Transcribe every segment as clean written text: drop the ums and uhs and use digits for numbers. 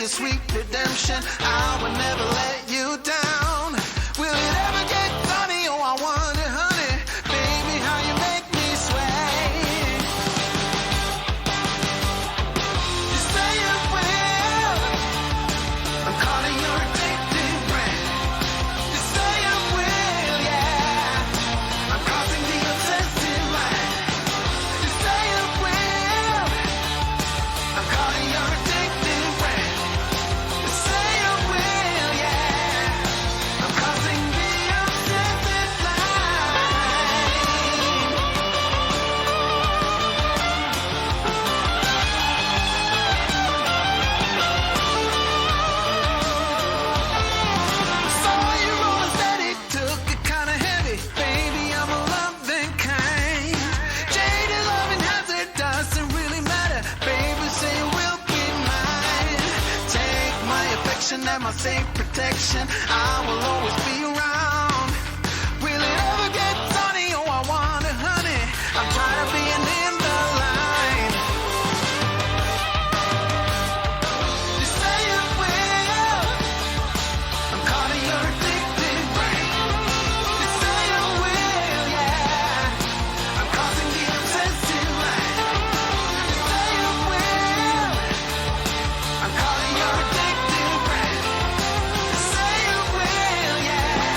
a sweet redemption. I will never let you down. Will it ever get funny? Oh, I wonder, honey, baby, how you make me sway. You say you will. I'm calling your addictive brand. You say you will, yeah. I'm crossing the obsessive line. You say you will. I'm calling your addictive brand. You say you will, yeah. I'm crossing the obsessive line. Saw you rolling steady, took it kinda heavy. Baby, I'm a loving kind. Jaded loving hazard doesn't really matter. Baby, say you will be mine. Take my affection and my safe protection. I will always be around. Will it ever get sunny? Oh, I wonder, honey. I'm tired of being in the line. You say you will. I'm calling your addictive brain. You say you will, yeah. I'm crossing the obsessive line. You say you will. I'm calling your addictive brain. You say you will, yeah.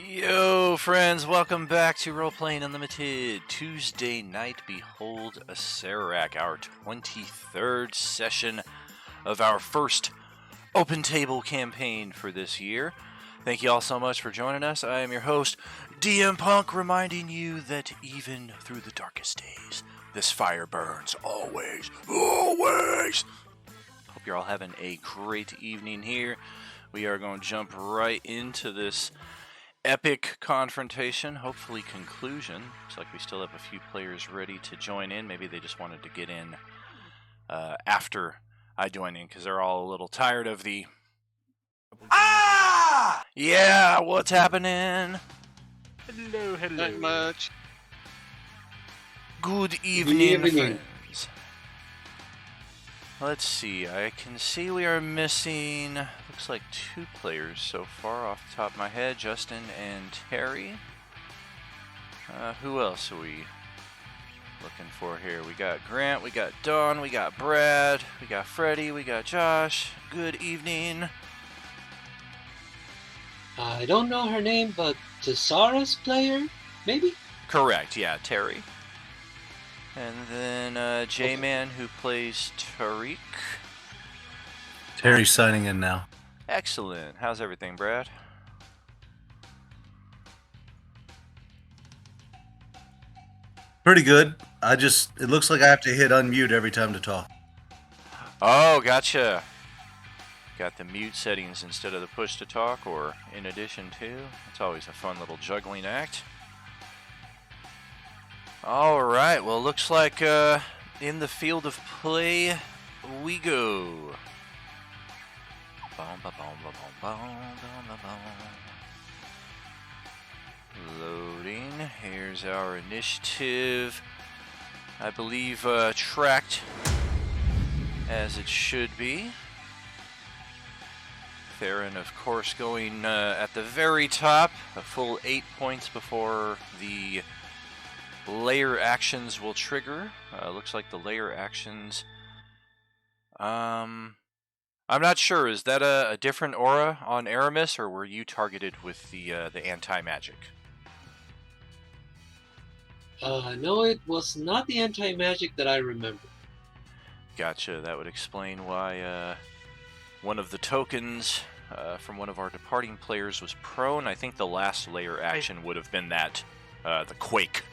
Yo, friends, welcome back to Roleplaying Unlimited. Tuesday night, behold Acererak, our 23rd session of our first open table campaign for this year. Thank you all so much for joining us. I am your host, DM Punk, reminding you that even through the darkest days, this fire burns always, always. Hope you're all having a great evening here. We are going to jump right into this epic confrontation, hopefully conclusion. Looks like we still have a few players ready to join in. Maybe they just wanted to get in after I join in because they're all a little tired of the Yeah, what's happening? Hello. Not much. Good evening, friends. Let's see, I can see we are missing, looks like 2 players so far off the top of my head, Justin and Terry. Who else are we looking for here? We got Grant, we got Dawn, we got Brad, we got Freddie, we got Josh. Good evening. I don't know her name, but Thesaurus player, maybe? Correct, yeah, Terry. And then J-Man, who plays Tariq. Terry's signing in now. Excellent. How's everything, Brad? Pretty good. It looks like I have to hit unmute every time to talk. Oh, gotcha. Got the mute settings instead of the push to talk, or in addition to. It's always a fun little juggling act. All right, well, looks like in the field of play we go. Loading. Here's our initiative. I believe tracked as it should be. Theron, of course, going at the very top, a full 8 points before the layer actions will trigger. Looks like the layer actions. I'm not sure. Is that a different aura on Aramis, or were you targeted with the anti-magic? No, it was not the anti-magic that I remember. Gotcha. That would explain why one of the tokens from one of our departing players was prone. I think the last layer action would have been that the quake.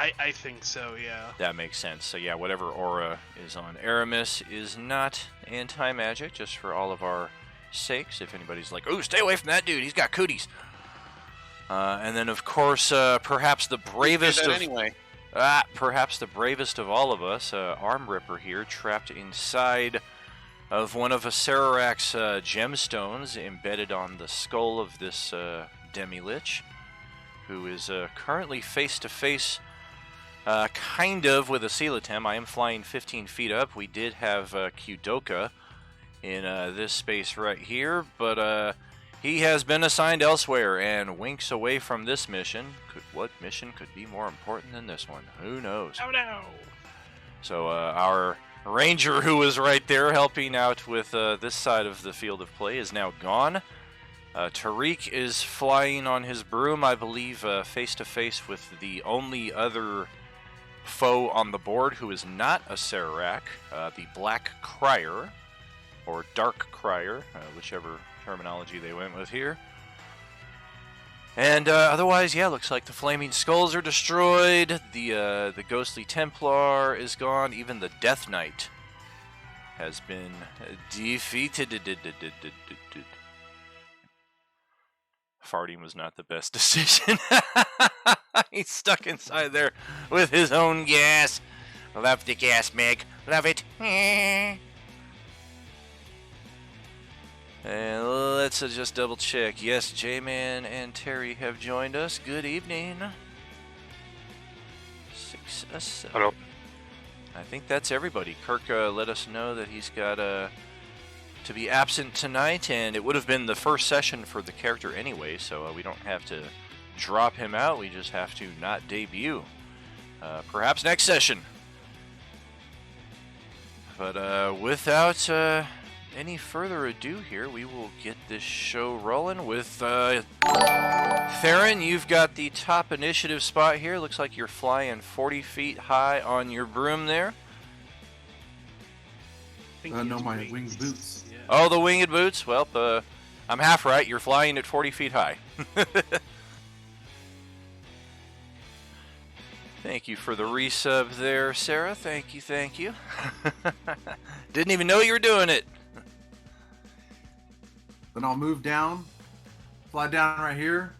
I think so, yeah. That makes sense. So yeah, whatever aura is on Aramis is not anti-magic, just for all of our sakes. If anybody's like, "Ooh, stay away from that dude, he's got cooties." And then, of course, perhaps the bravest perhaps the bravest of all of us, Arm Ripper here, trapped inside of one of Acererak's gemstones, embedded on the skull of this demi-lich, who is currently face-to-face kind of with a Coelatem. I am flying 15 feet up. We did have Qdoka in this space right here, but he has been assigned elsewhere and winks away from this mission. What mission could be more important than this one? Who knows? Oh no! So our ranger, who was right there helping out with this side of the field of play, is now gone. Tariq is flying on his broom, I believe, face-to-face with the only other foe on the board who is not Acererak, the Black Crier, or Dark Crier, whichever terminology they went with here. And otherwise, yeah, looks like the Flaming Skulls are destroyed, the Ghostly Templar is gone, even the Death Knight has been defeated. Farting was not the best decision. He's stuck inside there with his own gas. Love the gas, Meg. Love it. And let's just double check. Yes, J-Man and Terry have joined us. Good evening. 6 7. Hello. I think that's everybody. Kirk let us know that he's got to be absent tonight, and it would have been the first session for the character anyway, so we don't have to drop him out. We just have to not debut. Perhaps next session. But without any further ado here, we will get this show rolling with Theron. You've got the top initiative spot here. Looks like you're flying 40 feet high on your broom there. No, my winged boots. Yeah. Oh, the winged boots. Well, I'm half right. You're flying at 40 feet high. Thank you for the resub there, Sarah. Thank you, thank you. Didn't even know you were doing it. Then I'll move down, fly down right here.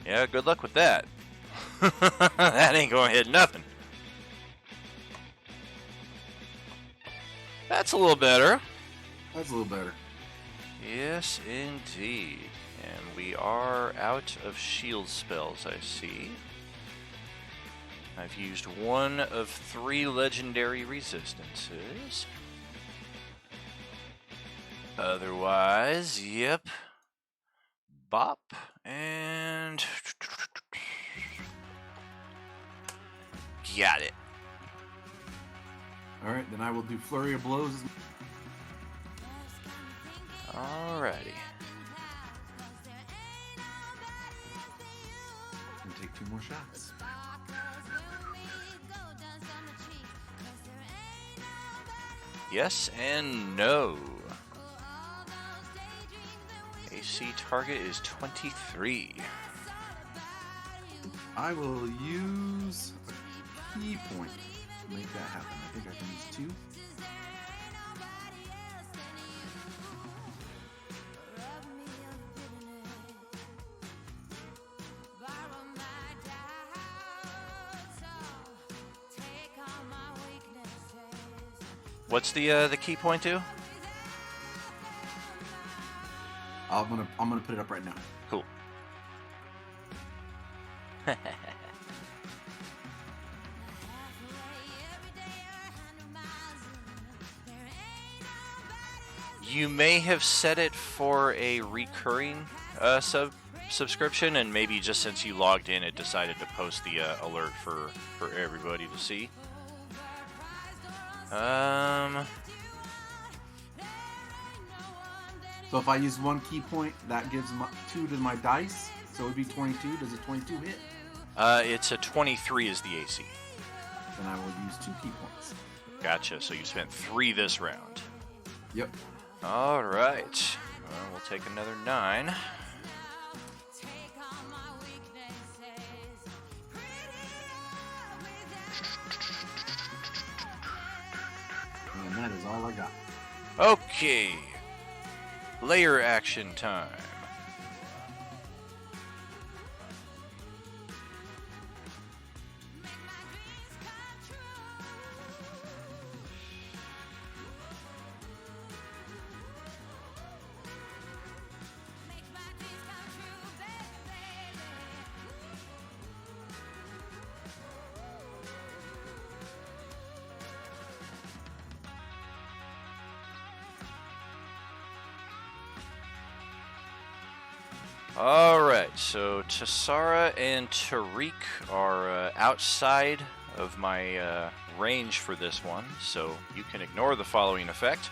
Yeah, good luck with that. That ain't gonna hit nothing. That's a little better. That's a little better. Yes, indeed. And we are out of shield spells, I see. I've used one of 3 legendary resistances. Otherwise, yep. Bop. And... got it. Alright, then I will do Flurry of Blows. Alrighty. And take 2 more shots. Yes and no. AC target is 23. I will use a key point to make that happen. I think I can use 2. What's the key point to? I'm gonna put it up right now. Cool. You may have set it for a recurring subscription, and maybe just since you logged in, it decided to post the alert for everybody to see. So if I use 1 key point, that gives 2 to my dice. So it would be 22. Does a 22 hit? It's a 23 is the AC. Then I will use 2 key points. Gotcha. So you spent 3 this round. Yep. All right. Well, we'll take another 9. And that is all I got. Okay. Layer action time. Alright, so Tassara and Tariq are outside of my range for this one, so you can ignore the following effect.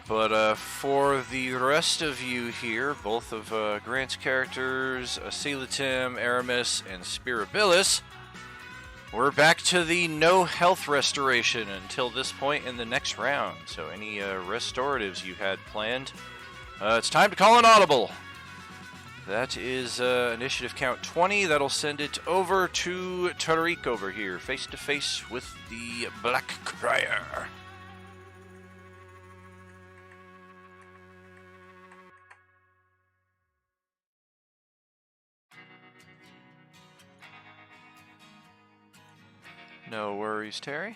But for the rest of you here, both of Grant's characters, Acelatim, Aramis, and Spirabilis, we're back to the no health restoration until this point in the next round. So any restoratives you had planned, it's time to call an audible. That is initiative count 20. That'll send it over to Tariq over here, face to face with the Black Crier. No worries, Terry.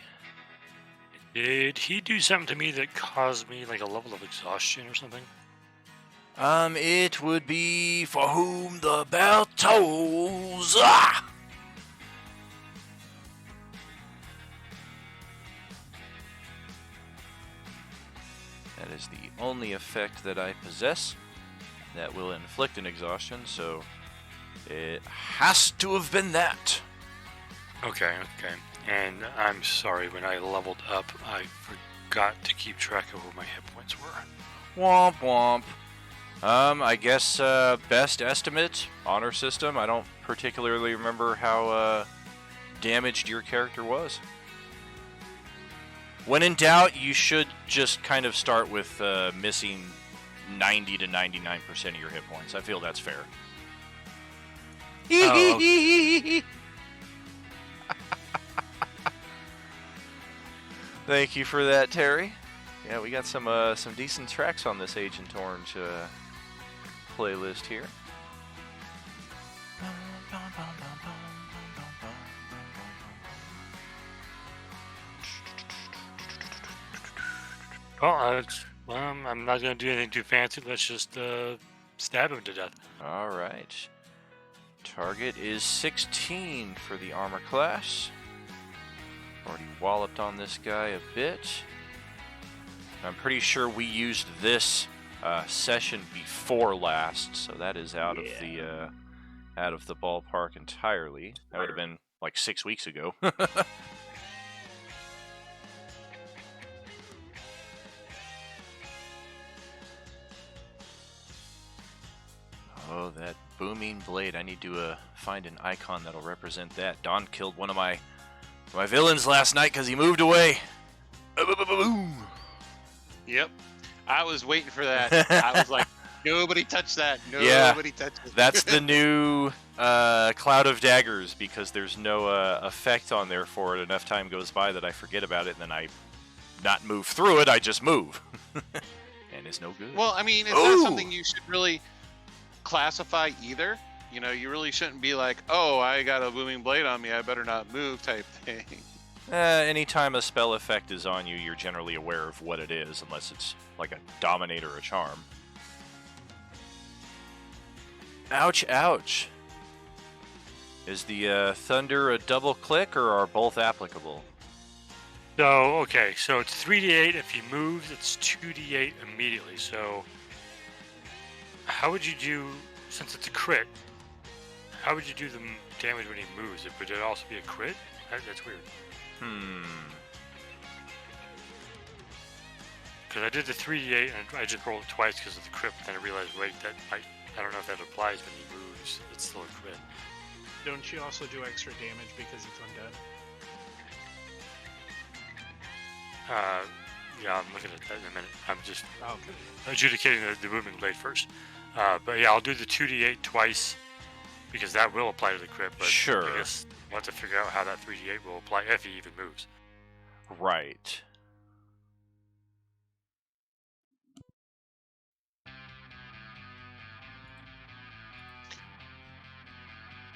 Did he do something to me that caused me like a level of exhaustion or something? It would be for whom the bell tolls. Ah! That is the only effect that I possess that will inflict an exhaustion, so it has to have been that. Okay. And I'm sorry, when I leveled up, I forgot to keep track of what my hit points were. Womp womp. I guess best estimate, honor system. I don't particularly remember how damaged your character was. When in doubt, you should just kind of start with missing 90 to 99% of your hit points. I feel that's fair. Oh, Thank you for that, Terry. Yeah, we got some decent tracks on this Agent Orange playlist here. Well, I'm not going to do anything too fancy. Let's just stab him to death. All right. Target is 16 for the armor class. Already walloped on this guy a bit. I'm pretty sure we used this session before last, so that is out of the ballpark entirely. That would have been like 6 weeks ago. Oh, that booming blade. I need to find an icon that'll represent that. Don killed one of my villains last night because he moved away. Boom. Yep. I was waiting for that. I was like, nobody touch that. Yeah. Nobody touch it. That's the new Cloud of Daggers, because there's no effect on there for it. Enough time goes by that I forget about it, and then I not move through it, I just move. And it's no good. Well, I mean, it's not something you should really classify either. You know, you really shouldn't be like, oh, I got a booming blade on me, I better not move type thing. Anytime a spell effect is on you, you're generally aware of what it is, unless it's like a dominate or a charm. Ouch, ouch. Is the thunder a double click, or are both applicable? So, okay, so it's 3d8. If he moves, it's 2d8 immediately. So, how would you do, since it's a crit, how would you do the damage when he moves? Would it also be a crit? That's weird. Because I did the 3d8 and I just rolled it twice because of the crit, but then I realized, wait, I don't know if that applies when he moves. It's still a crit. Don't you also do extra damage because it's undead? Yeah, I'm looking at that in a minute. I'm just Oh, okay. adjudicating the movement blade first. But yeah, I'll do the 2d8 twice because that will apply to the crit. But Sure. I guess we'll have to figure out how that 3d8 will apply if he even moves. Right.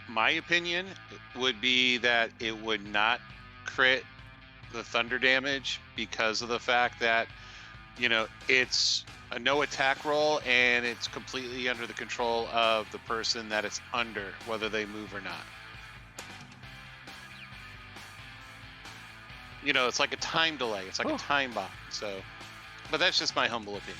My opinion would be that it would not crit the thunder damage because of the fact that, you know, it's a no attack roll and it's completely under the control of the person that it's under, whether they move or not. You know, it's like a time delay. It's like a time bomb. So, but that's just my humble opinion.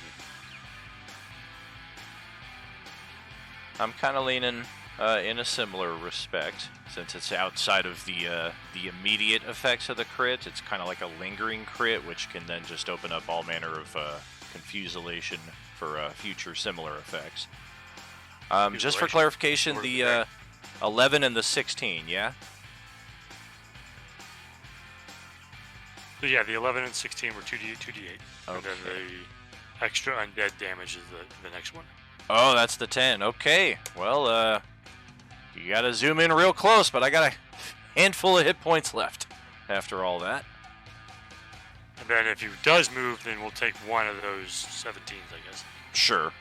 I'm kind of leaning in a similar respect, since it's outside of the immediate effects of the crit. It's kind of like a lingering crit, which can then just open up all manner of confusilation for future similar effects. Just for clarification, the 11 and the 16, yeah? So yeah, the 11 and 16 were 2d8. And then Okay. the extra undead damage is the next one. Oh, that's the 10. Okay. Well, you gotta zoom in real close, but I got a handful of hit points left after all that. And then if he does move, then we'll take one of those 17s, I guess. Sure.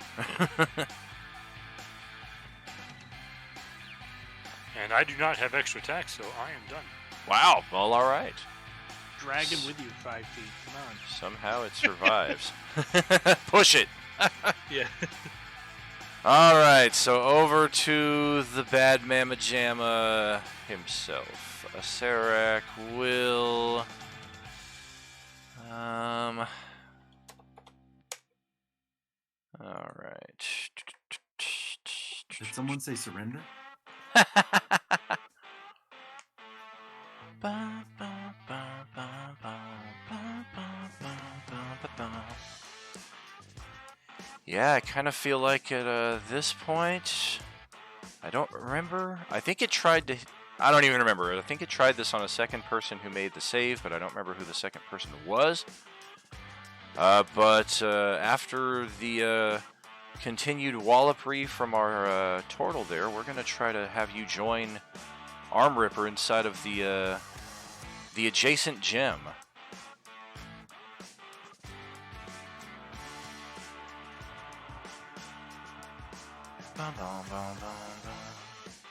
And I do not have extra attack, so I am done. Wow. Well, all right. Drag him with you 5 feet. Come on. Somehow it survives. Push it. Yeah. All right, so over to the bad Mamma Jamma himself. Acererak will All right. Did someone say surrender? Yeah, I kind of feel like at this point, I don't remember. I think it tried to. I don't even remember. I think it tried this on a second person who made the save, but I don't remember who the second person was. But after the continued wallopery from our turtle there, we're going to try to have you join Arm Ripper inside of the adjacent gem.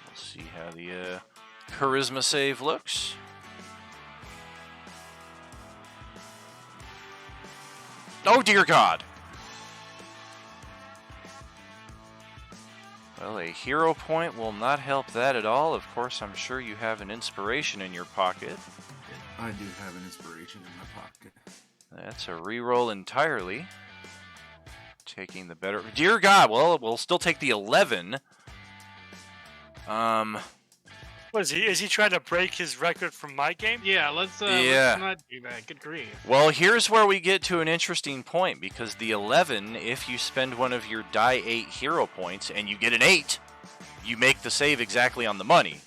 Let's see how the charisma save looks. Oh dear God! Well, a hero point will not help that at all. Of course, I'm sure you have an inspiration in your pocket. I do have an inspiration in my pocket. That's a reroll entirely. Taking the better. Dear God! Well, we'll still take the 11. What is he? Is he trying to break his record from my game? Yeah, let's Yeah. not do that. Good grief. Well, here's where we get to an interesting point, because the 11, if you spend one of your die 8 hero points and you get an 8, you make the save exactly on the money.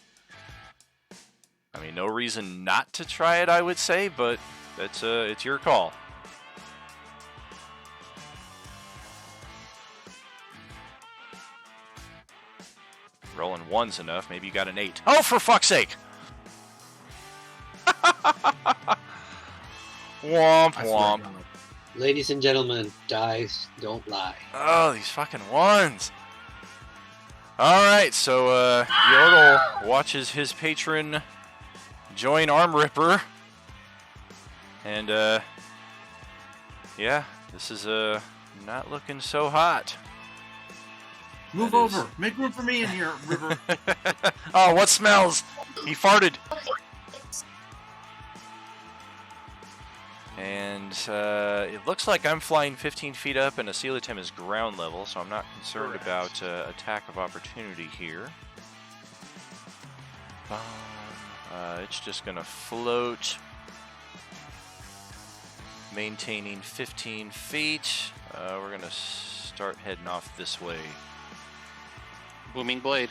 I mean, no reason not to try it, I would say, but that's it's your call. Rolling 1's enough. Maybe you got an 8. Oh, for fuck's sake! Womp I swear womp. to God. Ladies and gentlemen, dice don't lie. Oh, these fucking 1s. Alright, so Yordle watches his patron join Arm Ripper. And yeah, this is not looking so hot. Move That is- over. Make room for me in here, River. Oh, what smells? He farted. And it looks like I'm flying 15 feet up and Acererak is ground level, so I'm not concerned Correct. about attack of opportunity here. It's just going to float, maintaining 15 feet. We're going to start heading off this way. Booming blade.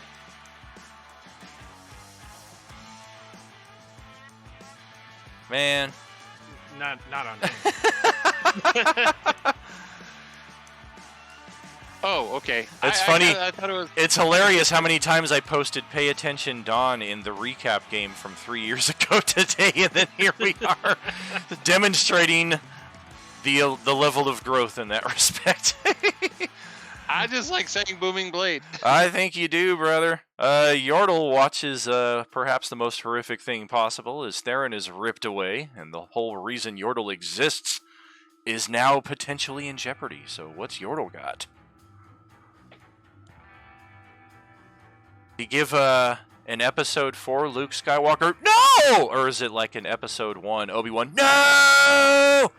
Man. Not on him. Oh, okay. It's funny. I thought it was. It's hilarious how many times I posted "Pay Attention, Dawn" in the recap game from 3 years ago today, and then here we are, demonstrating the level of growth in that respect. I just like saying booming blade. I think you do, brother. Yordle watches perhaps the most horrific thing possible as Theron is ripped away, and the whole reason Yordle exists is now potentially in jeopardy. So what's Yordle got? You give an episode 4 Luke Skywalker, no! Or is it like an episode 1 Obi-Wan, no!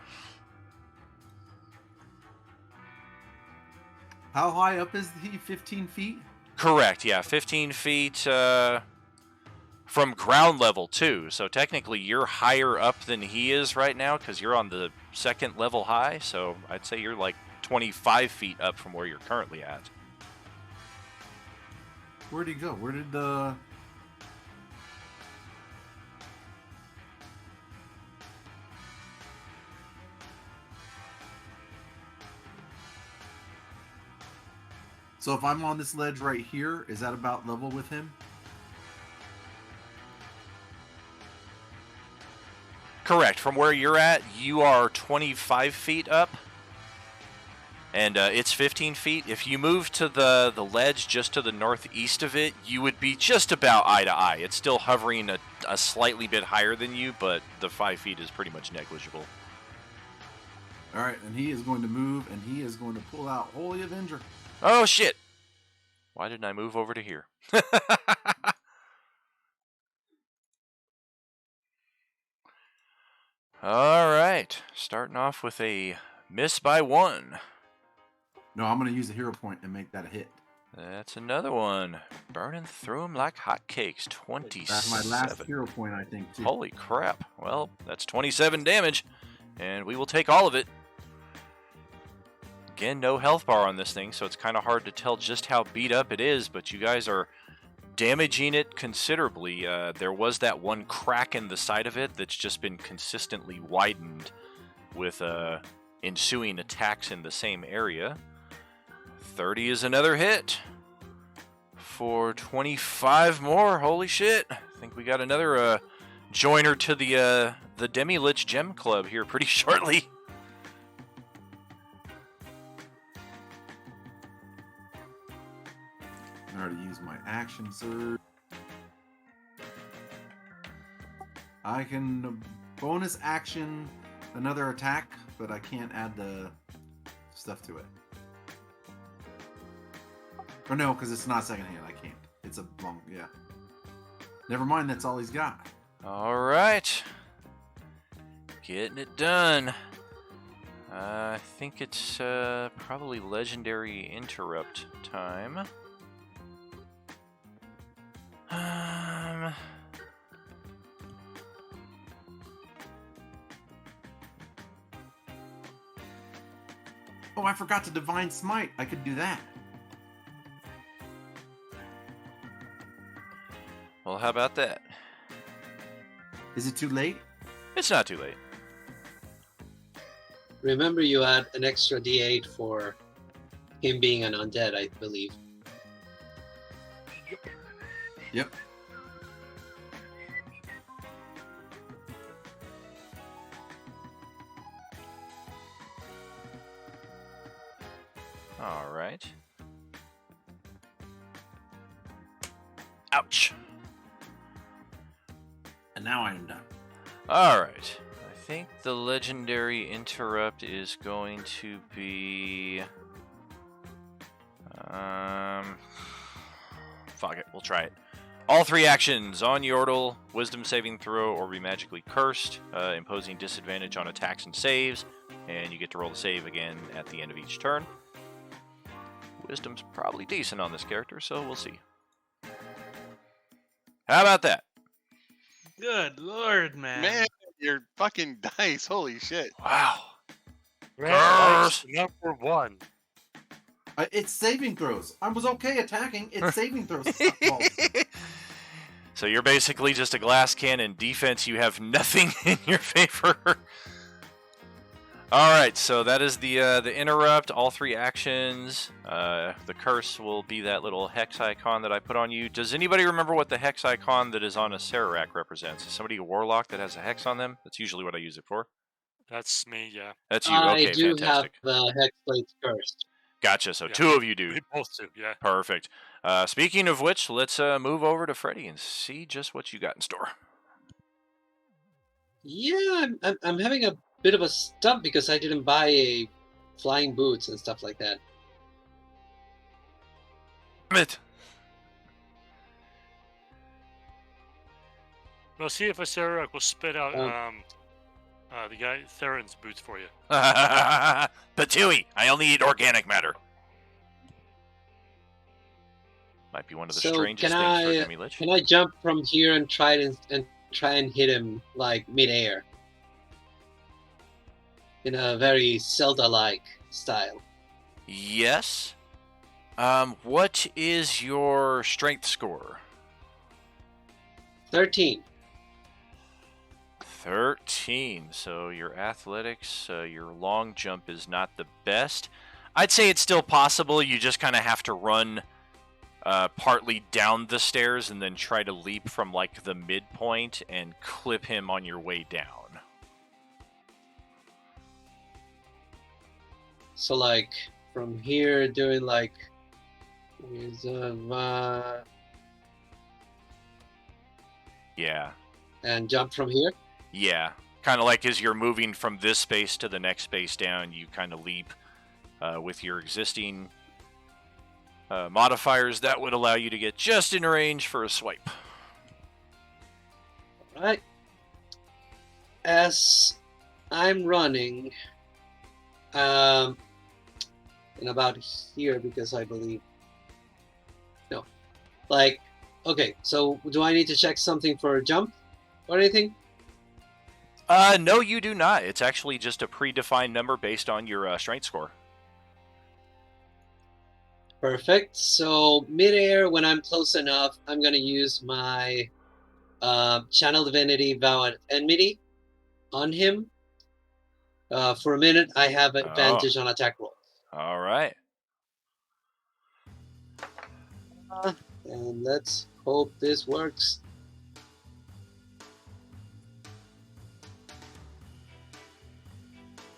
How high up is he? 15 feet? Correct, yeah, 15 feet from ground level too. So technically you're higher up than he is right now because you're on the second level high. So I'd say you're like 25 feet up from where you're currently at. Where'd he go? Where did the... So if I'm on this ledge right here, is that about level with him? Correct. From where you're at, you are 25 feet up. And it's 15 feet. If you move to the ledge just to the northeast of it, you would be just about eye to eye. It's still hovering a slightly bit higher than you, but the 5 feet is pretty much negligible. All right, and he is going to move, and he is going to pull out Holy Avenger. Oh, shit. Why didn't I move over to here? All right. Starting off with a miss by 1. No, I'm gonna use a hero point and make that a hit. That's another one. Burning through them like hotcakes. 27. That's my last hero point, I think, too. Holy crap. Well, that's 27 damage, and we will take all of it. Again, no health bar on this thing, so it's kind of hard to tell just how beat up it is, but you guys are damaging it considerably. There was that one crack in the side of it that's just been consistently widened with ensuing attacks in the same area. 30 is another hit for 25 more. Holy shit. I think we got another joiner to the Demi-Lich Gem Club here pretty shortly. I already used my action surge. I can bonus action another attack, but I can't add the stuff to it. Or no, because it's not second hand. I can't. It's a long, yeah. Never mind, that's all he's got. All right. Getting it done. I think it's probably legendary interrupt time. Oh, I forgot to Divine Smite. I could do that. Well, how about that? Is it too late? It's not too late. Remember, you add an extra D8 for him being an undead, I believe. Yep. All right. Ouch. And now I am done. All right. I think the legendary interrupt is going to be fuck it, we'll try it. All 3 actions on Yordle, wisdom saving throw, or be magically cursed, imposing disadvantage on attacks and saves, and you get to roll the save again at the end of each turn. Wisdom's probably decent on this character, so we'll see. How about that? Good lord, man. Man, your fucking dice. Holy shit. Wow. Dice number 1. It's saving throws. I was okay attacking. It's saving throws. So you're basically just a glass cannon. Defense, you have nothing in your favor. All right, so that is the interrupt. All 3 actions. The curse will be that little hex icon that I put on you. Does anybody remember what the hex icon that is on Acererak represents? Is somebody a warlock that has a hex on them? That's usually what I use it for. That's me, yeah. That's you. Okay, I do fantastic. have the Hexblade cursed. Gotcha. So Yeah. 2 of you do. We both do, yeah. Perfect. Speaking of which, let's move over to Freddy and see just what you got in store. Yeah, I'm having a bit of a stump because I didn't buy a flying boots and stuff like that. Damn it. Well, see if Acererak will spit out the guy Theron's boots for you. Patooey, I only eat organic matter. Might be one of the So strangest can things for I- Demi-Lich. Can I jump from here and try and hit him like midair? In a very Zelda-like style. Yes. What is your strength score? 13. 13. So your athletics, your long jump is not the best. I'd say it's still possible. You just kind of have to run partly down the stairs and then try to leap from like the midpoint and clip him on your way down. So like from here doing like Yeah. and jump from here. Yeah. Kind of like as you're moving from this space to the next space down, you kind of leap with your existing modifiers. That would allow you to get just in range for a swipe. Right. As I'm running, and about here because I believe. No. Like, okay, so do I need to check something for a jump or anything? No, you do not. It's actually just a predefined number based on your strength score. Perfect. So midair, when I'm close enough, I'm gonna use my Channel Divinity Vow of Enmity on him. For a minute, I have advantage on attack rolls. All right. And let's hope this works.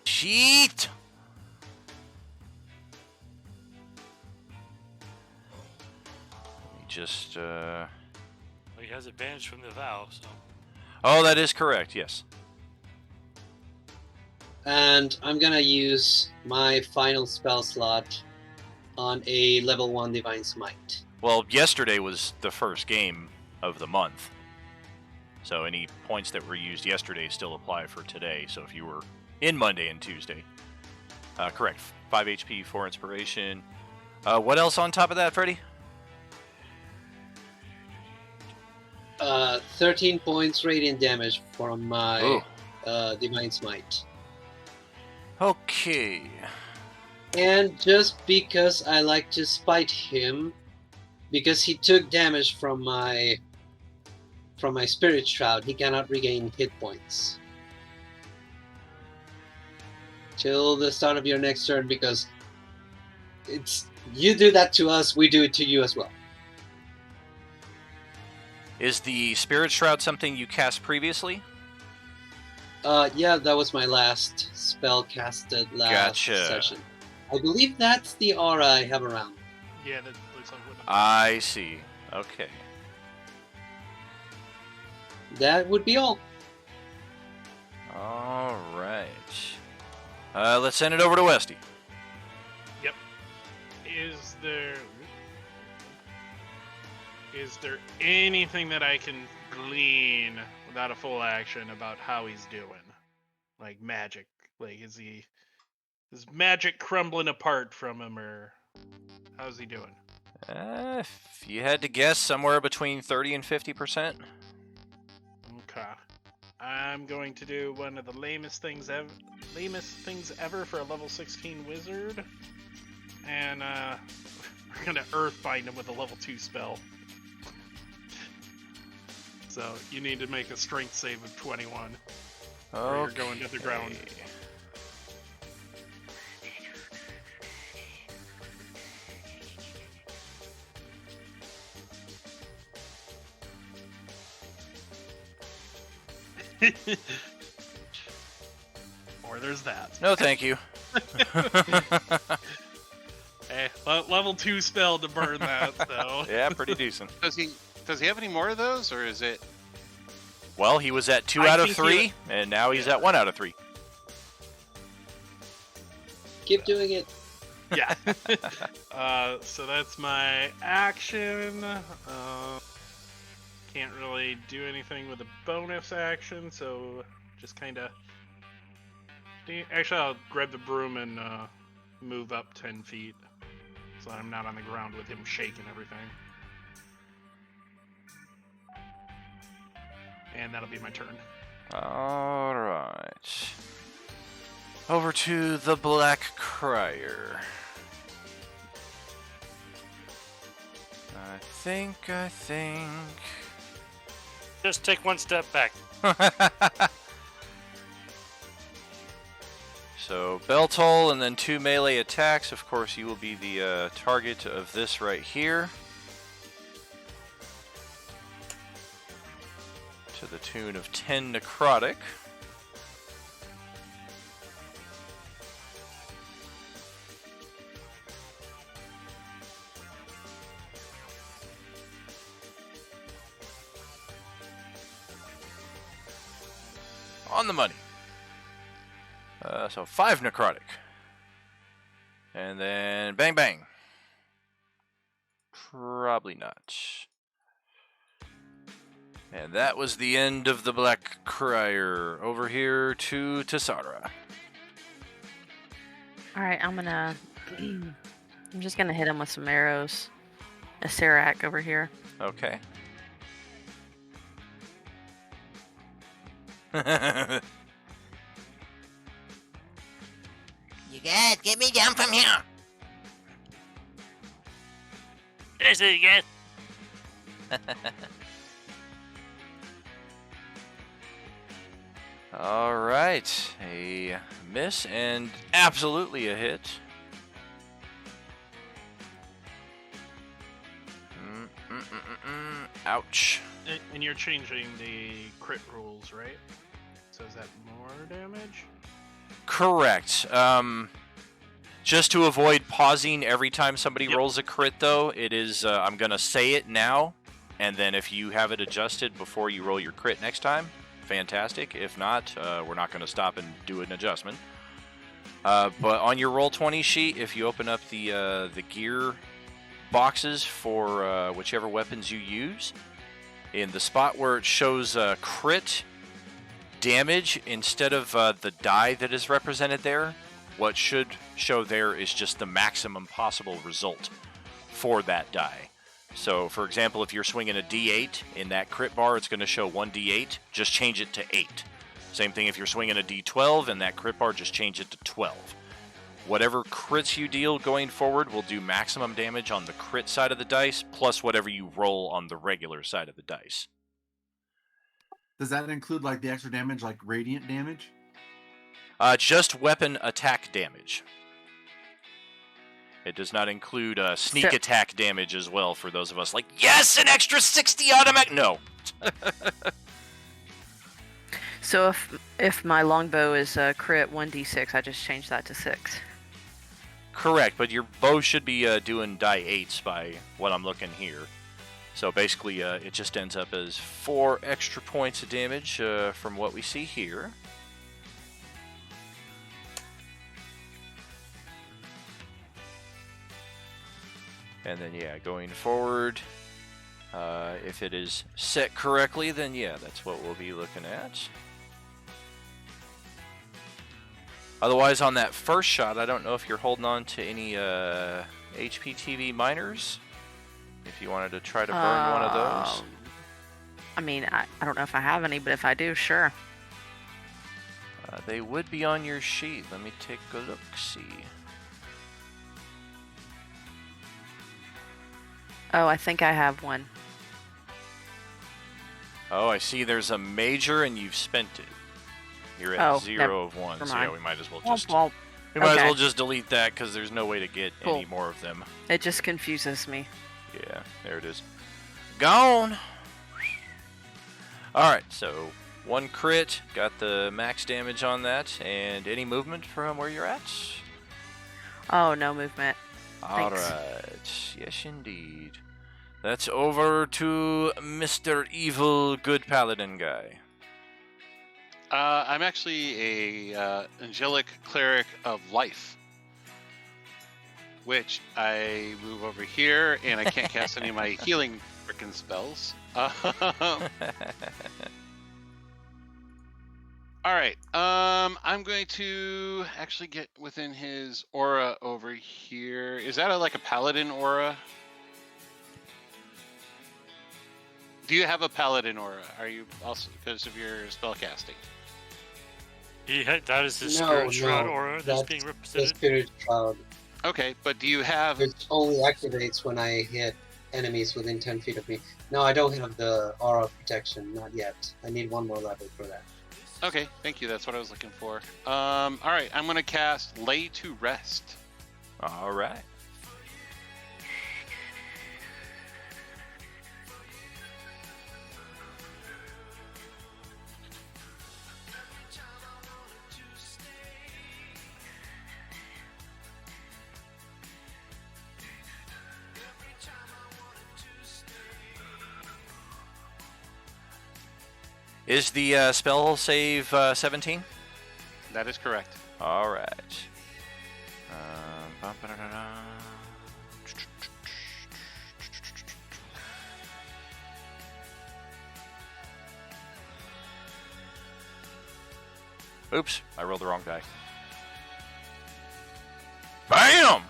Cheat! Let me just, Well, he has advantage from the vow, so. Oh, that is correct, yes. And I'm gonna use my final spell slot on a level 1 Divine Smite. Well, yesterday was the first game of the month. So any points that were used yesterday still apply for today. So if you were in Monday and Tuesday. Correct. 5 HP, 4 inspiration. What else on top of that, Freddy? 13 points radiant damage from my Ooh. Divine Smite. Okay. And just because I like to spite him, because he took damage from my Spirit Shroud, he cannot regain hit points till the start of your next turn, because it's you do that to us, we do it to you as well. Is the Spirit Shroud something you cast previously? Yeah, that was my last spell casted last session. I believe that's the aura I have around. Yeah, that looks like what. I see. Okay. That would be all. All right. Let's send it over to Westy. Yep. Is there anything that I can glean without a full action about how he's doing? Like magic. Like is magic crumbling apart from him, or how's he doing? If you had to guess, somewhere between 30 and 50%. Okay. I'm going to do one of the lamest things ever for a level 16 wizard. And we're gonna earthbind him with a level 2 spell. So you need to make a strength save of 21. Or you're going to the ground. Or there's that. No, thank you. Hey, level 2 spell to burn that, so. Yeah, pretty decent. Does he have any more of those, or is it? Well, he was at 2 I out of think 3, and now he's at 1 out of 3. Keep doing it. Yeah. So that's my action. Can't really do anything with a bonus action, so just kind of. Actually, I'll grab the broom and move up 10 feet, so I'm not on the ground with him shaking everything. And that'll be my turn. All right. Over to the Black Crier. I think. Just take one step back. So, bell toll and then 2 melee attacks. Of course, you will be the target of this right here. To the tune of 10 necrotic. On the money. So 5 necrotic. And then bang bang. Probably not. And that was the end of the Black Crier. Over here to Tassara. All right, I'm gonna I'm just gonna hit him with some arrows. Acererak over here. Okay. You guys, get me down from here. I say you guys. All right, a miss and absolutely a hit. Ouch. And you're changing the crit rules, right? So is that more damage? Correct. Just to avoid pausing every time somebody Yep. rolls a crit, though, it is. I'm gonna say it now, and then if you have it adjusted before you roll your crit next time, fantastic. If not, we're not gonna stop and do an adjustment. But on your Roll20 sheet, if you open up the gear boxes for whichever weapons you use, in the spot where it shows crit damage, instead of the die that is represented there, what should show there is just the maximum possible result for that die. So, for example, if you're swinging a D8 in that crit bar, it's going to show 1D8. Just change it to 8. Same thing if you're swinging a D12 in that crit bar, just change it to 12. Whatever crits you deal going forward will do maximum damage on the crit side of the dice, plus whatever you roll on the regular side of the dice. Does that include like the extra damage, like radiant damage? Just weapon attack damage. It does not include sneak So- attack damage as well for those of us like, yes, an extra 60 automatic. No. So if my longbow is crit 1d6, I just change that to 6. Correct, but your bow should be doing die 8s by what I'm looking here. So basically, it just ends up as 4 extra points of damage from what we see here. And then, yeah, going forward, if it is set correctly, then yeah, that's what we'll be looking at. Otherwise, on that first shot, I don't know if you're holding on to any HPTV miners. If you wanted to try to burn one of those. I mean, I don't know if I have any, but if I do, sure. They would be on your sheet. Let me take a look, see. Oh, I think I have one. Oh, I see there's a major and you've spent it. You're at 0 of 1, so yeah, mind. we might as well Well, just well, we might as okay. well just delete that because there's no way to get Cool. any more of them. It just confuses me. Yeah, there it is. Gone. All right, so 1 crit, got the max damage on that, and any movement from where you're at? Oh, no movement. All Thanks. right, yes indeed. That's over to Mr. Evil Good Paladin guy. I'm actually a angelic cleric of life, which I move over here, and I can't cast any of my healing frickin' spells. All right. I'm going to actually get within his aura over here. Is that like a paladin aura? Do you have a paladin aura? Are you also because of your spell casting? That is the No, Spirit Shroud no, aura that's that's being The represented. spirit cloud, Okay, but do you have? which only activates when I hit enemies within 10 feet of me. No, I don't have the aura of protection, not yet. I need one more level for that. Okay, thank you. That's what I was looking for. All right, I'm gonna cast Lay to Rest. All right. Is the spell save 17? That is correct. All right. Ba-ba-da-da-da. Oops, I rolled the wrong die. Bam!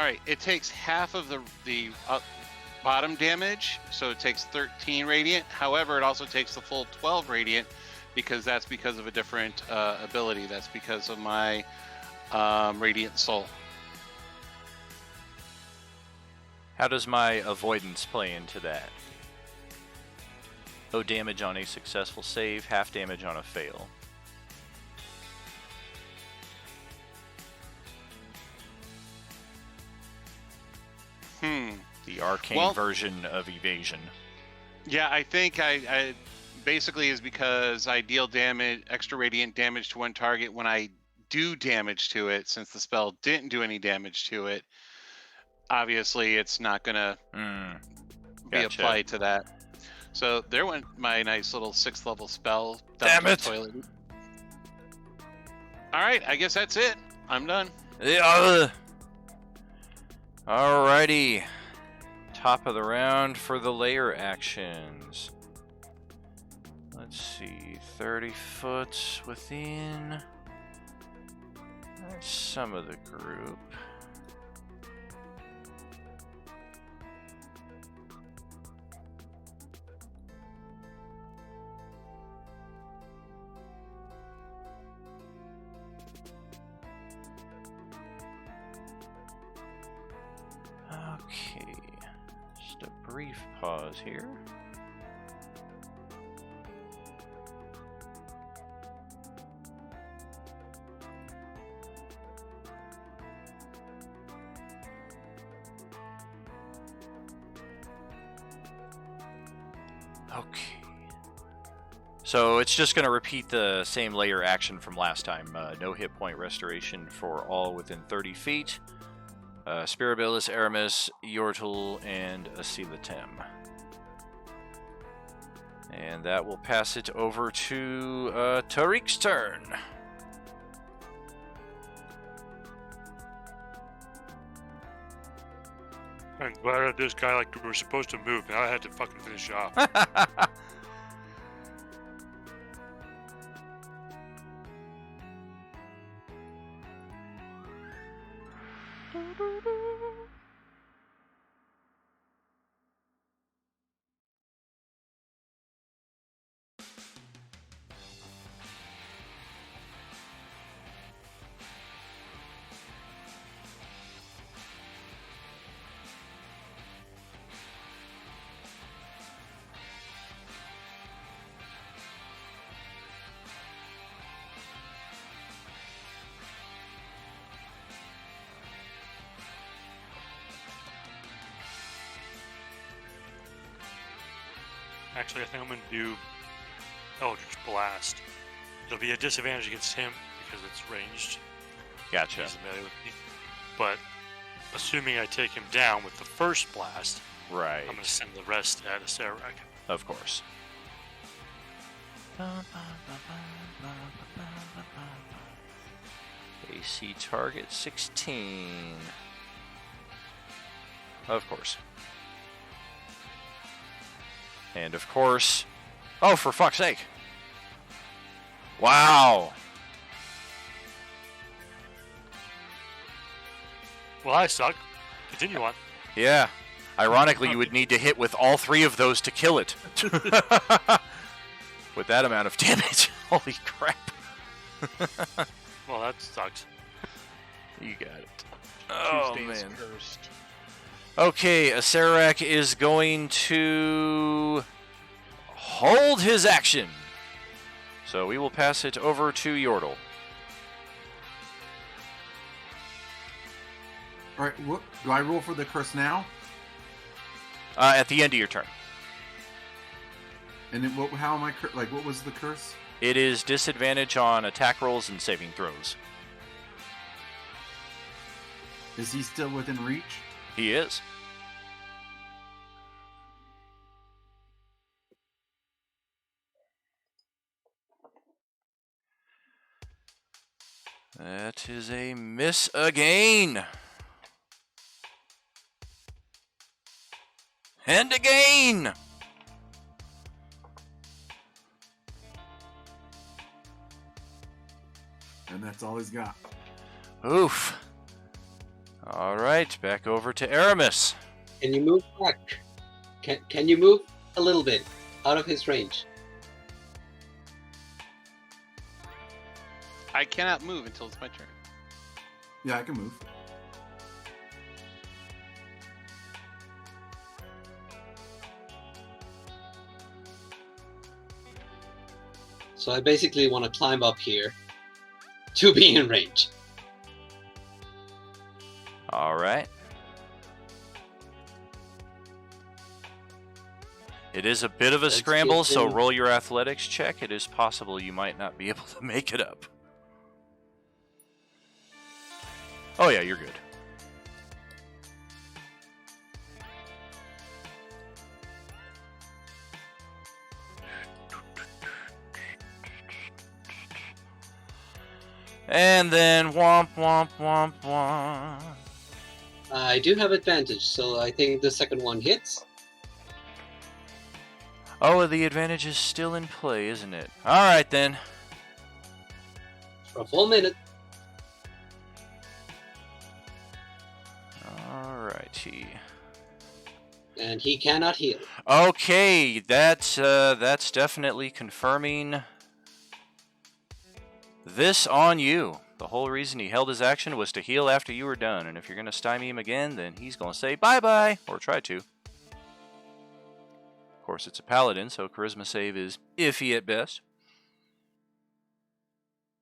right, it takes half of the bottom damage, so it takes 13 radiant. However, it also takes the full 12 radiant because that's because of a different ability. That's because of my radiant soul. How does my avoidance play into that? No damage on a successful save, half damage on a fail. The arcane version of evasion. Yeah, I think I basically is because I deal damage, extra radiant damage to one target when I do damage to it. Since the spell didn't do any damage to it, obviously it's not gonna be applied to that. So there went my nice little 6th level spell. Damn it! Toilet. All right, I guess that's it. I'm done. Yeah. Alrighty. Top of the round for the layer actions. Let's see, 30 foot within. That's some of the group. Okay, just a brief pause here. Okay. So it's just going to repeat the same layer action from last time. No hit point restoration for all within 30 feet. Spirabilis, Aramis, Yortul, and Acererak. And that will pass it over to Tariq's turn. I'm glad that this guy like we were supposed to move. Now I had to fucking finish off. Actually, I think I'm going to do Eldritch Blast. There'll be a disadvantage against him because it's ranged. Gotcha. He's melee with me. But assuming I take him down with the first blast, Right. I'm going to send the rest at Acererak. Of course. AC target 16. Of course. And of course... Oh, for fuck's sake! Wow! Well, I suck. Continue on. Yeah. Ironically, you would need to hit with all 3 of those to kill it. With that amount of damage. Holy crap. Well, that sucks. You got it. Oh, Tuesday's man. cursed. Okay, Acererak is going to hold his action. So we will pass it over to Yordle. All right, what do I roll for the curse now? At the end of your turn. And then how am I like? What was the curse? It is disadvantage on attack rolls and saving throws. Is he still within reach? He is. That is a miss again. And again. And that's all he's got. Oof. All right, back over to Aramis. Can you move back? Can you move a little bit out of his range? I cannot move until it's my turn. Yeah, I can move. So I basically want to climb up here to be in range. All right. It is a bit of a Let's scramble, give so him- roll your athletics check. It is possible you might not be able to make it up. Oh yeah, you're good. And then womp womp womp womp. I do have advantage, so I think the second one hits. Oh, the advantage is still in play, isn't it? All right then. For a full minute. All righty. And he cannot heal. Okay, that's definitely confirming this on you. The whole reason he held his action was to heal after you were done, and if you're going to stymie him again, then he's going to say bye-bye, or try to. Of course, it's a paladin, so charisma save is iffy at best.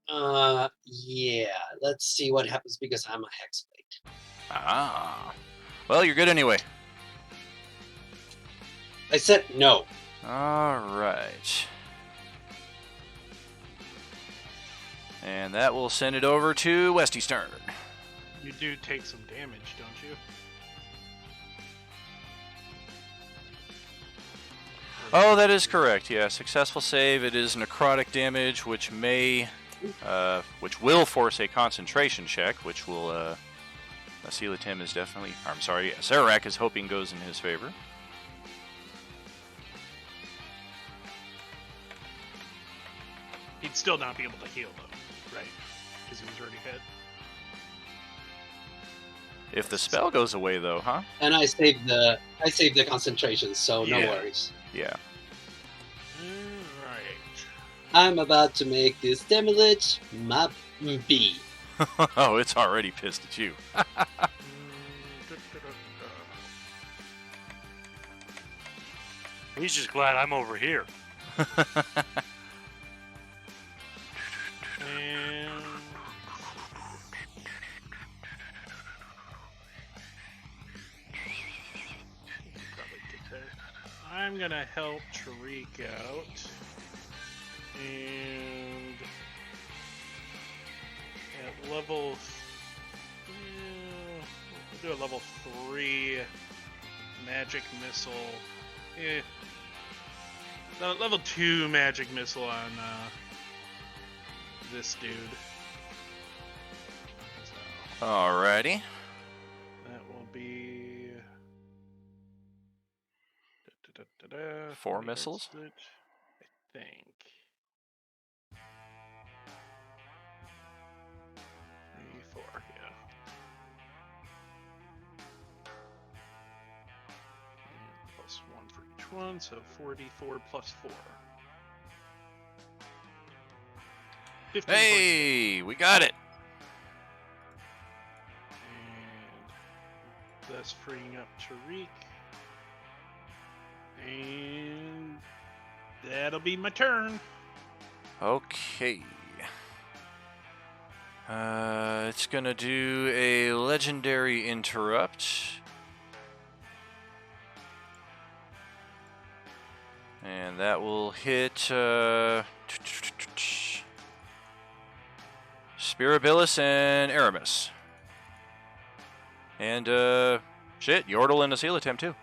Yeah. Let's see what happens because I'm a hexblade. Ah. Well, you're good anyway. I said no. All right. And that will send it over to Westy's turn. You do take some damage, don't you? Oh, that is correct. Yeah, successful save. It is necrotic damage, which will force a concentration check, which will, Asilatim is definitely, I'm sorry, Acererak is hoping goes in his favor. He'd still not be able to heal, though, right? Because he was already hit. If the spell goes away, though, huh? And I saved the concentration, so no Yeah. worries. Yeah. Alright. I'm about to make this damage my B. Oh, it's already pissed at you. He's just glad I'm over here. And probably get there. I'm gonna help Tariq out, and at level, we'll do a level 3 magic missile. No, level 2 magic missile on this dude. So Alrighty. that will be 4 40 missiles? split, I think. 3, 4, yeah. And plus 1 for each one, so 44 plus 4. 15 points. Hey, we got it. And thus freeing up Tariq. And that'll be my turn. Okay. It's gonna do a legendary interrupt. And that will hit Spirabilis and Aramis. And shit, Yordle and Asilatim too.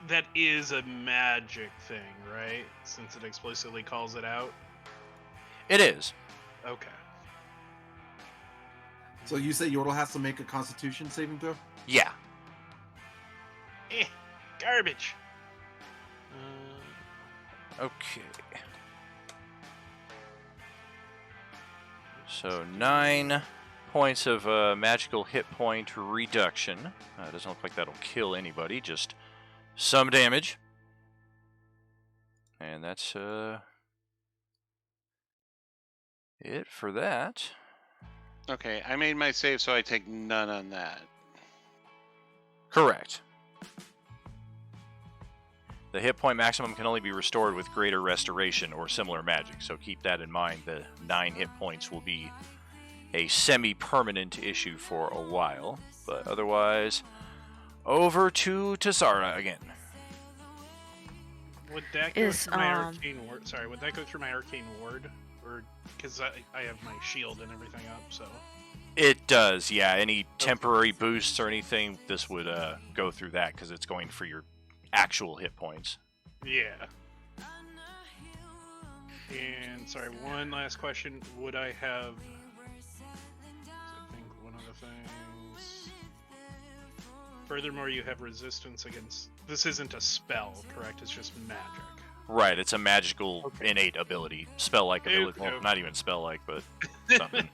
That is a magic thing, right? Since it explicitly calls it out. It is. Okay. So you say Yordle has to make a Constitution saving throw? Yeah. Okay. So 9 points of magical hit point reduction. Doesn't look like that'll kill anybody, just some damage. And that's it for that. Okay, I made my save, so I take none on that. Correct. The hit point maximum can only be restored with greater restoration or similar magic, so keep that in mind. The 9 hit points will be a semi-permanent issue for a while, but otherwise, over to Tasara again. Would that go through my arcane ward? Sorry, would that go through my arcane ward, or because I have my shield and everything up? So It does, yeah. Any temporary boosts or anything, this would go through that because it's going for your actual hit points. yeah. And sorry, one last question: would I have? I think one of the things. Furthermore, you have resistance against. This isn't a spell, correct? It's just magic. Right, it's a magical innate ability. Spell-like ability. Well, Nope. not even spell-like, but something.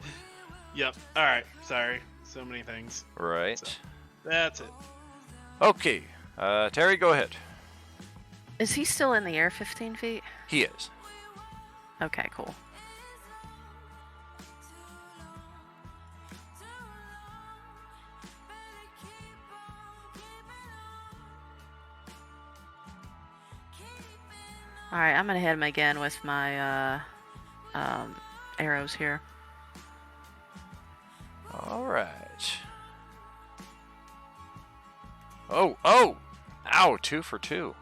Yep. All right. Sorry. So many things. Right. So, that's it. Okay. Terry, go ahead. Is he still in the air 15 feet? He is. Okay, cool. Alright, I'm gonna hit him again with my arrows here. Alright. Oh! Ow, 2 for 2.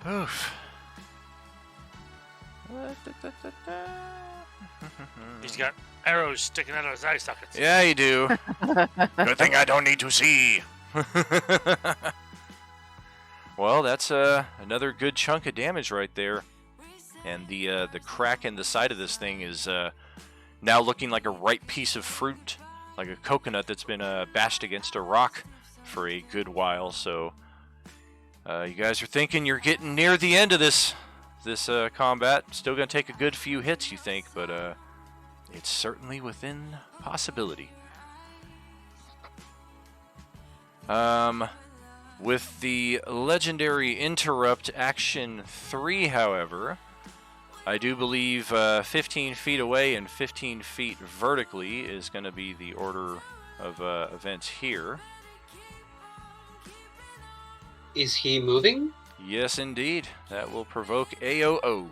Oof. He's got arrows sticking out of his eye sockets. Yeah, you do. Good thing I don't need to see. Well, that's another good chunk of damage right there. And the crack in the side of this thing is now looking like a ripe piece of fruit, like a coconut that's been bashed against a rock for a good while. So you guys are thinking you're getting near the end of this combat. Still going to take a good few hits, you think, but it's certainly within possibility. With the legendary interrupt action 3, however, I do believe 15 feet away and 15 feet vertically is going to be the order of events here. Is he moving? Yes, indeed. That will provoke AOO.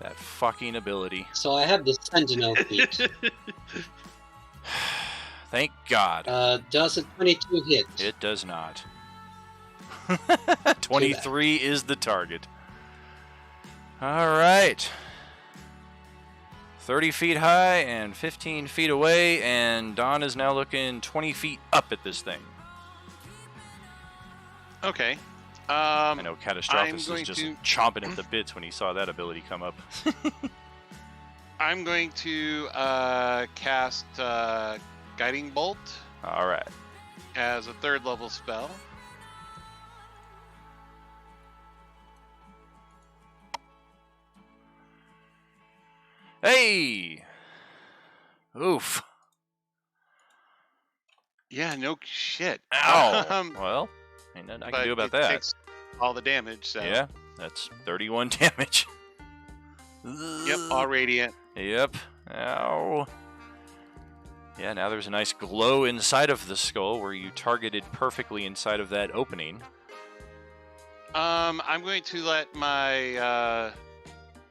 That fucking ability. So I have the Sentinel feat. Thank God. Does a 22 hit? It does not. 23 is the target. All right. 30 feet high and 15 feet away, and Don is now looking 20 feet up at this thing. Okay. I know Catastrophus I'm is going just to- chomping at the bits when he saw that ability come up. I'm going to cast Guiding Bolt All right. as a 3rd level spell. Hey! Oof. Yeah, no shit. Ow. Well, ain't nothing I but can do about it that. takes all the damage, so. Yeah, that's 31 damage. Yep, all radiant. Yep. Ow. Yeah, now there's a nice glow inside of the skull where you targeted perfectly inside of that opening. I'm going to let my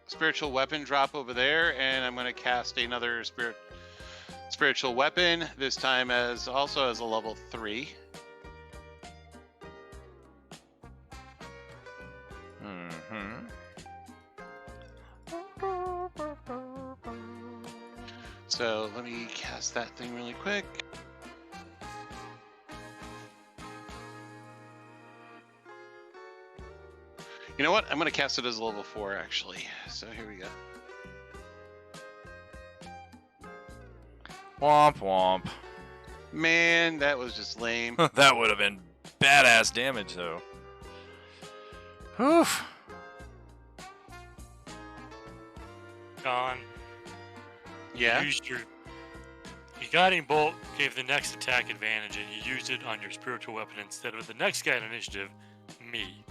spiritual weapon drop over there, and I'm going to cast another spiritual weapon, this time also as a level 3. Mm-hmm. So let me cast that thing really quick. You know what? I'm going to cast it as a level 4, actually. So here we go. Womp womp. Man, that was just lame. That would have been badass damage, though. Whew. Gone. Yeah. Your guiding bolt gave the next attack advantage, and you used it on your spiritual weapon instead of the next guy in initiative, me.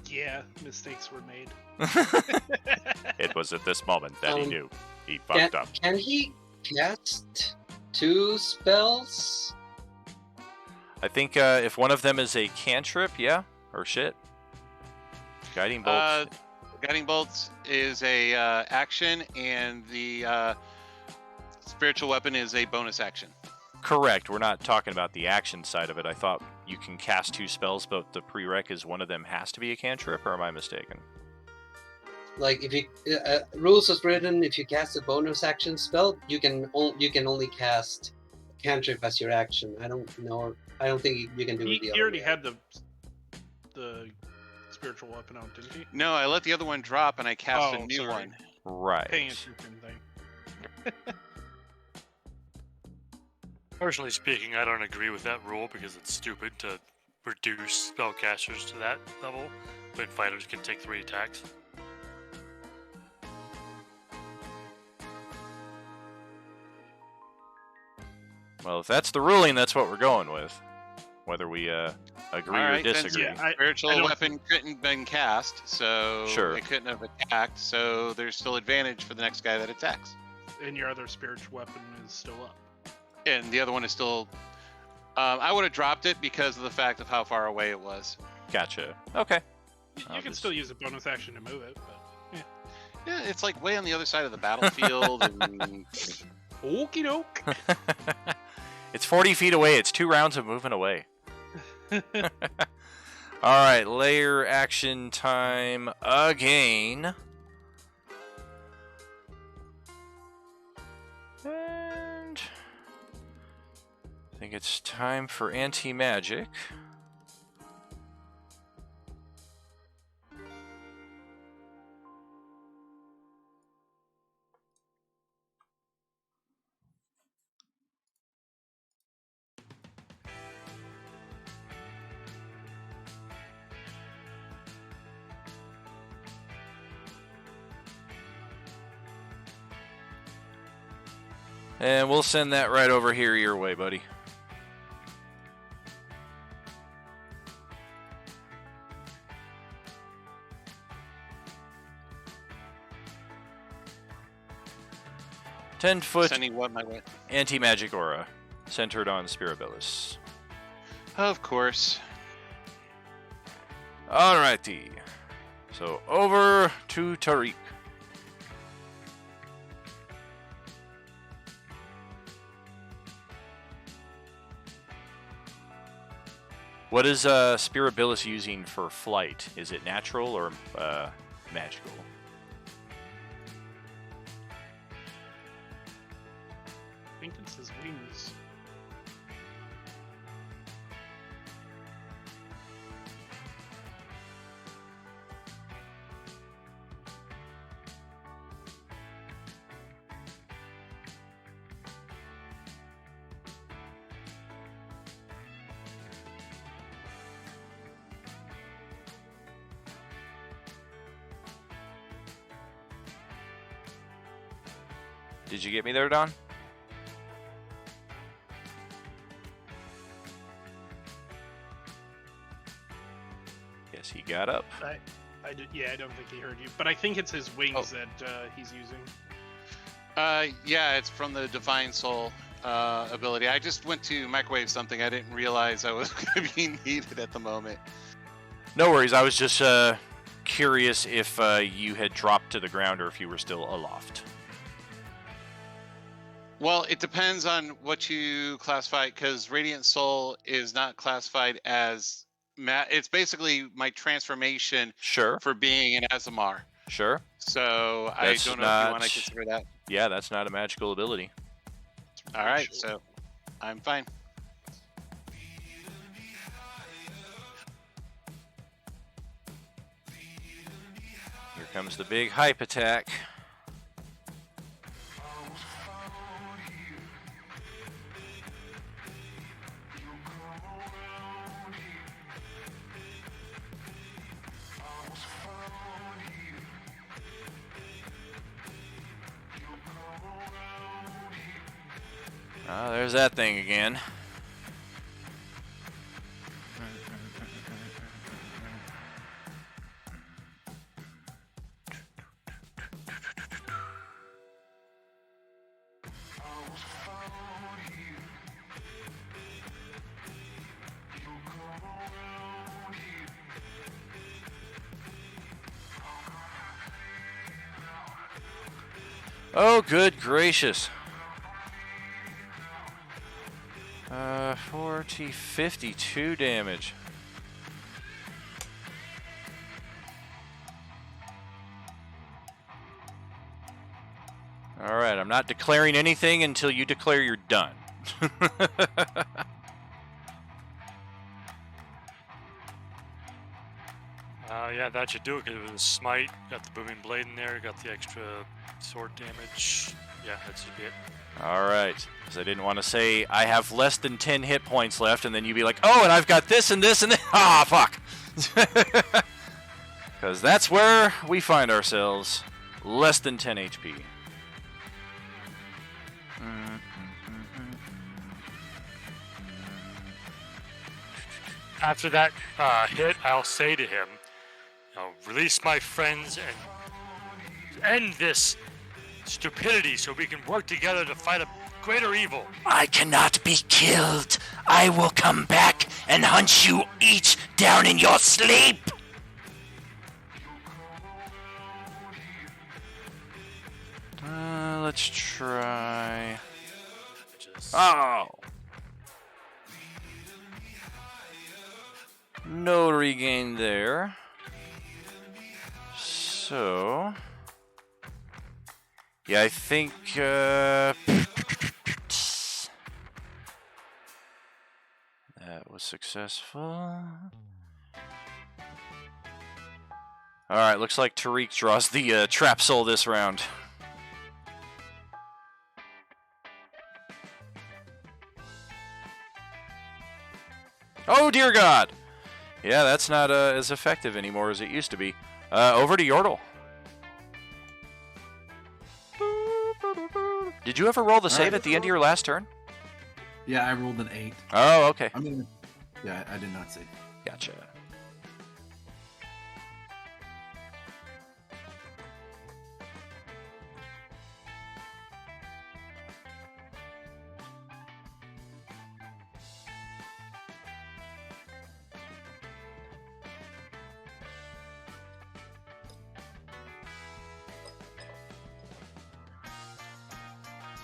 Yeah, mistakes were made. It was at this moment that he knew. He Can, fucked up. can he cast 2 spells? I think if one of them is a cantrip, yeah, or shit. Guiding bolts. Guiding bolts is a action, and the spiritual weapon is a bonus action. Correct. We're not talking about the action side of it. I thought you can cast 2 spells, but the prereq is one of them has to be a cantrip, or am I mistaken? Like if you rules was written, if you cast a bonus action spell, you can only cast cantrip as your action. I don't know. I don't think you can do it the He other already way. had the spiritual weapon out, didn't he? No, I let the other one drop, and I cast a new sorry. one. Right. Paying attention thing. Personally speaking, I don't agree with that rule because it's stupid to reduce spellcasters to that level when fighters can take 3 attacks. Well, if that's the ruling, that's what we're going with. Whether we agree All or right, then, disagree. yeah, I Spiritual don't- weapon couldn't have been cast, so Sure. it couldn't have attacked, so there's still advantage for the next guy that attacks. And your other spiritual weapon is still up. And the other one is still... I would have dropped it because of the fact of how far away it was. Gotcha. Okay. You I'll can just- still use a bonus action to move it, but Yeah, it's like way on the other side of the battlefield. And... okie doke. It's 40 feet away. It's 2 rounds of moving away. All right, layer action time again. And I think it's time for anti-magic. And we'll send that right over here your way, buddy. Ten-foot Sending what my way? anti-magic aura, centered on Spirabilis. Of course. Alrighty. So over to Tariq. What is Spirabilis using for flight? Is it natural or magical? I think it's his wings. Did you get me there, Don? Yes, he got up. I did. Yeah, I don't think he heard you, but I think it's his wings that he's using. Yeah, it's from the Divine Soul ability. I just went to microwave something. I didn't realize I was going to be needed at the moment. No worries. I was just curious if you had dropped to the ground or if you were still aloft. Well, it depends on what you classify, because Radiant Soul is not classified as... It's basically my transformation Sure. for being an Azamar. Sure. So That's I don't know if you not- want to consider that. Yeah, that's not a magical ability. All right, so I'm fine. Here comes the big hype attack. Oh, there's that thing again. Oh, good gracious. 52 damage. Alright, I'm not declaring anything until you declare you're done. Yeah, that should do it because it was a smite. Got the booming blade in there. Got the extra sword damage. Yeah, that should be it. Alright, because I didn't want to say I have less than 10 hit points left, and then you'd be like, oh, and I've got this and this and this. Ah, fuck. Because that's where we find ourselves. Less than 10 HP. After that hit, I'll say to him, release my friends and end this stupidity so we can work together to fight a greater evil. I cannot be killed. I will come back and hunt you each down in your sleep. Let's try. Oh! No regain there. So. Yeah, I think. That was successful. Alright, looks like Tariq draws the trap soul this round. Oh, dear God! Yeah, that's not as effective anymore as it used to be. Over to Yordle. Did you ever roll the save at the end of your last turn? Yeah, I rolled an 8. Oh, okay. I mean, yeah, I did not save. Gotcha.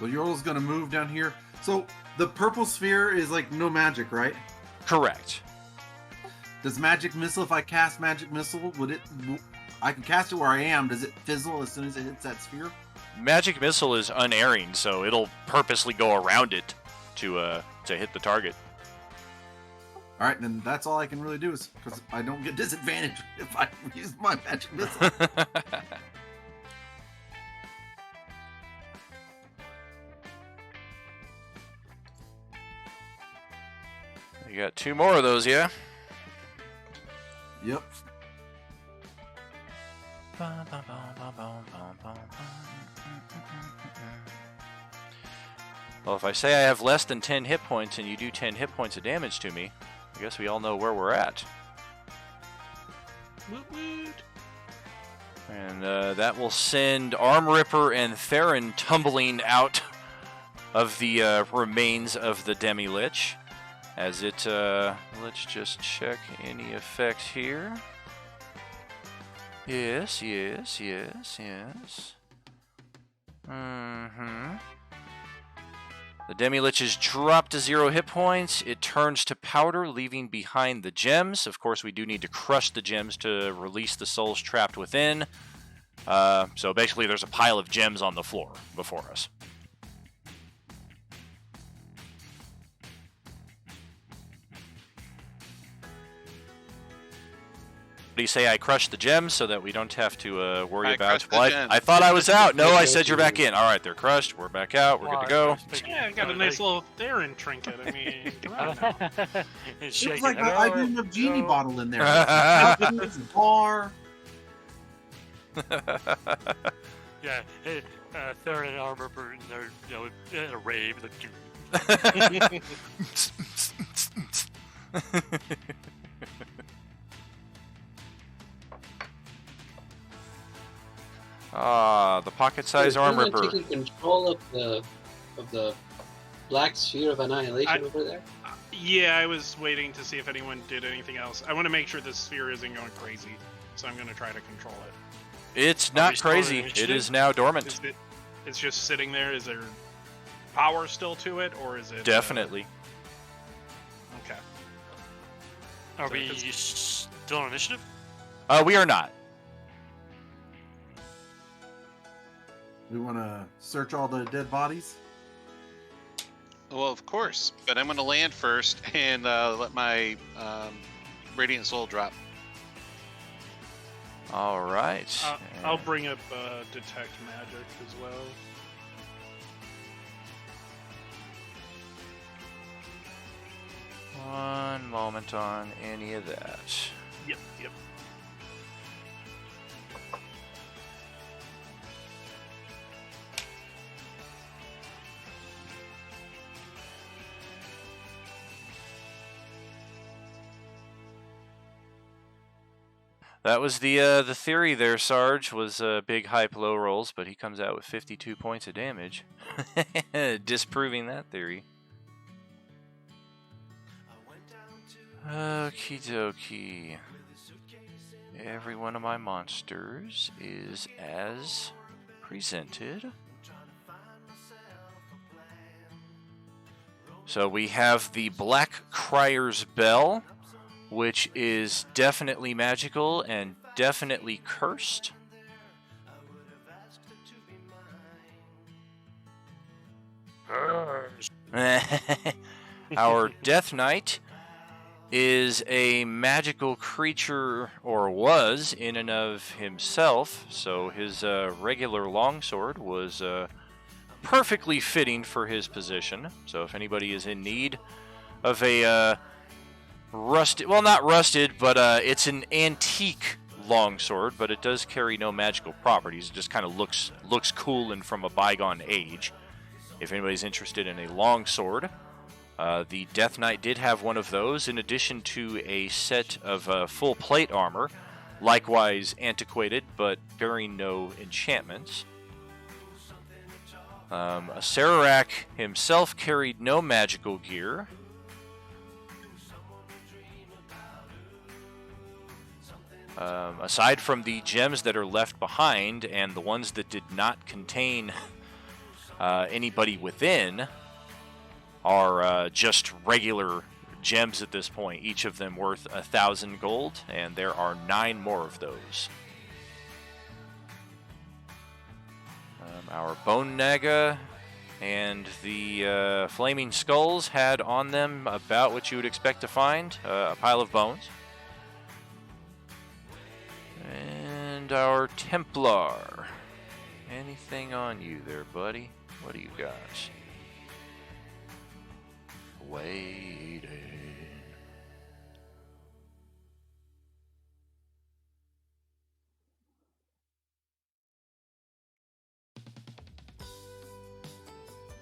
So Yordle's gonna move down here. So the purple sphere is like no magic, right? Correct. Does magic missile? If I cast magic missile, would it? I can cast it where I am. Does it fizzle as soon as it hits that sphere? Magic missile is unerring, so it'll purposely go around it to hit the target. All right, then that's all I can really do is because I don't get disadvantage if I use my magic missile. You got 2 more of those, yeah? Yep. Well, if I say I have less than 10 hit points and you do 10 hit points of damage to me, I guess we all know where we're at. Woot woot. And that will send Arm Ripper and Theron tumbling out of the remains of the Demi-Lich. As it, let's just check any effects here. Yes, yes, yes, yes. The Demi-Lich is dropped to 0 hit points. It turns to powder, leaving behind the gems. Of course, we do need to crush the gems to release the souls trapped within. So basically, there's a pile of gems on the floor before us. Do you say I crushed the gems so that we don't have to worry about? crushed the Well, gems. I thought I was out. No, I said you're back in. All right, they're crushed. We're back out. We're good to go. Yeah, I got a nice little Theron trinket. I mean, come on now. It's It was shaking. like I didn't have genie No. bottle in there. It's a bar. Yeah, hey, Theron and Armor, they're in a rave. Ah, the pocket-sized arm Isn't it ripper. taking control of the black sphere of annihilation over there? Yeah, I was waiting to see if anyone did anything else. I want to make sure this sphere isn't going crazy, so I'm going to try to control it. It's Are not we still crazy. in It initiative? is now dormant. It's just sitting there. Is there power still to it, or is it... Definitely. Okay. Are So we if it's- still on initiative? We are not. We want to search all the dead bodies. Well, of course, but I'm going to land first and let my radiant soul drop. All right. I'll bring up detect magic as well. One moment on any of that. Yep. That was the theory there, Sarge, was big hype low rolls, but he comes out with 52 points of damage. Disproving that theory. Okie dokie. Every one of my monsters is as presented. So we have the Black Crier's Bell, which is definitely magical and definitely cursed. Our Death Knight is a magical creature, or was, in and of himself, so his regular longsword was perfectly fitting for his position. So if anybody is in need of a rusted, well, not rusted, but it's an antique longsword, but it does carry no magical properties. It just kind of looks cool and from a bygone age. If anybody's interested in a longsword, the Death Knight did have one of those, in addition to a set of full plate armor, likewise antiquated, but bearing no enchantments. Acererak himself carried no magical gear. Aside from the gems that are left behind and the ones that did not contain anybody within, are just regular gems at this point, each of them worth 1,000 gold, and there are 9 more of those. Our Bone Naga and the Flaming Skulls had on them about what you would expect to find, a pile of bones. And our Templar. Anything on you there, buddy? What do you got? Waiting.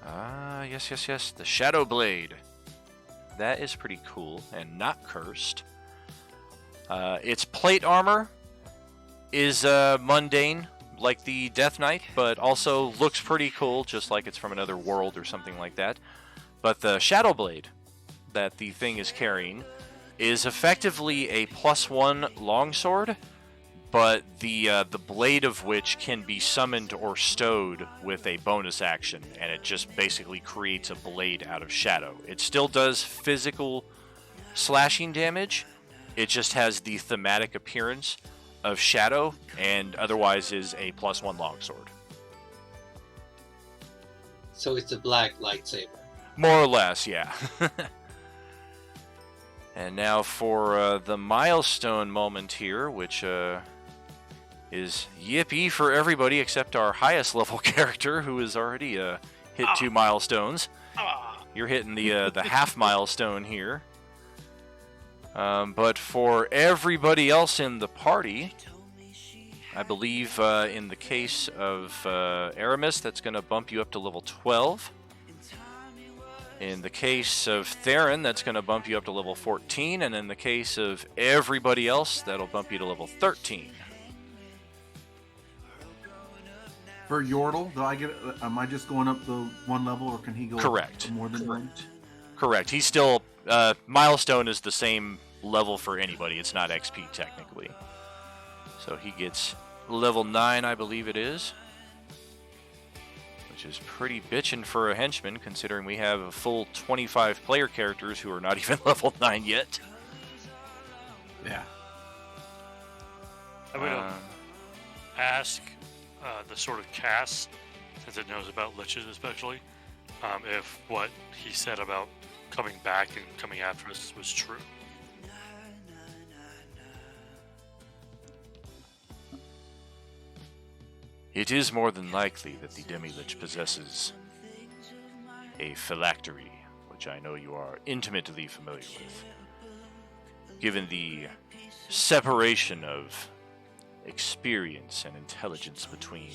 Ah, yes. The Shadow Blade. That is pretty cool and not cursed. Its plate armor is mundane, like the Death Knight, but also looks pretty cool, just like it's from another world or something like that. But the Shadow Blade that the thing is carrying is effectively a +1 longsword, but the blade of which can be summoned or stowed with a bonus action, and it just basically creates a blade out of shadow. It still does physical slashing damage, it just has the thematic appearance of shadow, and otherwise is a +1 longsword. So it's a black lightsaber. More or less, yeah. And now for the milestone moment here, which is yippee for everybody except our highest level character, who has already hit 2 milestones. You're hitting the half milestone here. But for everybody else in the party, I believe in the case of Aramis, that's going to bump you up to level 12. In the case of Theron, that's going to bump you up to level 14, and in the case of everybody else, that'll bump you to level 13. For Yordle, do I get? Am I just going up the one level, or can he go Correct. up more than one? Correct. He's still milestone is the same level for anybody. It's not XP technically. So he gets level 9, I believe it is, which is pretty bitchin' for a henchman, considering we have a full 25 player characters who are not even level 9 yet. Yeah. I would ask the sort of cast, since it knows about liches especially, if what he said about coming back and coming after us was true. It is more than likely that the Demi-Lich possesses a phylactery, which I know you are intimately familiar with. Given the separation of experience and intelligence between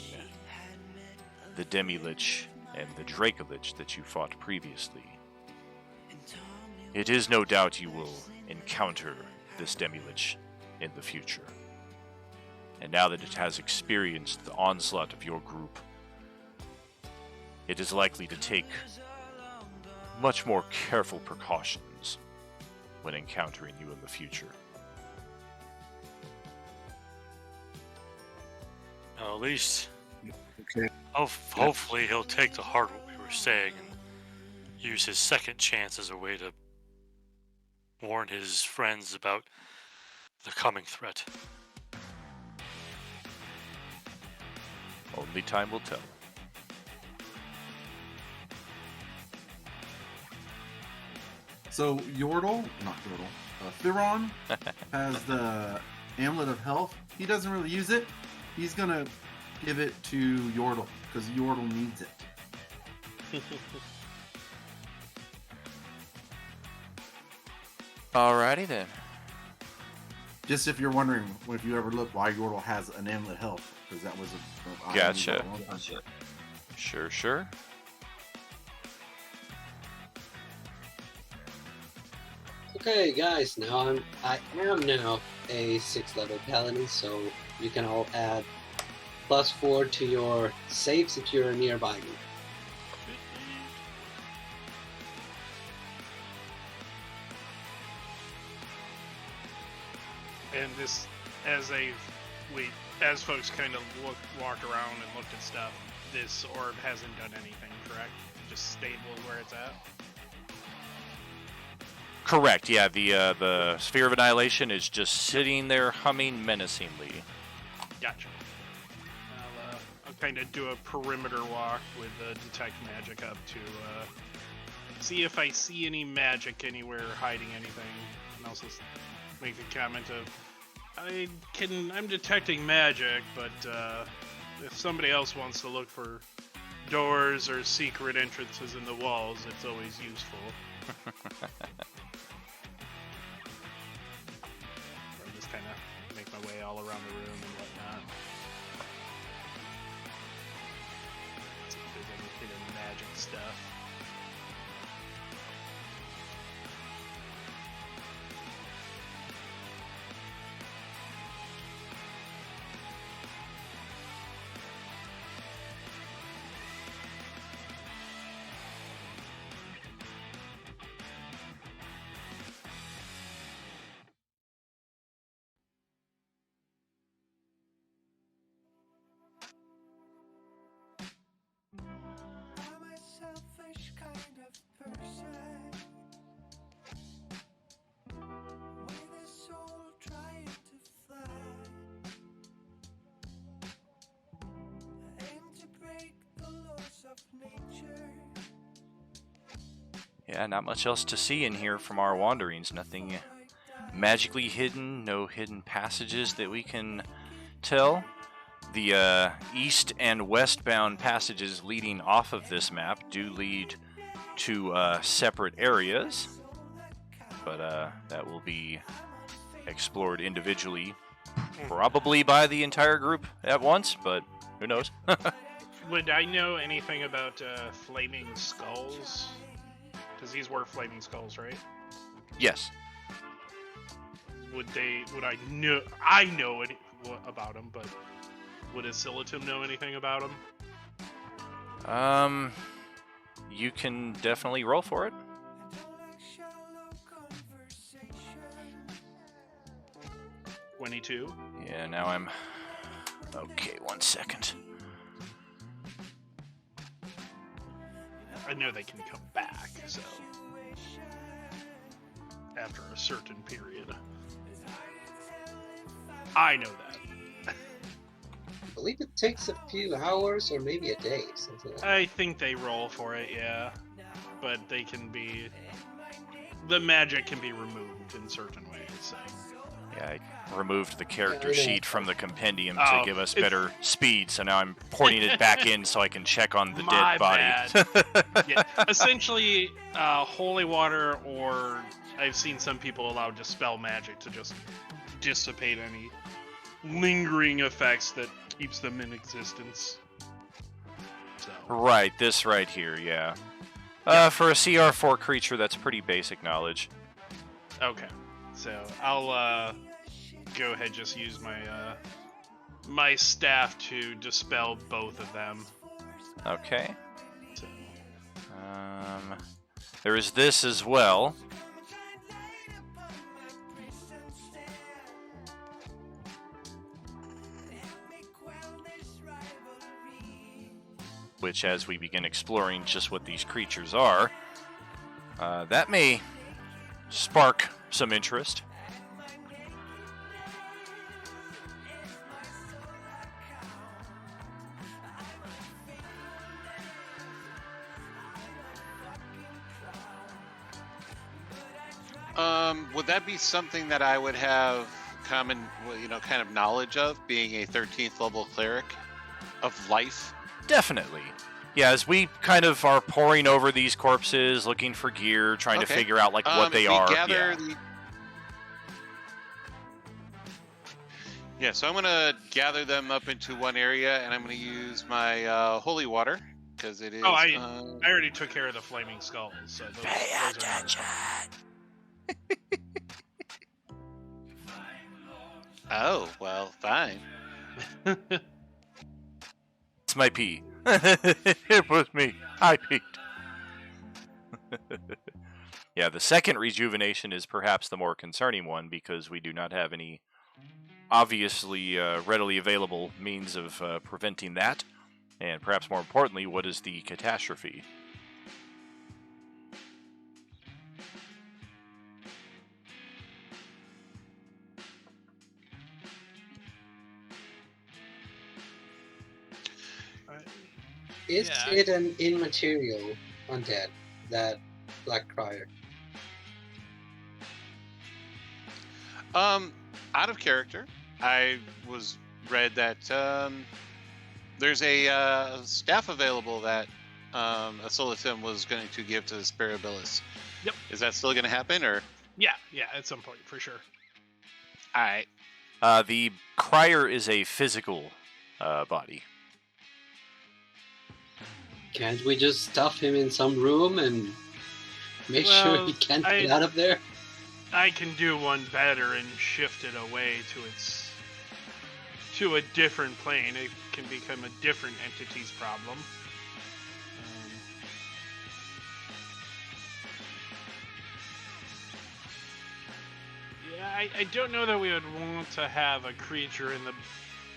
the Demi-Lich and the Dracolich that you fought previously, it is no doubt you will encounter this Demi-Lich in the future. And now that it has experienced the onslaught of your group, it is likely to take much more careful precautions when encountering you in the future. Now, at least, Okay. hopefully he'll take to heart what we were saying and use his second chance as a way to warn his friends about the coming threat. Only time will tell. So Theron has the Amulet of Health. He doesn't really use it. He's gonna give it to Yordle because Yordle needs it. Alrighty then. Just if you're wondering, if you ever look why Yordle has an Amulet of Health, because that was a Gotcha. Sure. Okay, guys, I am now a 6th level paladin, so you can all add +4 to your saves if you're nearby me. And this, as folks kind of walked around and looked at stuff, this orb hasn't done anything, correct? Just stable where it's at. Correct. Yeah, the Sphere of Annihilation is just sitting there humming menacingly. Gotcha. I'll kind of do a perimeter walk with detect magic up to see if I see any magic anywhere hiding anything, and also make a comment of I'm detecting magic, but if somebody else wants to look for doors or secret entrances in the walls, it's always useful. I just kind of make my way all around the room and whatnot. See if there's any hidden magic stuff. Yeah, not much else to see in here from our wanderings. Nothing magically hidden, no hidden passages that we can tell. The east and westbound passages leading off of this map do lead to separate areas, but that will be explored individually, probably by the entire group at once, but who knows? Would I know anything about flaming skulls? Because these were flaming skulls, right? Yes. Would I know? I know about them, but would Asilatum know anything about them? You can definitely roll for it. 22. Yeah, now I'm... Okay, 1 second. I know they can come back, so... After a certain period. I know that. I believe it takes a few hours or maybe a day, something like that. I think they roll for it, yeah. But they can be... The magic can be removed in certain ways, so... Yeah, I removed the character Yeah, I know. sheet from the compendium Oh, to give us it's- better speed, so now I'm porting it back in so I can check on the My dead body. Yeah, essentially, holy water, or I've seen some people allow dispel magic to just dissipate any lingering effects that keeps them in existence. So, Right, this right here, yeah. For a CR4 creature, that's pretty basic knowledge. okay. So I'll go ahead and just use my my staff to dispel both of them. Okay. So, There is this as well. Which, as we begin exploring just what these creatures are, that may spark some interest. Would that be something that I would have common, kind of knowledge of, being a 13th level cleric of life? Definitely. Yeah, as we kind of are poring over these corpses, looking for gear, trying to Okay. figure out like what If they we are. gather Yeah. Yeah, so I'm gonna gather them up into one area, and I'm gonna use my holy water because it is. oh, I already took care of the flaming skulls. So those are attention. Oh well, fine. It's my pee. It was me. I peeked. Yeah, the second rejuvenation is perhaps the more concerning one because we do not have any obviously readily available means of preventing that. And perhaps more importantly, what is the catastrophe? Is Yeah. it an immaterial undead, that Black Crier? Out of character, I read that there's a staff available that Asolitum was going to give to Sparabilis. Yep. Is that still going to happen, or? yeah, at some point for sure. All right. The crier is a physical body. Can't we just stuff him in some room and make sure Well, he can't get out of there? I can do one better and shift it away to a different plane. It can become a different entity's problem. Yeah, I don't know that we would want to have a creature in the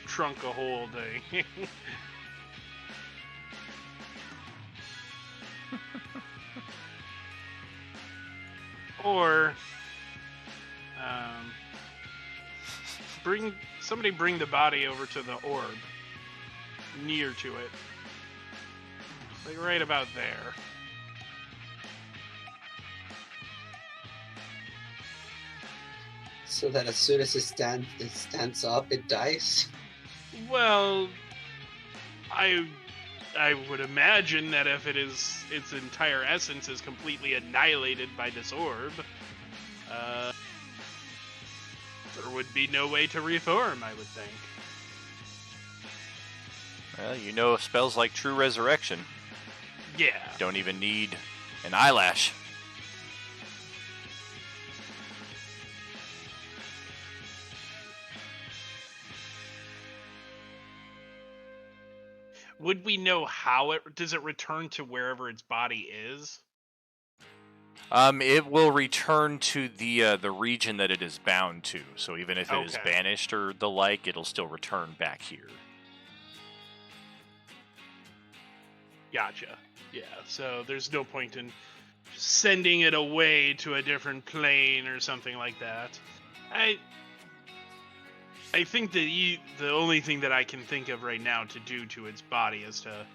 trunk a whole day. Or bring the body over to the orb, near to it, like right about there. So that as soon as it stands up, it dies? Well, I would imagine that if its entire essence is completely annihilated by this orb, there would be no way to reform, I would think. Well, you know spells like True Resurrection Yeah. don't even need an eyelash. Would we know how does it return to wherever its body is? It will return to the region that it is bound to. So even if it is Okay. banished or the like, it'll still return back here. Gotcha. Yeah, so there's no point in sending it away to a different plane or something like that. I think that the only thing that I can think of right now to do to its body is to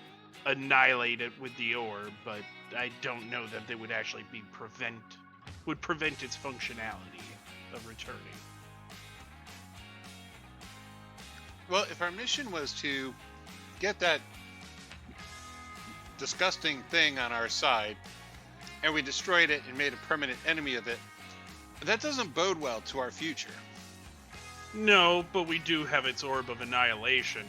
annihilate it with the orb, but I don't know that they would actually prevent its functionality of returning. Well, if our mission was to get that disgusting thing on our side, and we destroyed it and made a permanent enemy of it, that doesn't bode well to our future. No, but we do have its orb of annihilation,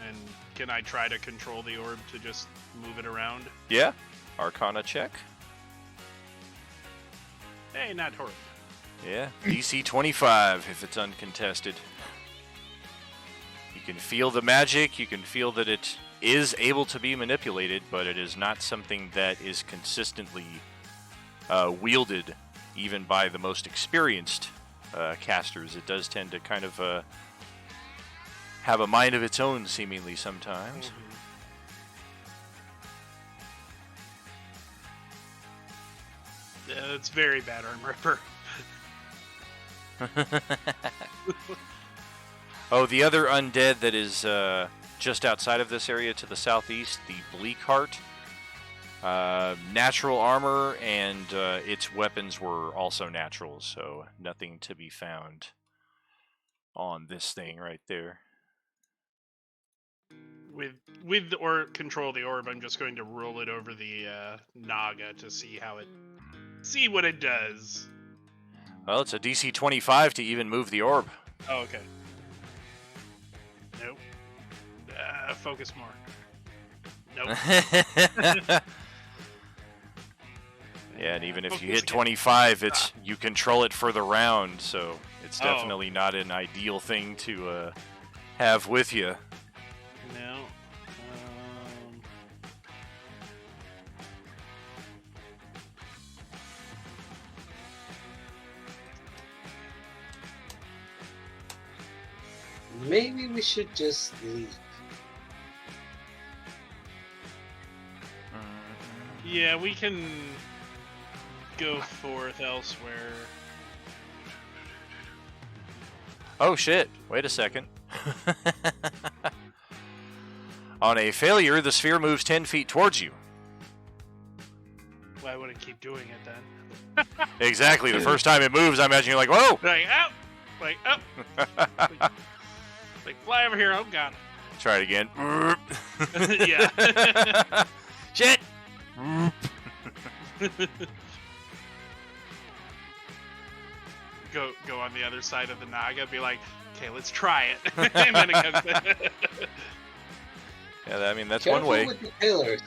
and can I try to control the orb to just move it around? Yeah. Arcana check. Hey, not horrible. Yeah. DC 25 if it's uncontested. You can feel the magic. You can feel that it is able to be manipulated, but it is not something that is consistently wielded even by the most experienced casters. It does tend to kind of have a mind of its own seemingly sometimes. Yeah, it's very bad, Arm Ripper. Oh, the other undead that is just outside of this area to the southeast, the Bleak Heart. Natural armor, and its weapons were also natural, so nothing to be found on this thing right there. With or control the orb, I'm just going to roll it over the Naga to see what it does. Well, it's a DC 25 to even move the orb. Oh, okay. Nope. Focus more. Nope. Yeah, and even if you hit 25, you control it for the round, so it's definitely not an ideal thing to have with you. No. Maybe we should just leave. Yeah, we can go forth elsewhere. Oh shit, wait a second. On a failure, the sphere moves 10 feet towards you. Why would it keep doing it then? Exactly, the first time it moves, I imagine you're like, whoa! Like, up! Like, fly over here, oh god. Try it again. Yeah. Shit! Go on the other side of the Naga, be like, okay, let's try it. And then it comes Yeah, I mean, that's Careful one way. with the pillars.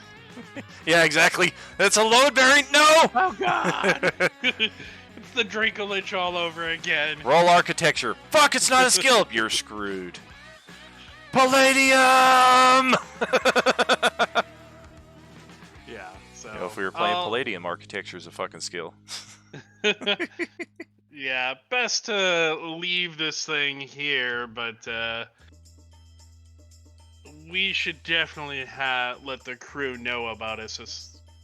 Yeah, exactly. That's a load bearing. No! Oh god! It's the Dracolich all over again. Roll architecture. Fuck, it's not a skill. You're screwed. Palladium! Yeah, so. You know, if we were playing Palladium, architecture is a fucking skill. Yeah, best to leave this thing here, but we should definitely let the crew know about it so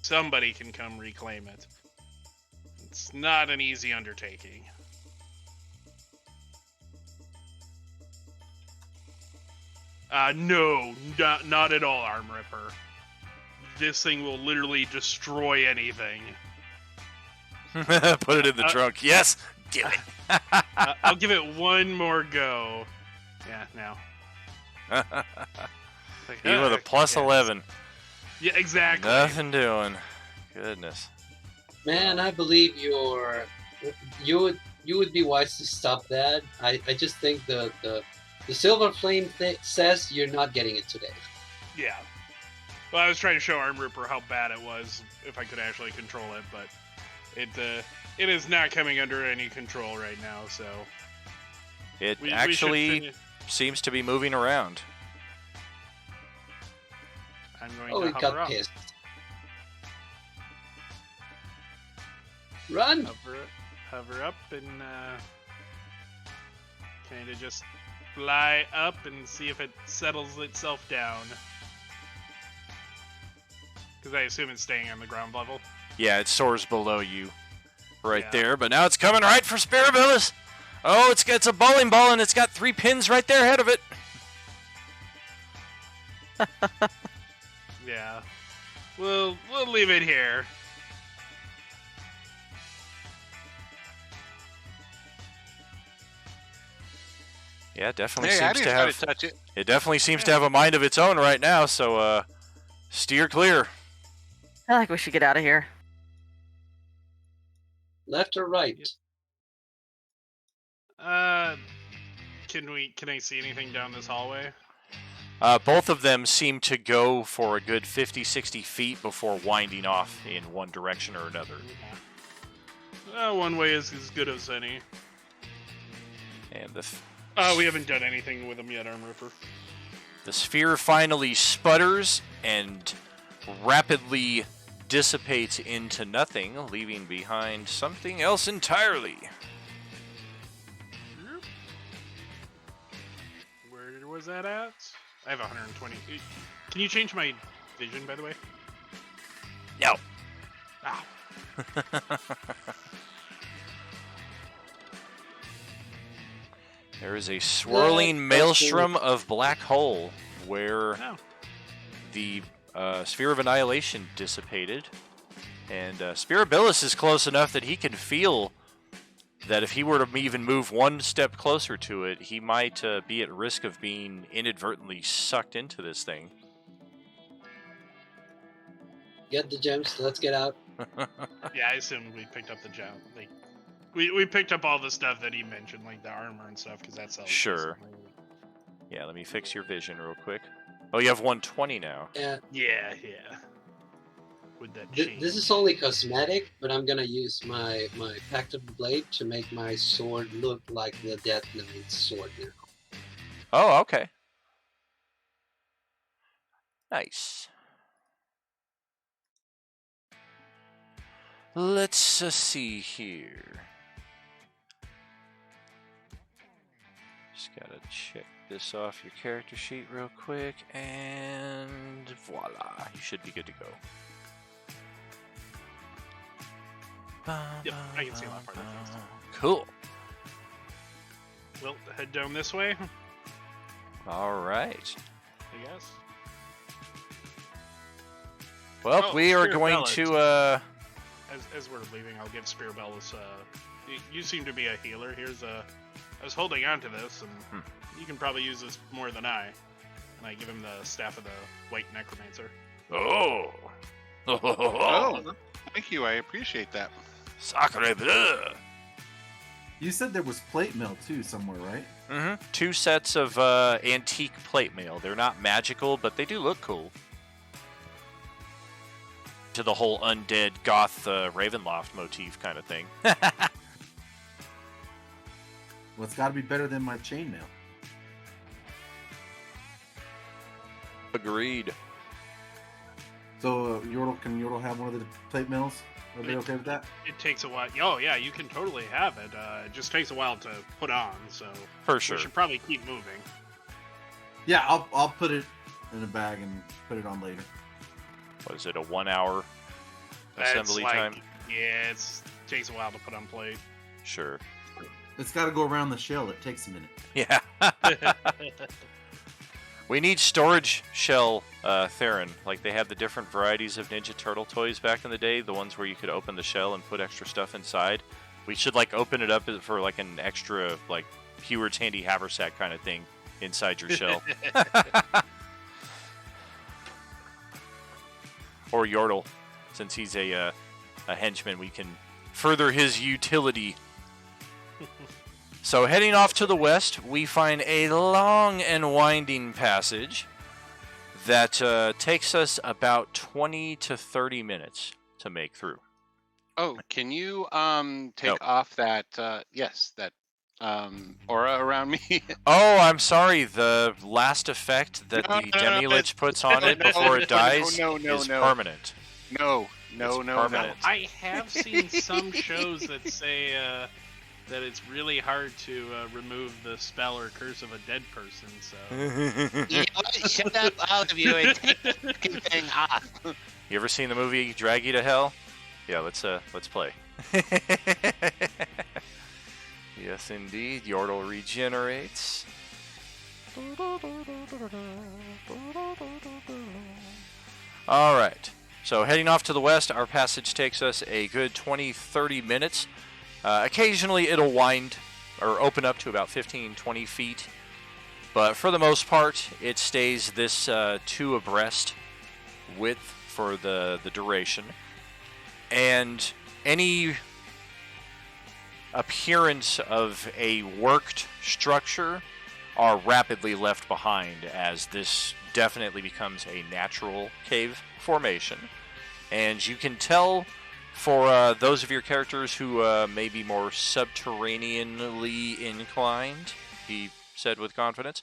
somebody can come reclaim it. It's not an easy undertaking. No, not at all, Arm Ripper. This thing will literally destroy anything. Put it in the trunk. Yes! Do it! I'll give it one more go. Yeah, now. Like, Even with a plus 11. Yeah, exactly. Nothing doing. Goodness. Man, I believe you would be wise to stop that. I just think the Silver Flame says you're not getting it today. Yeah. Well, I was trying to show Arm Ripper how bad it was if I could actually control it, but it is not coming under any control right now, so... It we actually seems to be moving around. I'm going Oh, to he hover got up. pissed. Run! Hover up and kind of just fly up and see if it settles itself down. Because I assume it's staying on the ground level. Yeah, it soars below you right Yeah. there, but now it's coming right for Spirabilis. Oh, it's a bowling ball, and it's got 3 pins right there ahead of it. Yeah. We'll leave it here. Yeah, it definitely Hey, I seems to didn't try have. to touch it. It definitely seems to have a mind of its own right now. So, steer clear. I feel like we should get out of here. Left or right? Can I see anything down this hallway? Both of them seem to go for a good 50, 60 feet before winding off in one direction or another. One way is as good as any. And We haven't done anything with them yet, Arm Ripper. the sphere finally sputters and rapidly dissipates into nothing, leaving behind something else entirely. Where was that at? I have 120. Can you change my vision, by the way? No. Ow. There is a swirling maelstrom of black hole where the sphere of annihilation dissipated. And Spirabilis is close enough that he can feel that if he were to even move one step closer to it, he might be at risk of being inadvertently sucked into this thing. Get the gems. Let's get out. Yeah, I assumed we picked up the gem. Like, we picked up all the stuff that he mentioned, like the armor and stuff, because that's Sure. Yeah, let me fix your vision real quick. Oh, you have 120 now. Yeah. Yeah. With that This is only cosmetic, but I'm gonna use my Pact of the Blade to make my sword look like the Death Knight's sword now. Oh, okay. Nice. Let's see here. Just gotta check this off your character sheet real quick, and voila, you should be good to go. Yep, I can see a lot farther. Cool. We'll head down this way, All right. I guess. Well, we are going Spirabilis. to. As we're leaving, I'll give Spirabilis. You seem to be a healer. Here's a. I was holding on to this, and you can probably use this more than I. And I give him the staff of the White Necromancer. Oh. Oh, thank you. I appreciate that. Acererak. You said there was plate mail too somewhere, right? Mm-hmm. 2 sets of antique plate mail. They're not magical, but they do look cool. To the whole undead goth Ravenloft motif kind of thing. Well, it's got to be better than my chainmail. Agreed. So can Yordle have one of the plate mails? Are they okay with that? It takes a while. Oh yeah, you can totally have it. It just takes a while to put on, so For sure. we should probably keep moving. Yeah, I'll put it in a bag and put it on later. What is it, a 1 hour assembly time? Yeah, it takes a while to put on plate. Sure. It's got to go around the shell. It takes a minute. Yeah. We need storage shell Theron. Like they had the different varieties of Ninja Turtle toys back in the day, the ones where you could open the shell and put extra stuff inside. We should like open it up for like an extra like Heward's Handy Haversack kind of thing inside your shell. Or Yordle, since he's a henchman, we can further his utility. So heading off to the west, we find a long and winding passage that takes us about 20 to 30 minutes to make through. Oh, can you take Nope. off that? Yes, that aura around me. Oh, I'm sorry. The last effect that No, the no, no, Demi-Lich puts on it no, before it dies no, is no. permanent. No, It's no. permanent. I have seen some shows that say that it's really hard to remove the spell or curse of a dead person. So You know what? Shut up, all of you, and take the fucking thing off. You ever seen the movie Drag You to Hell? Yeah, let's play. Yes, indeed. Yordle regenerates. All right. So heading off to the west, our passage takes us a good 20-30 minutes. Occasionally it'll wind or open up to about 15-20 feet. But for the most part, it stays this two abreast width for the duration. And any appearance of a worked structure are rapidly left behind, as this definitely becomes a natural cave formation. And you can tell, for those of your characters who may be more subterraneanly inclined, he said with confidence,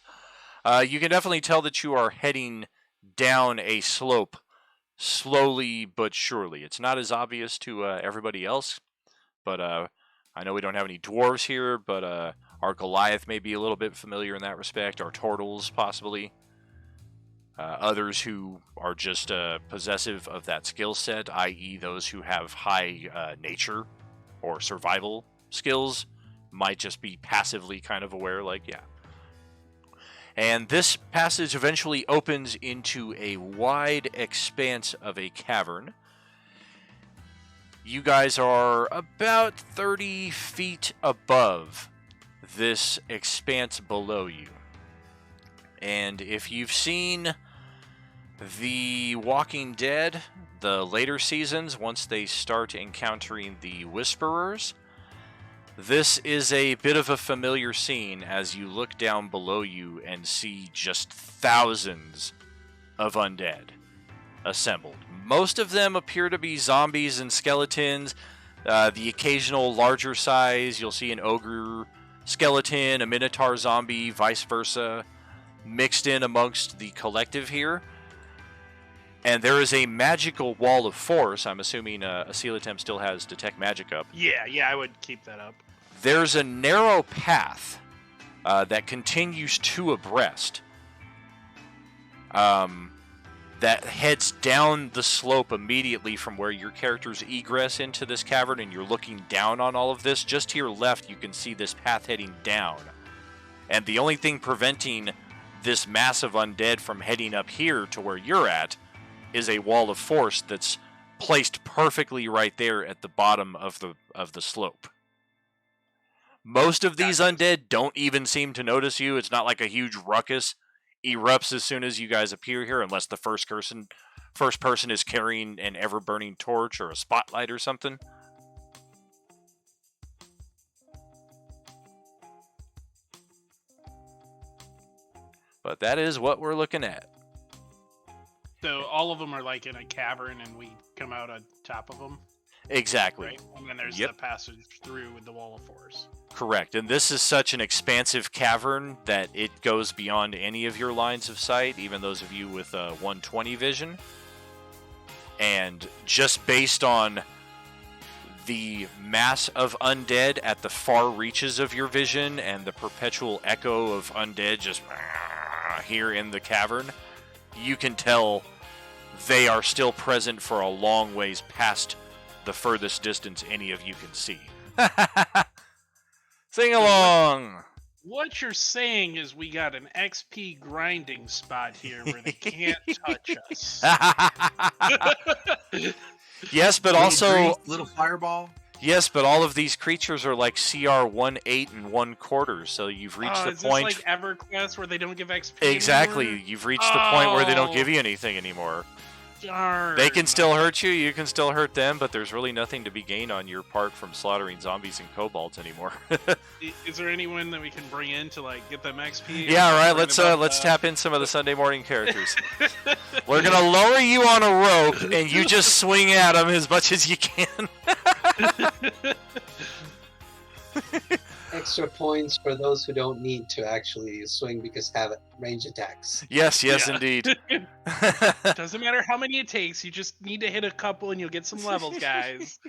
you can definitely tell that you are heading down a slope slowly but surely. It's not as obvious to everybody else, but I know we don't have any dwarves here, but our Goliath may be a little bit familiar in that respect, our Turtles possibly. Others who are just possessive of that skill set, i.e. those who have high nature or survival skills, might just be passively kind of aware, like, yeah. And this passage eventually opens into a wide expanse of a cavern. You guys are about 30 feet above this expanse below you. And if you've seen The Walking Dead, the later seasons, once they start encountering the Whisperers, this is a bit of a familiar scene as you look down below you and see just thousands of undead assembled. Most of them appear to be zombies and skeletons. The occasional larger size, you'll see an ogre skeleton, a minotaur zombie, vice versa, mixed in amongst the collective here. And there is a magical wall of force. I'm assuming Acererak still has Detect Magic up. yeah, I would keep that up. There's a narrow path that continues to abreast that heads down the slope immediately from where your characters egress into this cavern, and you're looking down on all of this. Just to your left, you can see this path heading down. And the only thing preventing this mass of undead from heading up here to where you're at is a wall of force that's placed perfectly right there at the bottom of the slope. Most of these undead don't even seem to notice you. It's not like a huge ruckus erupts as soon as you guys appear here, unless the first person is carrying an ever-burning torch or a spotlight or something. But that is what we're looking at. So all of them are like in a cavern, and we come out on top of them, Exactly. right? And then there's Yep. the passage through with the wall of force. Correct. And this is such an expansive cavern that it goes beyond any of your lines of sight, even those of you with 120 vision. And just based on the mass of undead at the far reaches of your vision and the perpetual echo of undead just here in the cavern, you can tell they are still present for a long ways past the furthest distance any of you can see. Sing along! What you're saying is we got an XP grinding spot here where they can't touch us. Yes, but Little also... grease, little fireball. Yes, but all of these creatures are like CR 1/8 and 1/4, so you've reached the is point... this like EverQuest where they don't give XP Exactly, anymore? you've reached the point where they don't Oh. give you anything anymore. Darn. They can still hurt you, you can still hurt them, but there's really nothing to be gained on your part from slaughtering zombies and kobolds anymore. Is there anyone that we can bring in to like get them XP? Yeah, right. Learn Let's about, tap in some of the Sunday morning characters. We're gonna lower you on a rope, and you just swing at them as much as you can. extra points for those who don't need to actually swing because have range attacks. Yes, Yeah. indeed. Doesn't matter how many it takes. You just need to hit a couple, and you'll get some levels, guys.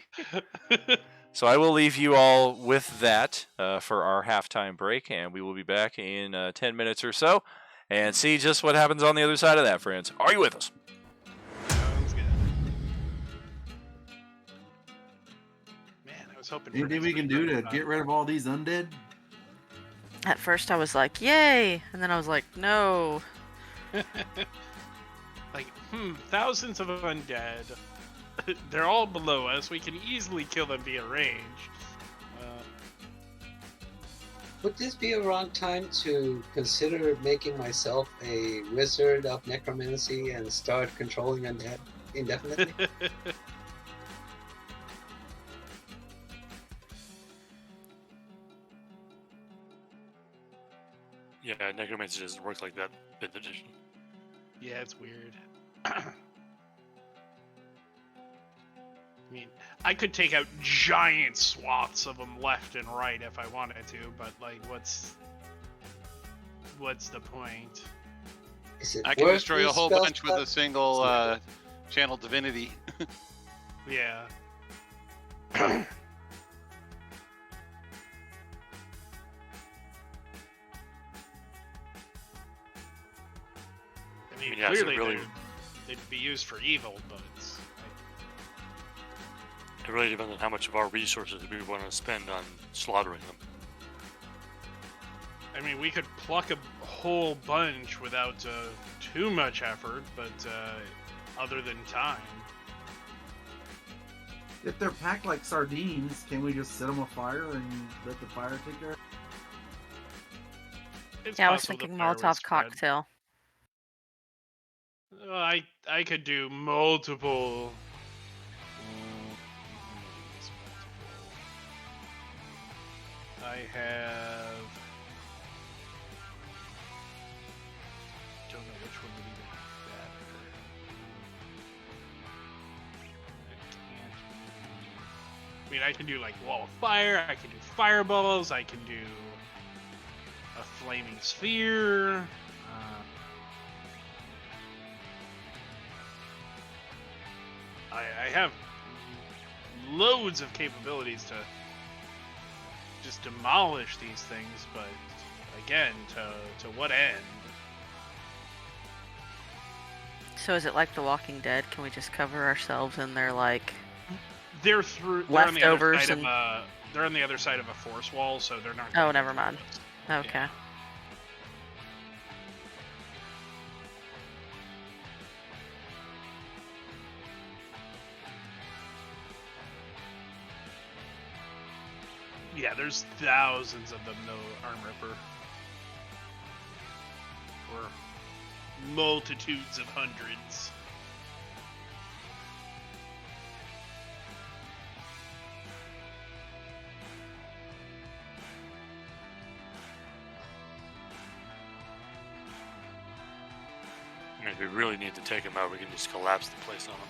So I will leave you all with that for our halftime break, and we will be back in 10 minutes or so and see just what happens on the other side of that, friends. Are you with us? Sounds good. Man, I was hoping. for Anything we can do to different get rid of all these undead? At first I was like, yay! And then I was like, no. Like, thousands of undead. They're all below us. We can easily kill them via range. Would this be a wrong time to consider making myself a wizard of necromancy and start controlling undead indefinitely? Yeah, necromancy doesn't work like that. 5th edition. Yeah, it's weird. I mean, I could take out giant swaths of them left and right if I wanted to, but like, what's the point? Is it I can worth destroy a these whole spell bunch with a slots? single channel divinity. Yeah. I mean, Yeah, so clearly really- they'd be used for evil, but It really depends on how much of our resources we want to spend on slaughtering them. I mean, we could pluck a whole bunch without too much effort, but other than time. If they're packed like sardines, can we just set them afire and let the fire take care of it? It's Yeah, I was possible the thinking fire would Molotov spread. cocktail. I could do multiple. I have. Don't know which one would even be better. I mean, I can do like wall of fire. I can do fireballs. I can do a flaming sphere. I have loads of capabilities to just demolish these things, but again, to what end? So is it like The Walking Dead? Can we just cover ourselves in their like? They're on the other Leftovers side and- of they're on the other side of a force wall, so they're not. Oh, gonna never get through mind. us. Okay. Yeah. Yeah, there's thousands of them, though, Arm Ripper. Or multitudes of hundreds. And if we really need to take them out, we can just collapse the place on them.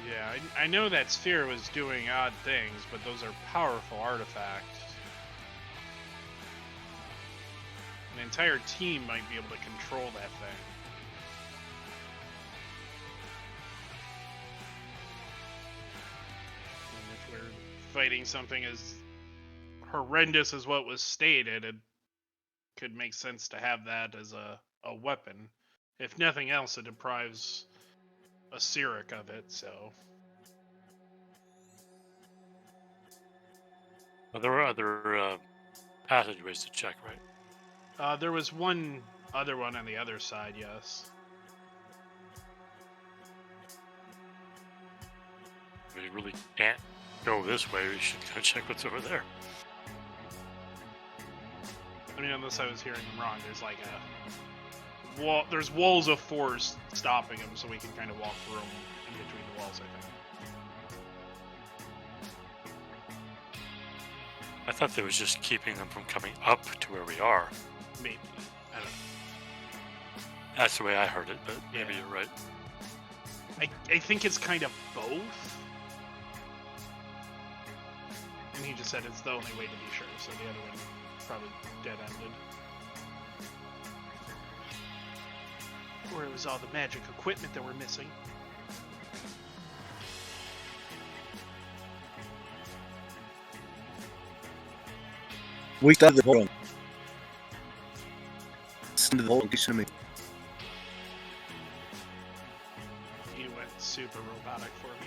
Yeah, I know that sphere was doing odd things, but those are powerful artifacts. An entire team might be able to control that thing. And if we're fighting something as horrendous as what was stated, it could make sense to have that as a weapon. If nothing else, it deprives Acererak of it, so... Well, there were other passageways to check, right? There was one other one on the other side, yes. We really can't go this way. We should go check what's over there. I mean, unless I was hearing them wrong, there's like a wall. There's walls of force stopping them, so we can kind of walk through them in between the walls. I think. I thought that was just keeping them from coming up to where we are. Maybe. I don't know. That's the way I heard it, but maybe Yeah. you're right. I think it's kind of both. And he just said it's the only way to be sure, so the other one probably dead-ended. Or it was all the magic equipment that we're missing. We started the whole. Send the whole location to me. You went super robotic for me.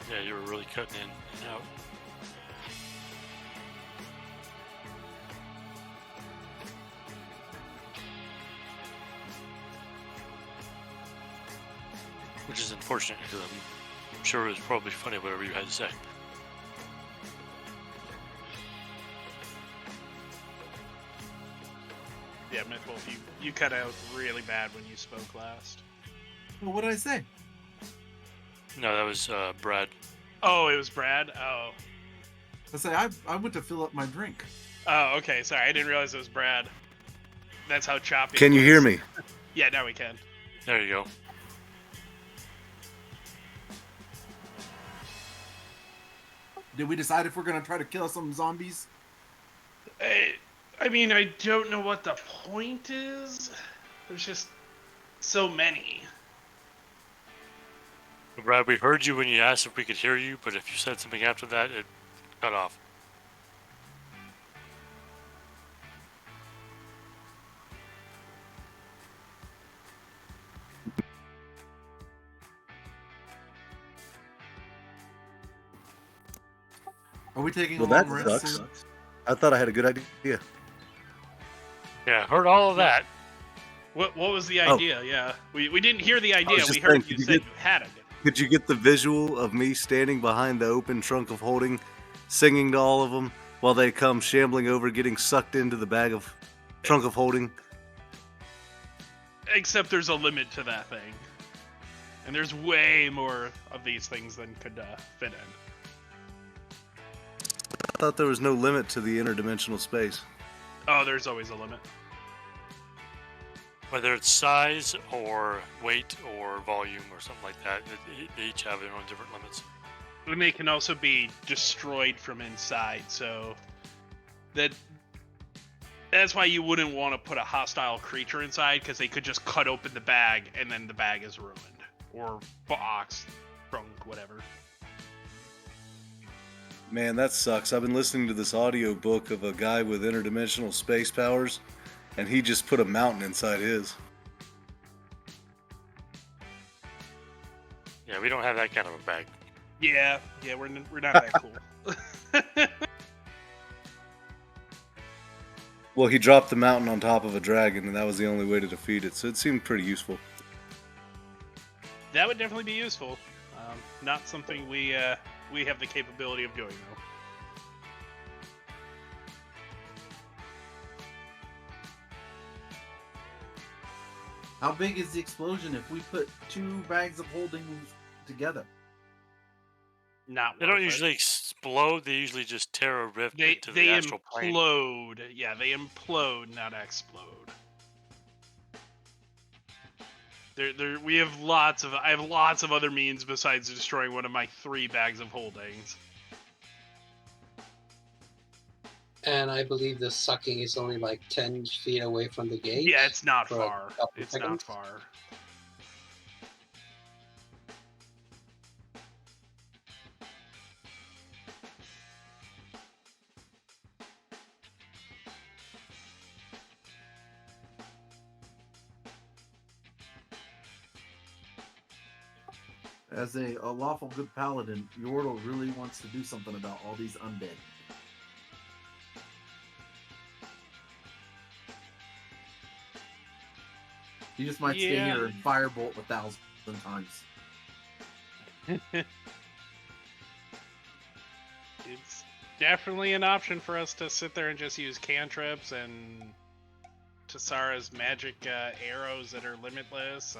Yeah, you were really cutting in and out. Which is unfortunate because I'm sure it was probably funny whatever you had to say. Yeah, Mythwolf, you cut out really bad when you spoke last. Well, what did I say? No, that was Brad. Oh, it was Brad? Oh. I say I went to fill up my drink. Oh, okay, sorry, I didn't realize it was Brad. That's how choppy Can it you was. hear me? Yeah, now we can. There you go. Did we decide if we're gonna try to kill some zombies? I mean, I don't know what the point is. There's just so many. Brad, we heard you when you asked if we could hear you, but if you said something after that, it cut off. Are we taking Well, a that long rest sucks. soon? I thought I had a good idea. Yeah, heard all of that. What was the Oh. idea? Yeah, we didn't hear the idea. just We heard saying, you could you said get- you had it. Could you get the visual of me standing behind the open trunk of holding, singing to all of them while they come shambling over, getting sucked into the bag of trunk of holding? Except there's a limit to that thing, and there's way more of these things than could fit in. I thought there was no limit to the interdimensional space. Oh, there's always a limit. Whether it's size or weight or volume or something like that, they each have their own different limits. And they can also be destroyed from inside, so that's why you wouldn't want to put a hostile creature inside, because they could just cut open the bag and then the bag is ruined. Or box, trunk, whatever. Man, that sucks. I've been listening to this audio book of a guy with interdimensional space powers, and he just put a mountain inside his. Yeah, we don't have that kind of a bag. Yeah, we're not that cool. Well, he dropped the mountain on top of a dragon, and that was the only way to defeat it, so it seemed pretty useful. That would definitely be useful. Not something we have the capability of doing, though. How big is the explosion if we put 2 bags of holding together? Not They don't worth it. usually explode. They usually just tear a rift into the They astral plane. implode. Yeah, they implode, not explode. I have lots of other means besides destroying one of my 3 bags of holdings. And I believe the sucking is only like 10 feet away from the gate. Yeah, it's not for a far. couple It's seconds. not far. As a lawful good paladin, Yordle really wants to do something about all these undead. He just might stay Yeah. here and firebolt 1,000 times. It's definitely an option for us to sit there and just use cantrips and Tassara's magic arrows that are limitless.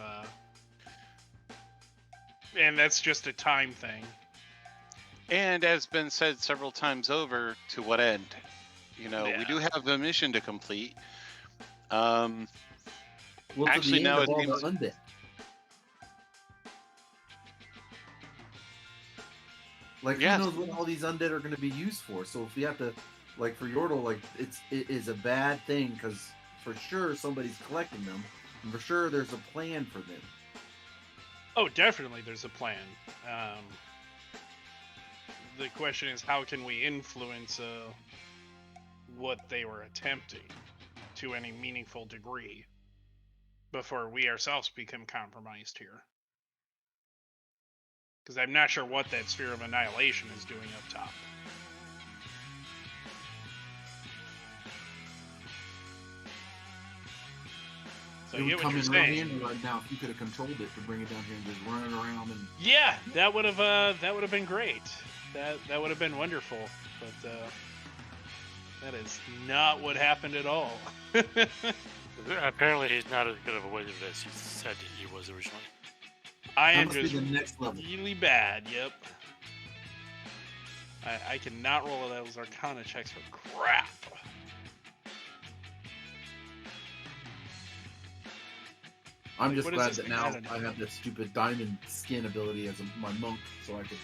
And that's just a time thing. And as been said several times over, to what end? You know, Yeah. we do have a mission to complete. Well, Actually, to the now end it of all seems- the undead. Like, Yes. who knows what all these undead are going to be used for? So if we have to, like, for Yordle, like, it is a bad thing because for sure somebody's collecting them, and for sure there's a plan for them. Oh, definitely, there's a plan. The question is, how can we influence what they were attempting to any meaningful degree before we ourselves become compromised here? Because I'm not sure what that sphere of annihilation is doing up top. So It I would get what come you're in real saying. handy right now if you could have controlled it to bring it down here and just run it around and. Yeah, that would have been great. That would have been wonderful. But that is not what happened at all. Apparently, he's not as good of a wizard as he said he was originally. I That am must be just the next level. really bad. Yep. I cannot roll those Arcana checks for crap. I'm Like, just what is glad this that thing now added? I have that stupid diamond skin ability as my monk, so I could.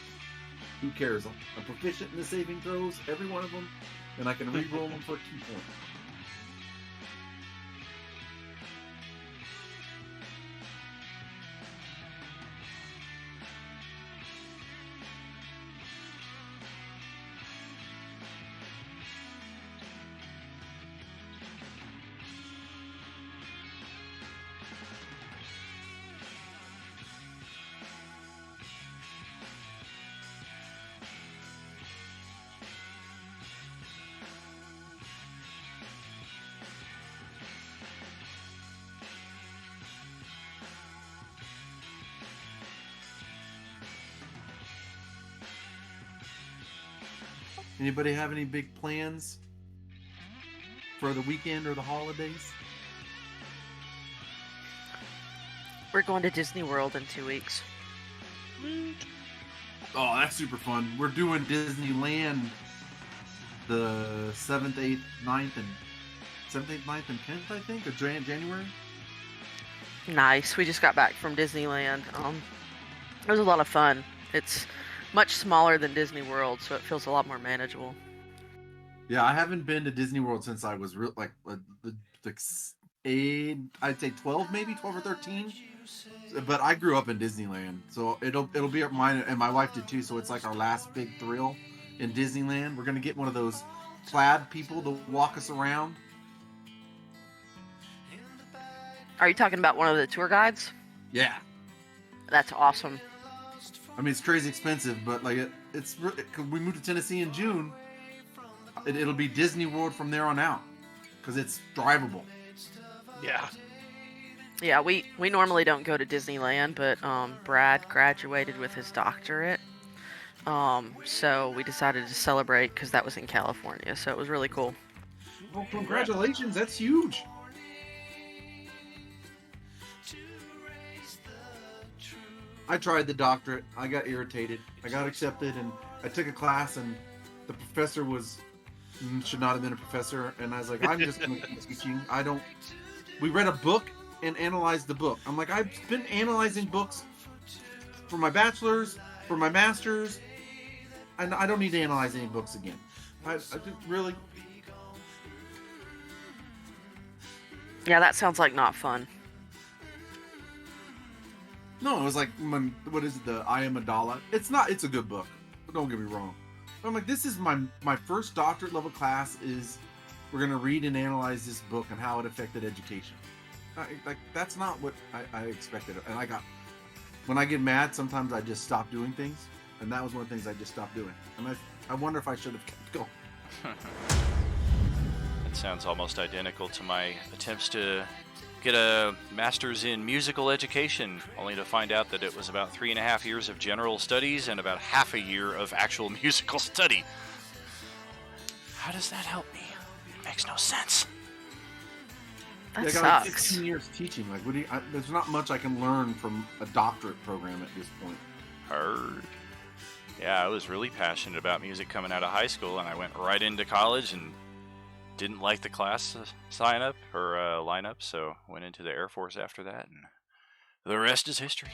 Who cares? I'm proficient in the saving throws, every one of them, and I can re-roll them for a key point. Anybody have any big plans for the weekend or the holidays? We're going to Disney World in 2 weeks. Oh, that's super fun. We're doing Disneyland the 7th, 8th, 9th, and 7th, 8th, 9th, and 10th, I think, of January. Nice. We just got back from Disneyland. It was a lot of fun. It's much smaller than Disney World, so it feels a lot more manageable. Yeah, I haven't been to Disney World since I was like eight, I'd say 12, maybe 12 or 13. But I grew up in Disneyland, so it'll be mine, and my wife did too. So it's like our last big thrill in Disneyland. We're gonna get one of those plaid people to walk us around. Are you talking about one of the tour guides? Yeah, That's awesome. I mean it's crazy expensive, but like it's we moved to Tennessee in June. It'll be Disney World from there on out because it's drivable. Yeah. Yeah, we normally don't go to Disneyland, but Brad graduated with his doctorate. So we decided to celebrate because that was in California, so it was really cool. Oh, congratulations! That's huge. I tried the doctorate. I got irritated. I got accepted, and I took a class, and the professor should not have been a professor. And I was like, I'm just going to keep teaching. We read a book and analyzed the book. I'm like, I've been analyzing books for my bachelor's, for my master's, and I don't need to analyze any books again. I just really. Yeah, that sounds like not fun. No, it was like, what is it, the I Am Adala? It's not, it's a good book. Don't get me wrong. But I'm like, this is my first doctorate level class is, we're going to read and analyze this book and how it affected education. Like, that's not what I expected. And when I get mad, sometimes I just stop doing things. And that was one of the things I just stopped doing. And I wonder if I should have kept going. That sounds almost identical to my attempts to get a master's in musical education, only to find out that it was about 3.5 years of general studies and about half a year of actual musical study. How does that help me? It makes no sense. That I got like sucks. 16 years teaching. Like, there's not much I can learn from a doctorate program at this point. Heard. Yeah, I was really passionate about music coming out of high school, and I went right into college and didn't like the class lineup, so went into the Air Force after that, and the rest is history.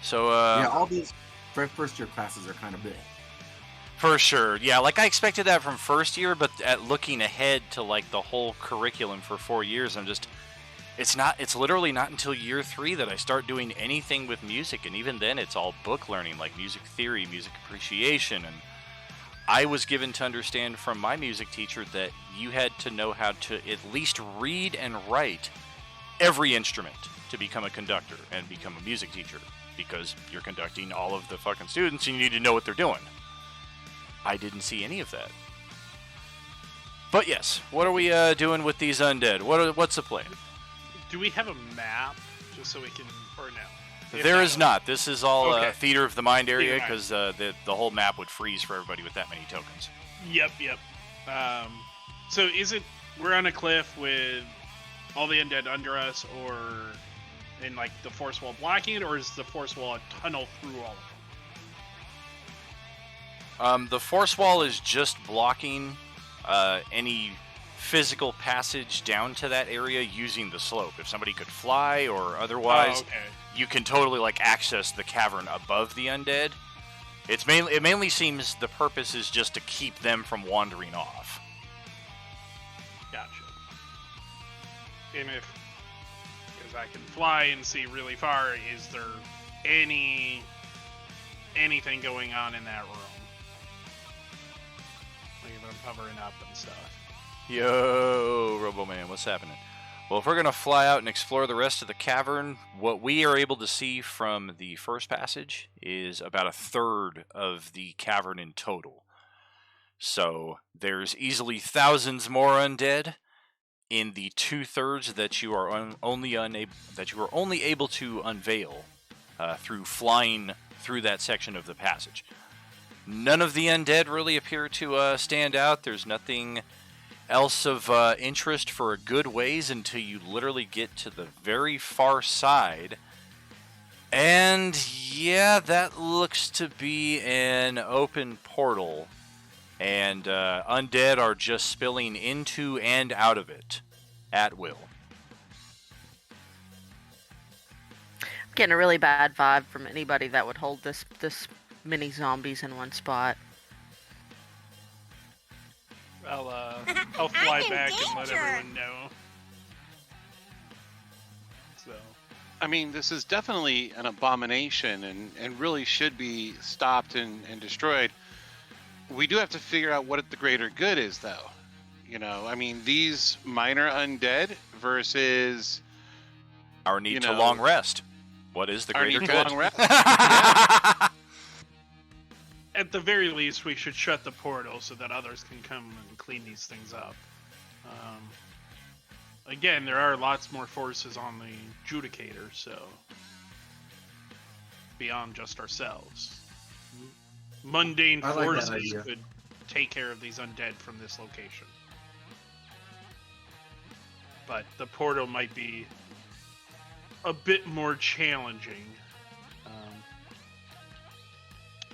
So Yeah, all these first year classes are kind of big. For sure. Yeah, like I expected that from first year, but at looking ahead to like the whole curriculum for 4 years, it's literally not until year 3 that I start doing anything with music, and even then it's all book learning, like music theory, music appreciation, and I was given to understand from my music teacher that you had to know how to at least read and write every instrument to become a conductor and become a music teacher, because you're conducting all of the fucking students and you need to know what they're doing. I didn't see any of that. But yes, what are we doing with these undead? What's the plan? Do we have a map just so we can, or no? There is not. This is all Okay. theater of the mind area, Theater of because the whole map would freeze for everybody with that many tokens. Yep. So is it we're on a cliff with all the undead under us, or in like the force wall blocking it, or is the force wall a tunnel through all of them? The force wall is just blocking any physical passage down to that area using the slope. If somebody could fly or otherwise, Oh, okay. you can totally like access the cavern above the undead. It mainly seems the purpose is just to keep them from wandering off. Gotcha. And because I can fly and see really far, is there anything going on in that room? Like if I'm hovering up and stuff. Yo, Robo-Man, what's happening? Well, if we're going to fly out and explore the rest of the cavern, what we are able to see from the first passage is about 1/3 of the cavern in total. So there's easily thousands more undead in the 2/3 that you are only able to unveil through flying through that section of the passage. None of the undead really appear to stand out. There's nothing else of interest for a good ways until you literally get to the very far side. And yeah, that looks to be an open portal. And undead are just spilling into and out of it at will. Getting a really bad vibe from anybody that would hold this many zombies in one spot. I'll fly I'm in back and let danger. everyone know. So I mean, this is definitely an abomination and really should be stopped and destroyed. We do have to figure out what the greater good is, though. You know, I mean, these minor undead versus Our need You to know, long rest. What is the our greater need to good? long rest. at the very least, we should shut the portal so that others can come and clean these things up. Again, there are lots more forces on the Judicator, so beyond just ourselves. Mundane I like that forces idea. could take care of these undead from this location. But the portal might be a bit more challenging.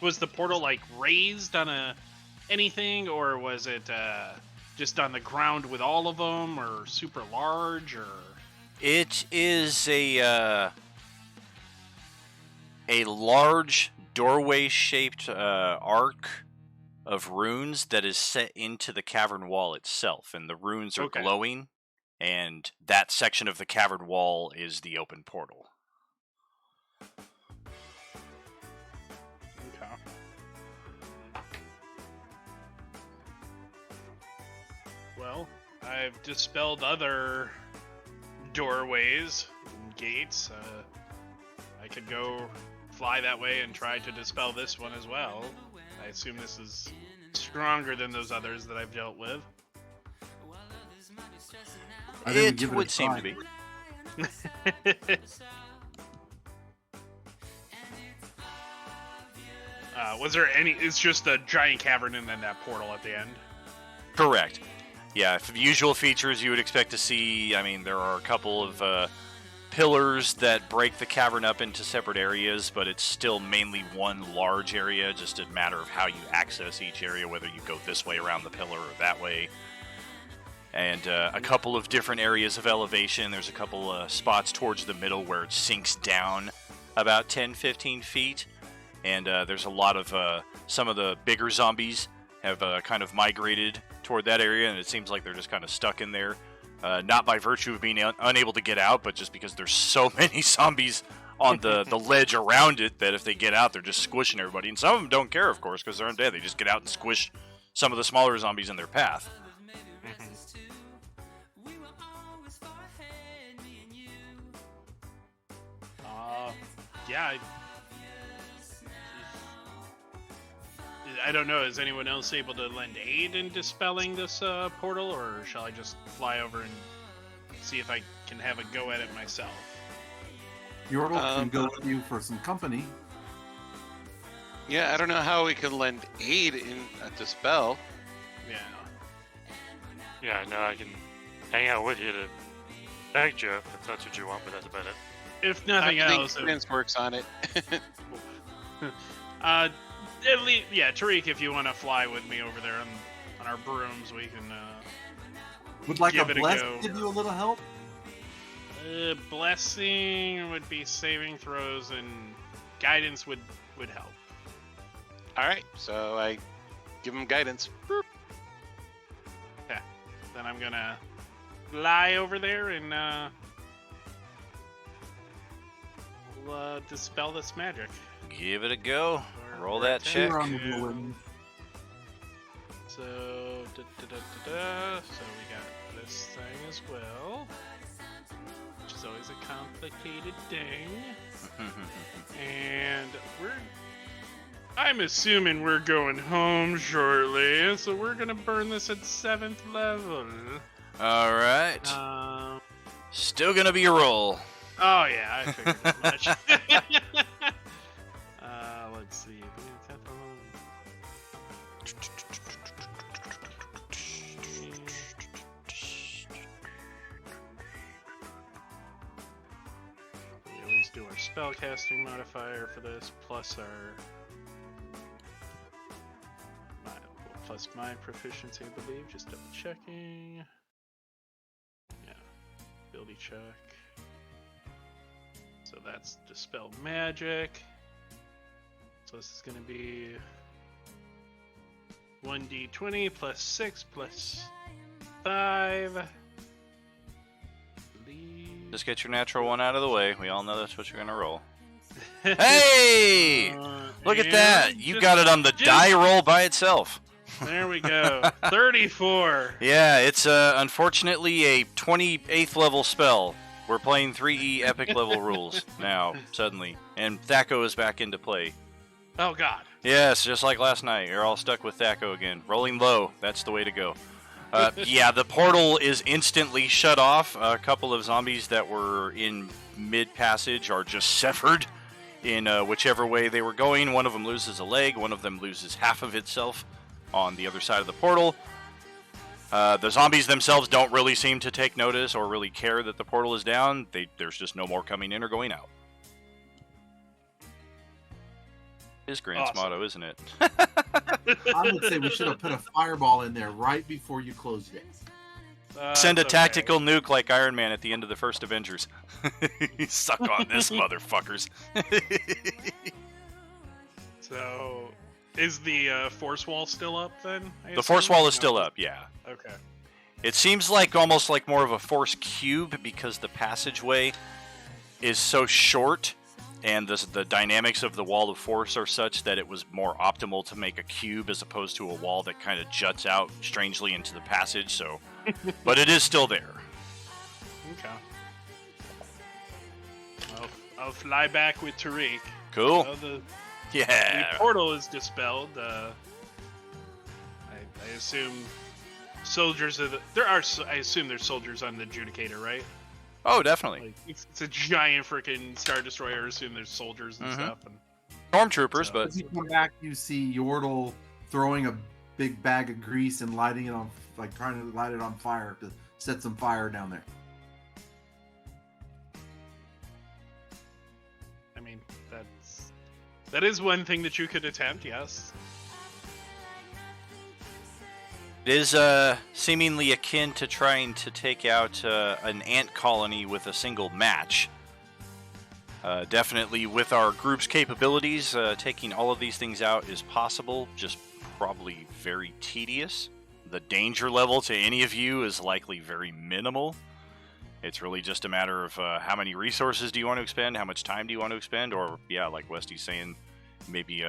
Was the portal like raised on anything, or was it just on the ground with all of them, or super large, or? It is a large doorway-shaped arc of runes that is set into the cavern wall itself, and the runes are Okay. glowing, and that section of the cavern wall is the open portal. Okay. Well, I've dispelled other doorways and gates. I could go fly that way and try to dispel this one as well. I assume this is stronger than those others that I've dealt with. I think we It give it a would seem try. to be. Was there any? It's just a giant cavern and then that portal at the end. Correct. Yeah, for the usual features you would expect to see, I mean, there are a couple of pillars that break the cavern up into separate areas, but it's still mainly one large area, just a matter of how you access each area, whether you go this way around the pillar or that way. And a couple of different areas of elevation. There's a couple spots towards the middle where it sinks down about 10-15 feet. and there's a lot of some of the bigger zombies have kind of migrated toward that area, and it seems like they're just kind of stuck in there, not by virtue of being unable to get out, but just because there's so many zombies on the ledge around it that if they get out, they're just squishing everybody. And some of them don't care, of course, because they're undead. They just get out and squish some of the smaller zombies in their path. Yeah. I don't know. Is anyone else able to lend aid in dispelling this portal, or shall I just fly over and see if I can have a go at it myself? Yordle can go with you for some company. Yeah, I don't know how we can lend aid in a dispel. Yeah. Yeah, no, I can hang out with you to beg you if that's what you want, but that's about it. If nothing I else, think Prince works on it. at least, yeah, Tariq, if you want to fly with me over there on our brooms, we can. Would like give a it a bless go. give you a little help? Blessing would be saving throws, and guidance would help. All right, so I give him guidance. Boop. Yeah. Then I'm gonna fly over there and we'll dispel this magic. Give it a go. Roll We're that check. You're on the balloon. So, so we got this thing as well, which is always a complicated thing. And I'm assuming we're going home shortly, so we're gonna burn this at 7th level. All right. Still gonna be a roll. Oh yeah, I figured as much. Let's see. We always do our spellcasting modifier for this, plus plus my proficiency, I believe. Just double checking. Yeah, ability check. So that's dispel magic. So this is going to be 1d20 plus 6 plus 5. Just get your natural one out of the way. We all know that's what you're gonna roll. Hey! Look at that! You got it on the die roll by itself. There we go. 34. Yeah, it's unfortunately a 28th level spell. We're playing 3E epic level rules now, suddenly. And Thaco is back into play. Oh god. Yes, just like last night. You're all stuck with Thaco again. Rolling low, that's the way to go. Yeah, the portal is instantly shut off. A couple of zombies that were in mid-passage are just severed in whichever way they were going. One of them loses a leg, one of them loses half of itself on the other side of the portal. The zombies themselves don't really seem to take notice or really care that the portal is down. There's just no more coming in or going out. His Grant's Awesome. motto, isn't it? I would say we should have put a fireball in there right before you closed it. Send a That's tactical okay. nuke like Iron Man at the end of the first Avengers. Suck on this, motherfuckers. So, is the force wall still up then? The force wall is still up, yeah. Okay. It seems like almost like more of a force cube because the passageway is so short and the dynamics of the wall of force are such that it was more optimal to make a cube as opposed to a wall that kind of juts out strangely into the passage. So, but it is still there. Okay. I'll fly back with Tariq. Cool. The Yeah. portal is dispelled. I assume soldiers are I assume there's soldiers on the adjudicator, right? Oh, definitely. Like it's a giant freaking Star Destroyer. I assume there's soldiers and stuff. And Stormtroopers, So- but As you come back, you see Yordle throwing a big bag of grease and lighting it on, like trying to light it on fire to set some fire down there. I mean, that is one thing that you could attempt. Yes. it is seemingly akin to trying to take out an ant colony with a single match. Definitely, with our group's capabilities, taking all of these things out is possible, just probably very tedious. The danger level to any of you is likely very minimal. It's really just a matter of how many resources do you want to expend, how much time do you want to expend, or, yeah, like Westy's saying, maybe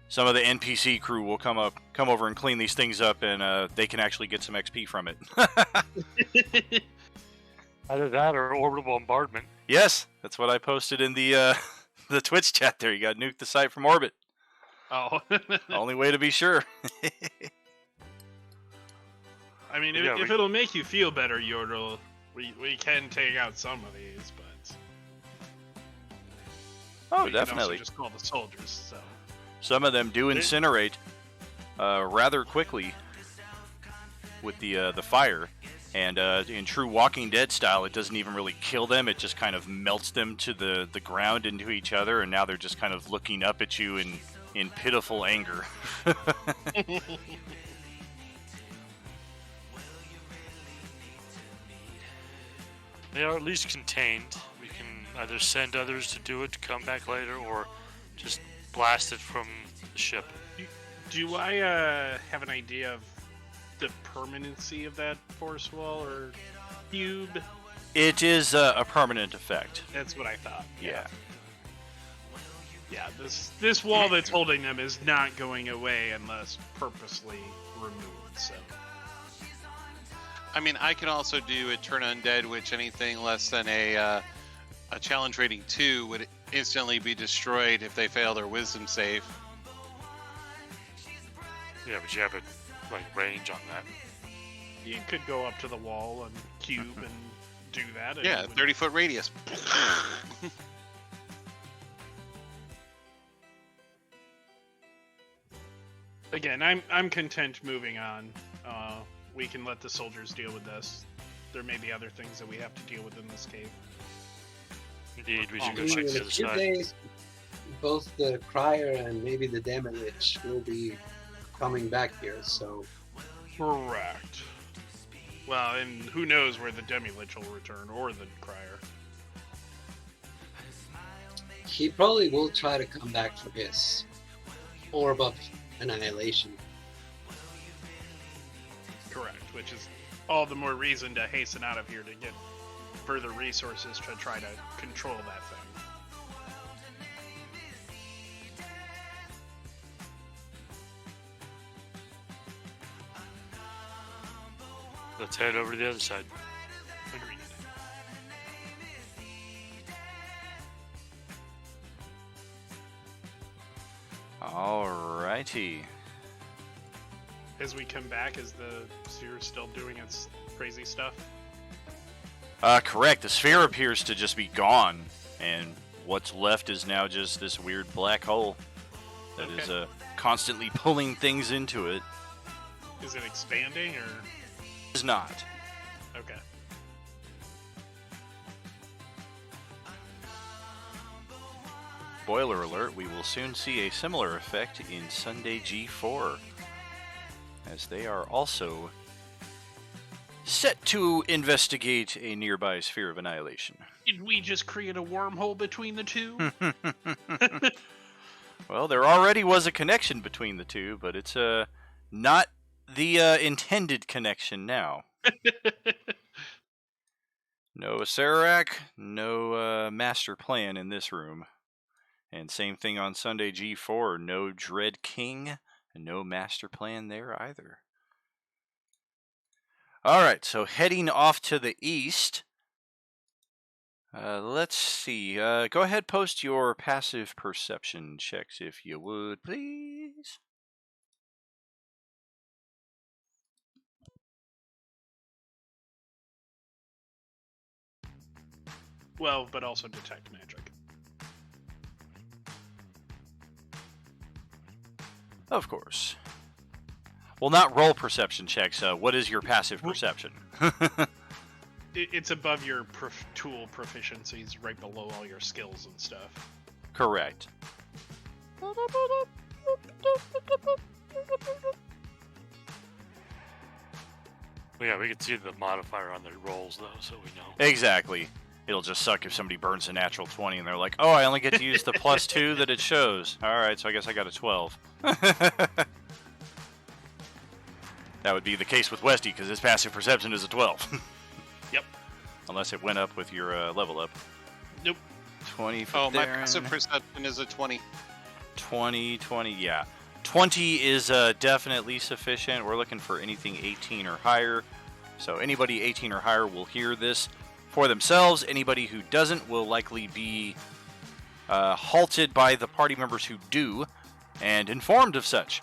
some of the NPC crew will come over and clean these things up, and they can actually get some XP from it. Either that or orbital bombardment. Yes, that's what I posted in the the Twitch chat there. You got to nuke the site from orbit. Oh. Only way to be sure. I mean, Yeah, if it'll make you feel better, Yordle, we can take out some of these, but Oh, we can also definitely. just call the soldiers. So Some of them do incinerate rather quickly with the fire, and in true Walking Dead style, it doesn't even really kill them. It just kind of melts them to the ground into each other, and now they're just kind of looking up at you in pitiful anger. They are at least contained. We can either send others to do it to come back later, or just blast it from the ship. do I have an idea of the permanency of that force wall or cube? It is a permanent effect. That's what I thought. Yeah. Yeah, this wall that's holding them is not going away unless purposely removed. So I mean, I can also do a turn undead, which anything less than a challenge rating 2 would instantly be destroyed if they fail their wisdom save. Yeah, but you have a range on that. you could go up to the wall and cube and do that. And Yeah, it would- 30-foot radius. Again, I'm content moving on. We can let the soldiers deal with this. There may be other things that we have to deal with in this cave. Indeed, we should go In check a the other few side. days, both the crier and maybe the Demilich will be coming back here, so Correct. Well, and who knows where the Demi-Lich will return, or the Crier. he probably will try to come back for his Orb of Annihilation. Correct, which is all the more reason to hasten out of here to get further resources to try to control that thing. Let's head over to the other side. Agreed. Alrighty. As we come back, is the sphere still doing its crazy stuff? Correct. The sphere appears to just be gone, and what's left is now just this weird black hole that is Okay. constantly pulling things into it. Is it expanding, or... Is not. Okay. Spoiler alert, we will soon see a similar effect in Sunday G4, as they are also set to investigate a nearby sphere of annihilation. Did we just create a wormhole between the two? Well, there already was a connection between the two, but it's not the intended connection now. No Acererak, no master plan in this room. And same thing on Sunday G4, no Dread King, and no master plan there either. Alright, so heading off to the east. Let's see. Go ahead, post your passive perception checks if you would, please. Well, but also detect magic. Of course. Well, not roll perception checks. What is your passive perception? It's above your tool proficiencies, right below all your skills and stuff. Correct. Well, yeah, we can see the modifier on the rolls, though, so we know. Exactly. It'll just suck if somebody burns a natural 20 and they're like, oh, I only get to use the +2 that it shows. All right, so I guess I got a 12. That would be the case with Westy, because his passive perception is a 12. Yep. Unless it went up with your level up. Nope. 20 for Oh, my Darren. passive perception is a 20. 20, yeah. 20 is definitely sufficient. We're looking for anything 18 or higher. So anybody 18 or higher will hear this for themselves. Anybody who doesn't will likely be halted by the party members who do and informed of such.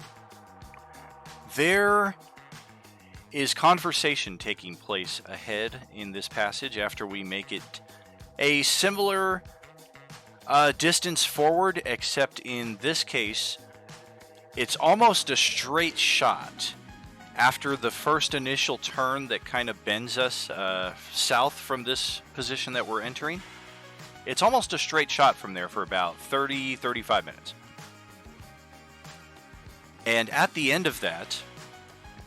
There is conversation taking place ahead in this passage after we make it a similar distance forward, except in this case, it's almost a straight shot. After the first initial turn that kind of bends us south from this position that we're entering, it's almost a straight shot from there for about 30-35 minutes. And at the end of that,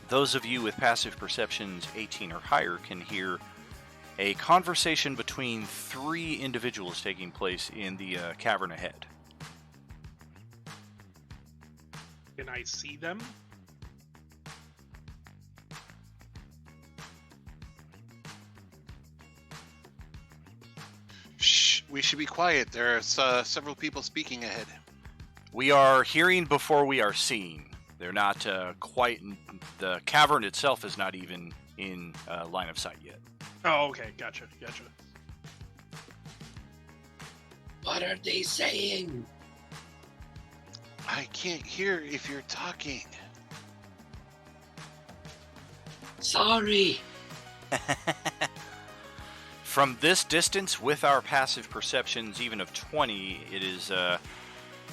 those of you with passive perceptions 18 or higher can hear a conversation between 3 individuals taking place in the cavern ahead. Can I see them? Shh, we should be quiet. There's several people speaking ahead. We are hearing before we are seeing. They're not quite... The cavern itself is not even in line of sight yet. Oh, okay. Gotcha. What are they saying? I can't hear if you're talking. Sorry. From this distance, with our passive perceptions, even of 20, it is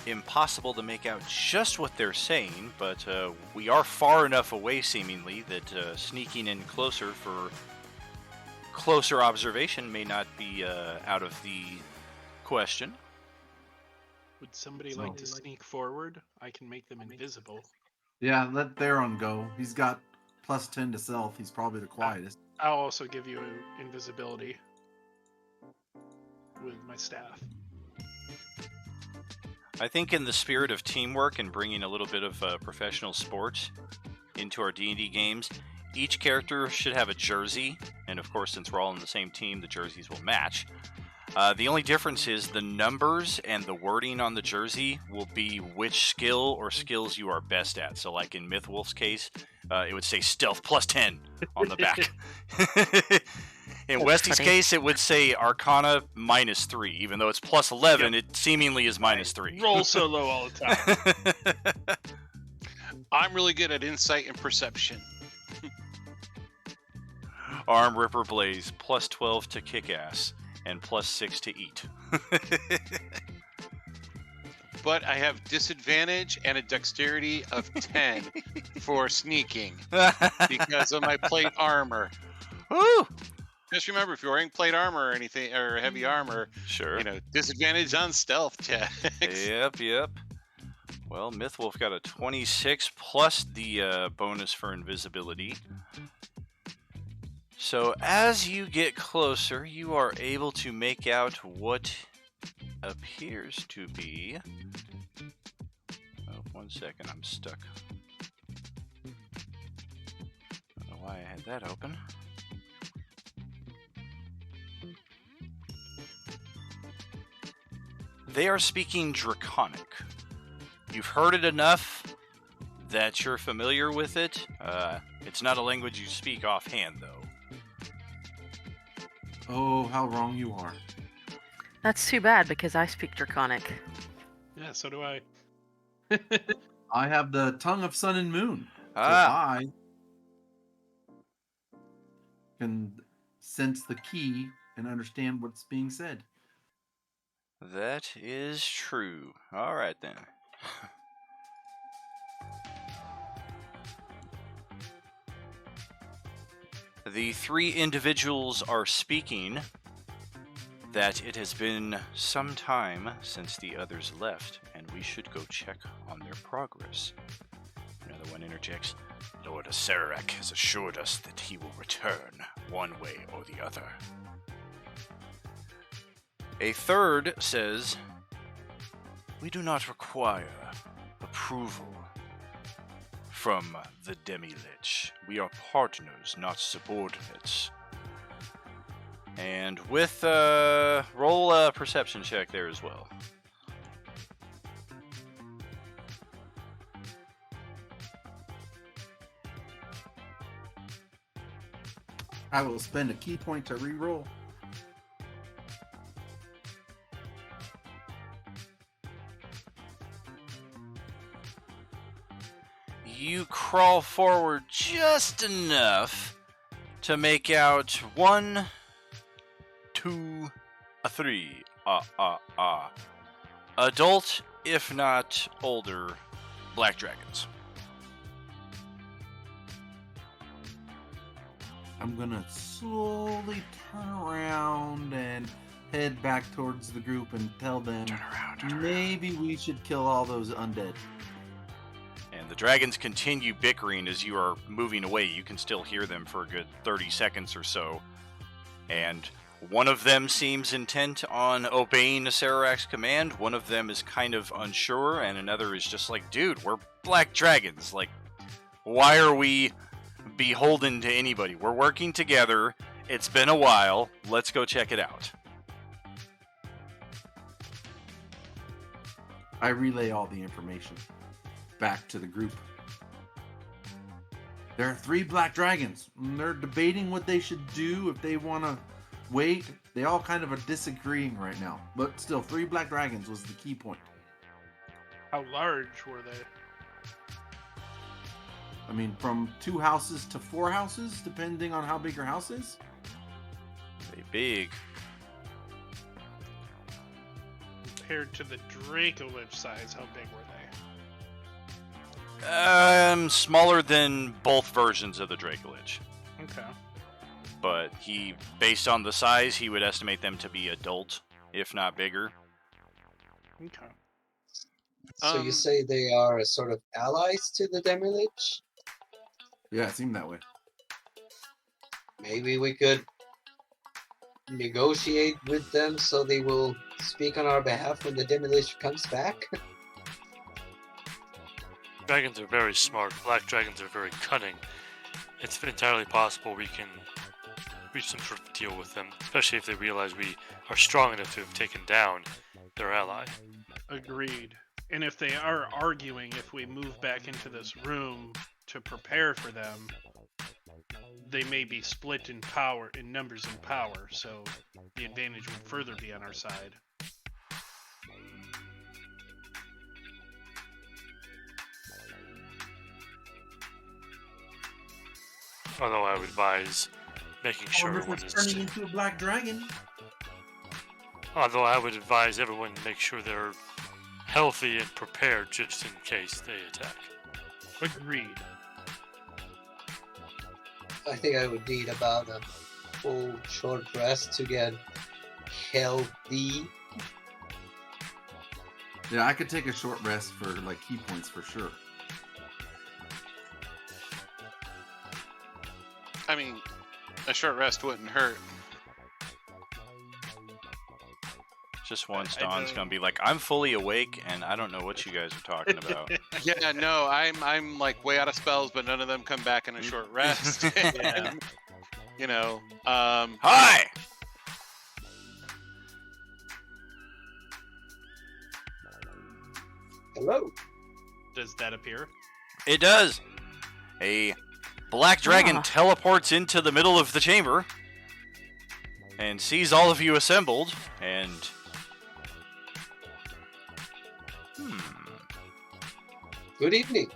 impossible to make out just what they're saying, but we are far enough away, seemingly, that sneaking in closer for closer observation may not be out of the question. Would somebody like to sneak forward? I can make them invisible. Yeah, let Theron go. He's got +10 to stealth. He's probably the quietest. I'll also give you invisibility with my staff. I think in the spirit of teamwork and bringing a little bit of professional sports into our D&D games, each character should have a jersey, and of course, since we're all on the same team, the jerseys will match. The only difference is the numbers and the wording on the jersey will be which skill or skills you are best at. So like in Mythwolf's case, it would say stealth +10 on the back. In Westy's case, it would say Arcana -3. Even though it's +11, it seemingly is -3. Roll so low all the time. I'm really good at insight and perception. Arm Ripper Blaze, +12 to kick ass. And +6 to eat. But I have disadvantage and a dexterity of 10 for sneaking because of my plate armor. Woo! Just remember, if you're wearing plate armor or anything, or heavy armor, Sure. Disadvantage on stealth checks. Yep. Well, Mythwolf got a 26 plus the bonus for invisibility. So as you get closer, you are able to make out what appears to be... Oh, 1 second, I'm stuck. I don't know why I had that open. They are speaking Draconic. You've heard it enough that you're familiar with it. It's not a language you speak offhand, though. Oh, how wrong you are. That's too bad because I speak Draconic. Yeah, so do I. I have the tongue of sun and moon. So Ah. I can sense the key and understand what's being said. That is true. All right, then. The 3 individuals are speaking that it has been some time since the others left, and we should go check on their progress. Another one interjects, Lord Acererak has assured us that he will return one way or the other. A third says, "We do not require approval from the Demi-Lich. We are partners, not subordinates." And with, roll a perception check there as well. I will spend a key point to re-roll. You crawl forward just enough to make out 1, 2, 3. Adult, if not older, black dragons. I'm gonna slowly turn around and head back towards the group and tell them Turn around. maybe we should kill all those undead. And the dragons continue bickering as you are moving away. You can still hear them for a good 30 seconds or so. And one of them seems intent on obeying Acererak's command. One of them is kind of unsure, and another is just like, dude, we're black dragons. Like, why are we beholden to anybody? We're working together. It's been a while. Let's go check it out. I relay all the information back to the group. There are 3 black dragons, and they're debating what they should do, if they want to wait. They all kind of are disagreeing right now, but still, 3 black dragons was the key point. How large were they? I mean, from 2 houses to 4 houses, depending on how big your house is. They big. Compared to the Dracolich size, how big were they? Smaller than both versions of the Dracolich. Okay. But based on the size, he would estimate them to be adult, if not bigger. Okay. So you say they are sort of allies to the Demi-Lich? Yeah, it seemed that way. Maybe we could negotiate with them so they will speak on our behalf when the Demi-Lich comes back? Dragons are very smart. Black dragons are very cunning. It's entirely possible we can reach some sort of deal with them, especially if they realize we are strong enough to have taken down their ally. Agreed. And if they are arguing, if we move back into this room to prepare for them, they may be split in power, in numbers and power, so the advantage would further be on our side. Although I would advise making sure Or if everyone it's is. turning into a black dragon. Although I would advise everyone make sure they're healthy and prepared just in case they attack. Agreed. I think I would need about a full short rest to get healthy. Yeah, I could take a short rest for like key points for sure. I mean, a short rest wouldn't hurt. Just once I Dawn's know. gonna be like, I'm fully awake and I don't know what you guys are talking about. Yeah, no, I'm like way out of spells, but none of them come back in a short rest. Yeah. You know, Hi! Hello. Does that appear? It does. A black dragon teleports into the middle of the chamber and sees all of you assembled and Good evening.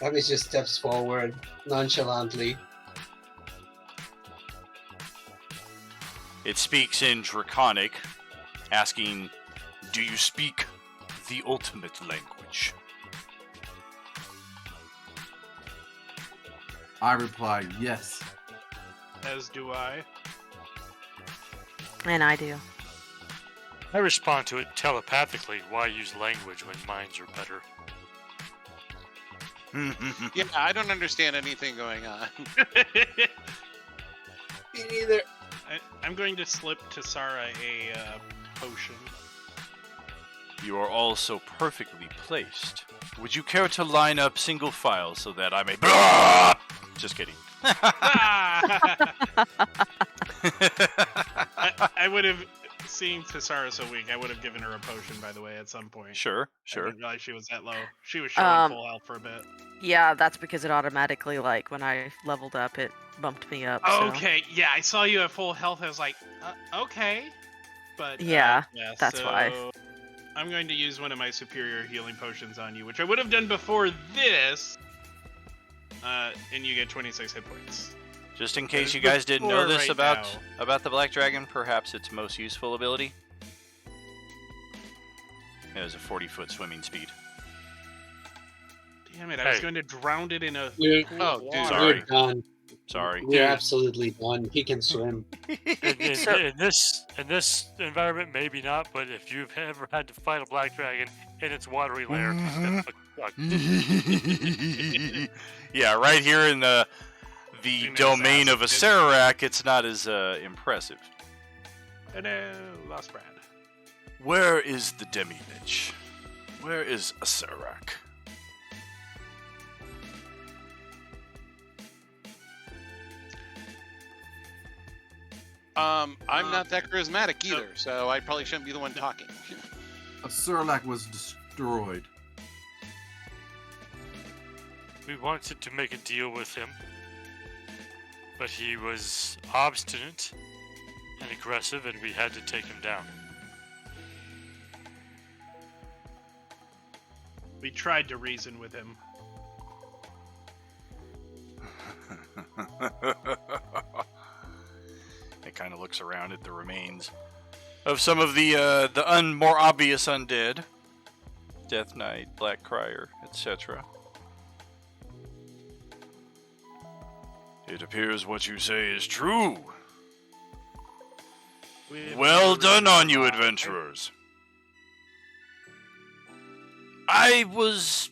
Abby just steps forward nonchalantly. it speaks in Draconic, asking, "Do you speak the ultimate language?" I reply, yes. As do I. And I do. I respond to it telepathically. Why use language when minds are better? yeah, I don't understand anything going on. Me neither. I'm going to slip Tasara a potion. You are all so perfectly placed. Would you care to line up single file so that I may... Just kidding. I would have, seeing Tasara so weak, I would have given her a potion, by the way, at some point. Sure. I didn't realize she was that low. She was showing full health for a bit. Yeah, that's because it automatically, like, when I leveled up, it bumped me up. So. Okay, yeah, I saw you at full health. I was like, okay. But Yeah, that's why. I'm going to use one of my superior healing potions on you, which I would have done before this. And you get 26 hit points. Just in case you guys didn't know this right about the Black Dragon, perhaps its most useful ability. It has a 40-foot swimming speed. Damn it, I was going to drown it in a We're, pool of water. Sorry. we're done. Sorry. We're absolutely done. He can swim. In this environment, maybe not. But if you've ever had to fight a black dragon in its watery lair, then fuck. Yeah, right here in the domain of Acererak, it's not as impressive. Oh no, lost Brad. Where is the Demi-Lich? Where is Acererak? I'm not that charismatic either, so I probably shouldn't be the one talking. Acererak was destroyed. We wanted to make a deal with him, but he was obstinate and aggressive, and we had to take him down. We tried to reason with him. It kind of looks around at the remains of some of the more obvious undead. Death Knight, Black Crier, etc. It appears what you say is true. Well done on you, adventurers. I was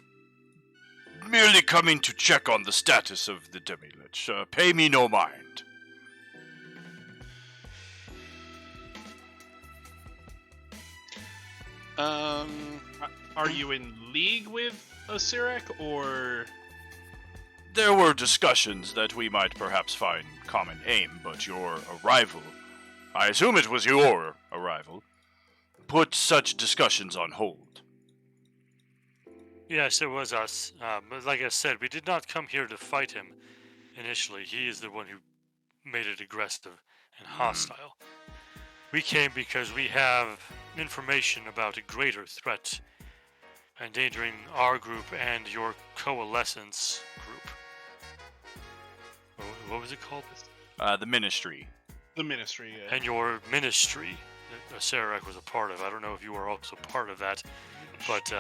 merely coming to check on the status of the Demi-Lich. Pay me no mind. Are you in league with Acererak, or... There were discussions that we might perhaps find common aim, but your arrival, I assume it was your arrival, put such discussions on hold. Yes, it was us. But like I said, we did not come here to fight him initially. He is the one who made it aggressive and hostile. We came because we have information about a greater threat endangering our group and your coalescence group. What was it called? The Ministry. The Ministry, yeah. And your ministry that Acererak was a part of. I don't know if you were also part of that, but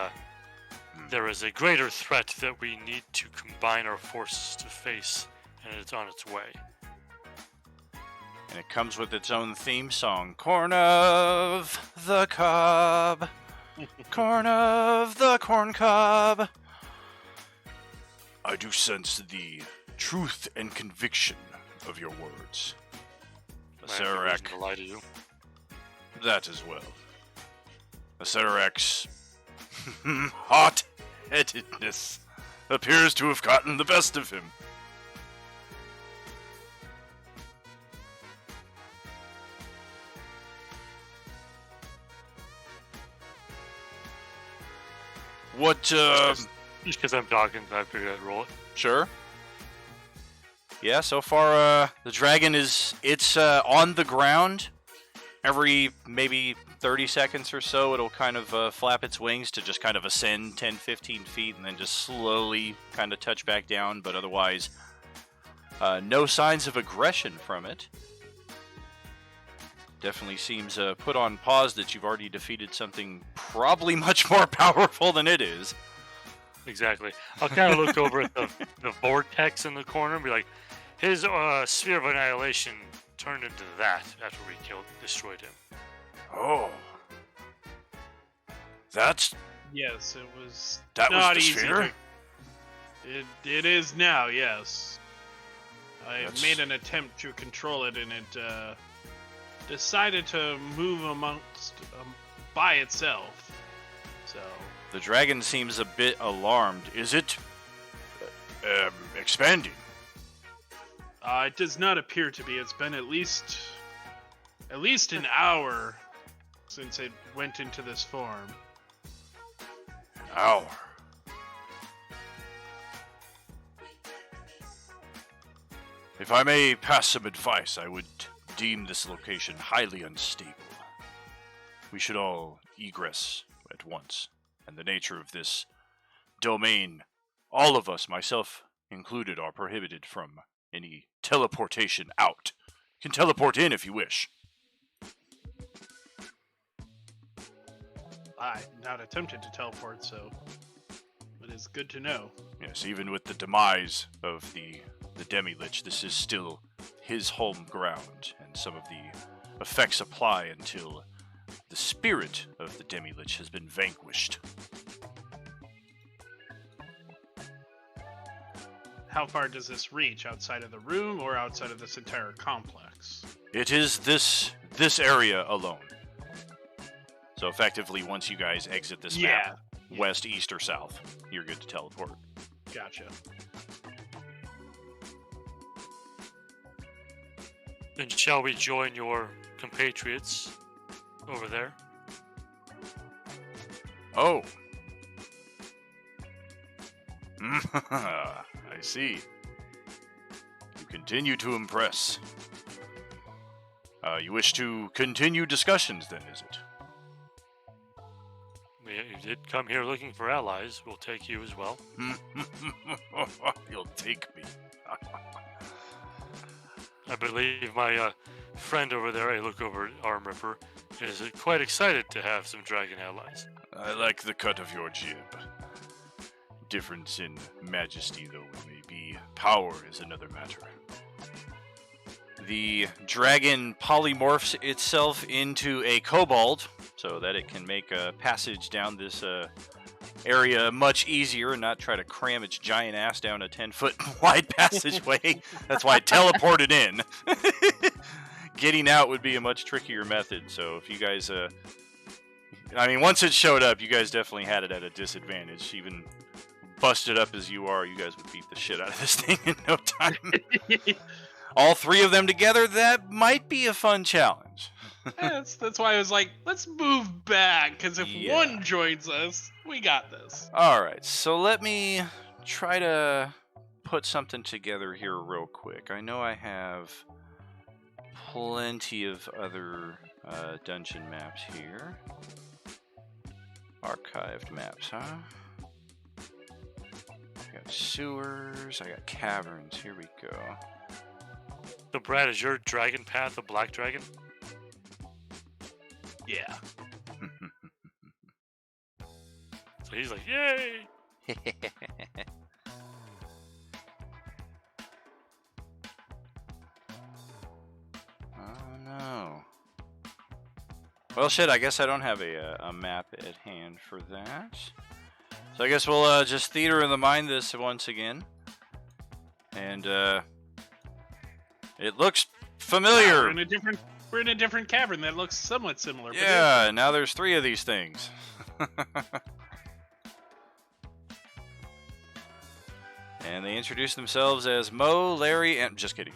there is a greater threat that we need to combine our forces to face, and it's on its way. And it comes with its own theme song. Corn of the cob. Corn of the corn cob. I do sense the truth and conviction of your words. Acererak. To lie to you. That as well. Acererak's hot-headedness appears to have gotten the best of him. What, Just because I'm talking, I figured I'd roll it. Sure. Yeah, so far, the dragon it's on the ground. Every maybe 30 seconds or so, it'll kind of flap its wings to just kind of ascend 10, 15 feet and then just slowly kind of touch back down, but otherwise, no signs of aggression from it. Definitely seems put on pause that you've already defeated something probably much more powerful than it is. Exactly. I'll kind of look over at the vortex in the corner and be like, his sphere of annihilation turned into that after we destroyed him. Oh. That's... Yes, it was That not was the easy. sphere? It is now, yes. I That's- made an attempt to control it, and it decided to move amongst by itself. So The dragon seems a bit alarmed. Is it expanding? it does not appear to be. It's been at least an hour since it went into this form. An hour. If I may pass some advice, I would deem this location highly unstable. We should all egress at once, and the nature of this domain, all of us, myself included, are prohibited from any teleportation out. You can teleport in if you wish. I not attempted to teleport, so it is good to know. Yes, even with the demise of the Demi-Lich, this is still his home ground, and some of the effects apply until the spirit of the Demi-Lich has been vanquished. How far does this reach? Outside of the room or outside of this entire complex? It is this area alone. So effectively, once you guys exit this map, west, east, or south, you're good to teleport. Gotcha. Then shall we join your compatriots over there? Oh. I see. You continue to impress. You wish to continue discussions then, is it? You did come here looking for allies. We'll take you as well. You'll take me. I believe my friend over there, I look over at Arm Ripper, is quite excited to have some dragon allies. I like the cut of your jib. Difference in majesty, though it may be, power is another matter. The dragon polymorphs itself into a kobold so that it can make a passage down this area much easier and not try to cram its giant ass down a 10-foot wide passageway. That's why it teleported in. Getting out would be a much trickier method, so if you guys... I mean, once it showed up, you guys definitely had it at a disadvantage. Even busted up as you are, you guys would beat the shit out of this thing in no time. All three of them together, that might be a fun challenge. That's why I was like, let's move back, because if Yeah. one joins us, we got this. Alright, so let me try to put something together here real quick. I know I have plenty of other dungeon maps here. Archived maps, huh? I got sewers, I got caverns, here we go. So Brad, is your dragon path a black dragon? Yeah. So he's like, yay! Oh no. Well, shit, I guess I don't have a map at hand for that. So I guess we'll just theater of the mind this once again. And it looks familiar. We're in a different cavern that looks somewhat similar. but Yeah, now there's 3 of these things. And they introduce themselves as Mo, Larry, and... Just kidding.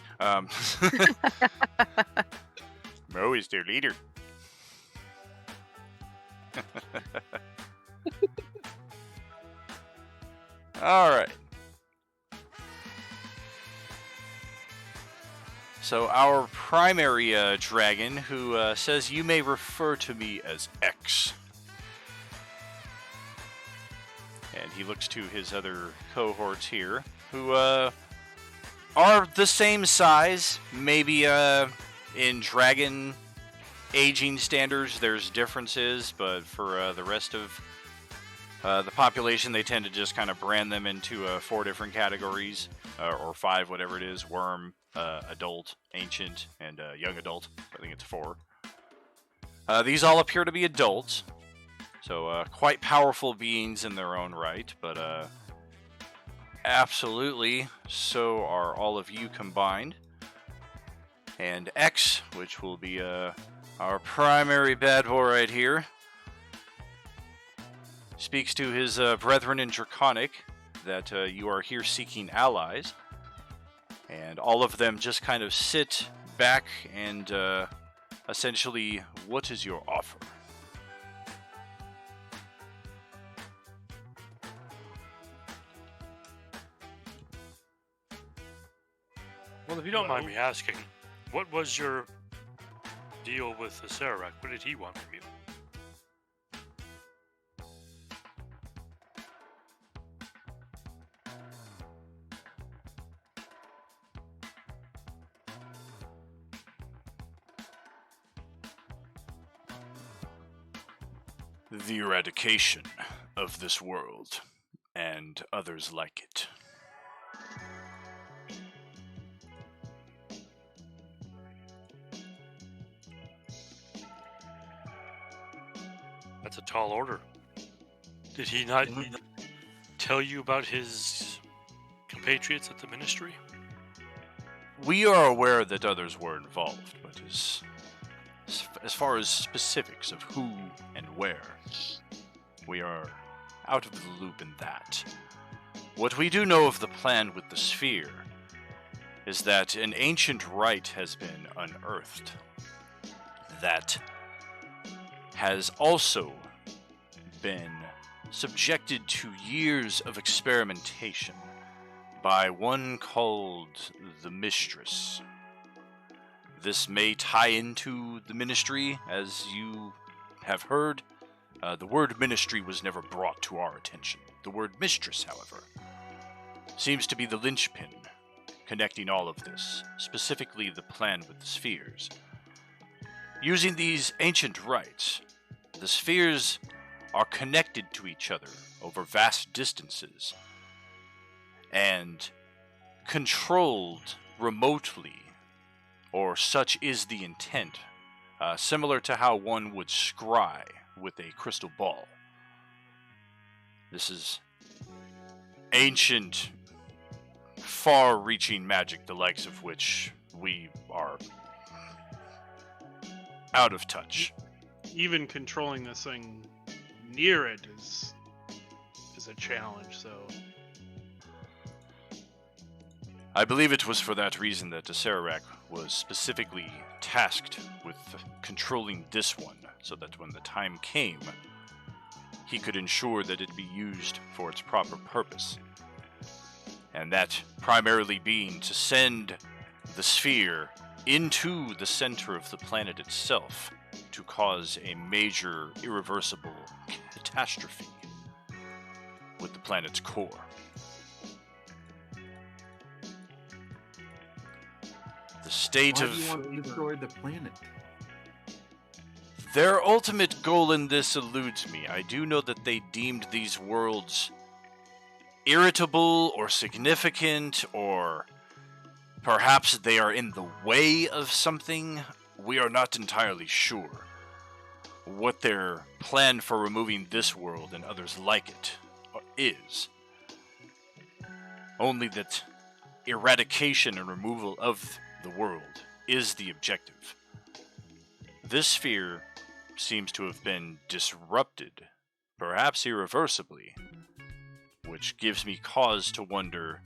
Mo is their leader. Alright. So our primary dragon, who says you may refer to me as X. And he looks to his other cohorts here, who are the same size. Maybe in dragon aging standards there's differences, but for the rest of the population, they tend to just kind of brand them into 4 different categories, or 5, whatever it is: worm, adult, ancient, and young adult. I think it's 4. These all appear to be adults, so quite powerful beings in their own right, but Absolutely. So are all of you combined. And X, which will be our primary bad boy right here, speaks to his brethren in Draconic that you are here seeking allies. And all of them just kind of sit back and essentially, what is your offer? Well, if you don't mind me asking, what was your deal with Acererak? What did he want from you? The eradication of this world and others like it. That's a tall order. Did he not tell you about his compatriots at the ministry? We are aware that others were involved, but as far as specifics of who and where, we are out of the loop in that. What we do know of the plan with the sphere is that an ancient rite has been unearthed that has also been subjected to years of experimentation by one called the Mistress. This may tie into the ministry, as you have heard. The word ministry was never brought to our attention. The word mistress, however, seems to be the linchpin connecting all of this, specifically the plan with the spheres. Using these ancient rites, the spheres are connected to each other over vast distances and controlled remotely, or such is the intent, similar to how one would scry with a crystal ball. This is ancient, far-reaching magic, the likes of which we are out of touch. Even controlling this thing near it is a challenge, so... I believe it was for that reason that Acererak was specifically tasked with controlling this one, so that when the time came, he could ensure that it be used for its proper purpose. And that primarily being to send the sphere into the center of the planet itself to cause a major, irreversible catastrophe with the planet's core. The state Why of... do you want to destroy the planet? Their ultimate goal in this eludes me. I do know that they deemed these worlds irritable or significant, or perhaps they are in the way of something. We are not entirely sure what their plan for removing this world and others like it is. Only that eradication and removal of the world is the objective. This sphere seems to have been disrupted, perhaps irreversibly, which gives me cause to wonder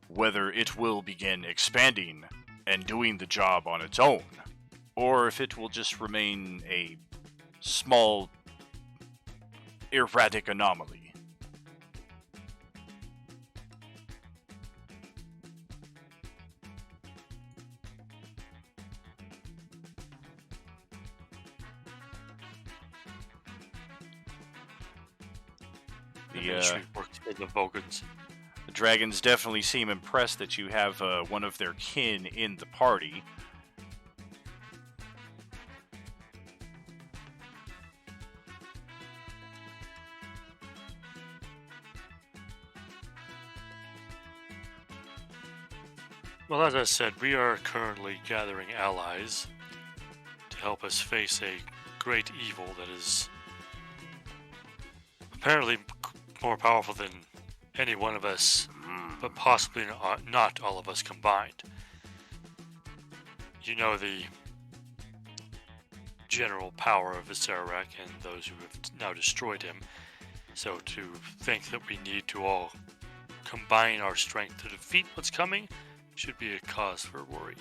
whether it will begin expanding and doing the job on its own, or if it will just remain a small, erratic anomaly. The ministry works for the Vogans. The dragons definitely seem impressed that you have one of their kin in the party. Well, as I said, we are currently gathering allies to help us face a great evil that is apparently more powerful than any one of us, but possibly not all of us combined. You know the general power of Acererak and those who have now destroyed him. So to think that we need to all combine our strength to defeat what's coming should be a cause for worry.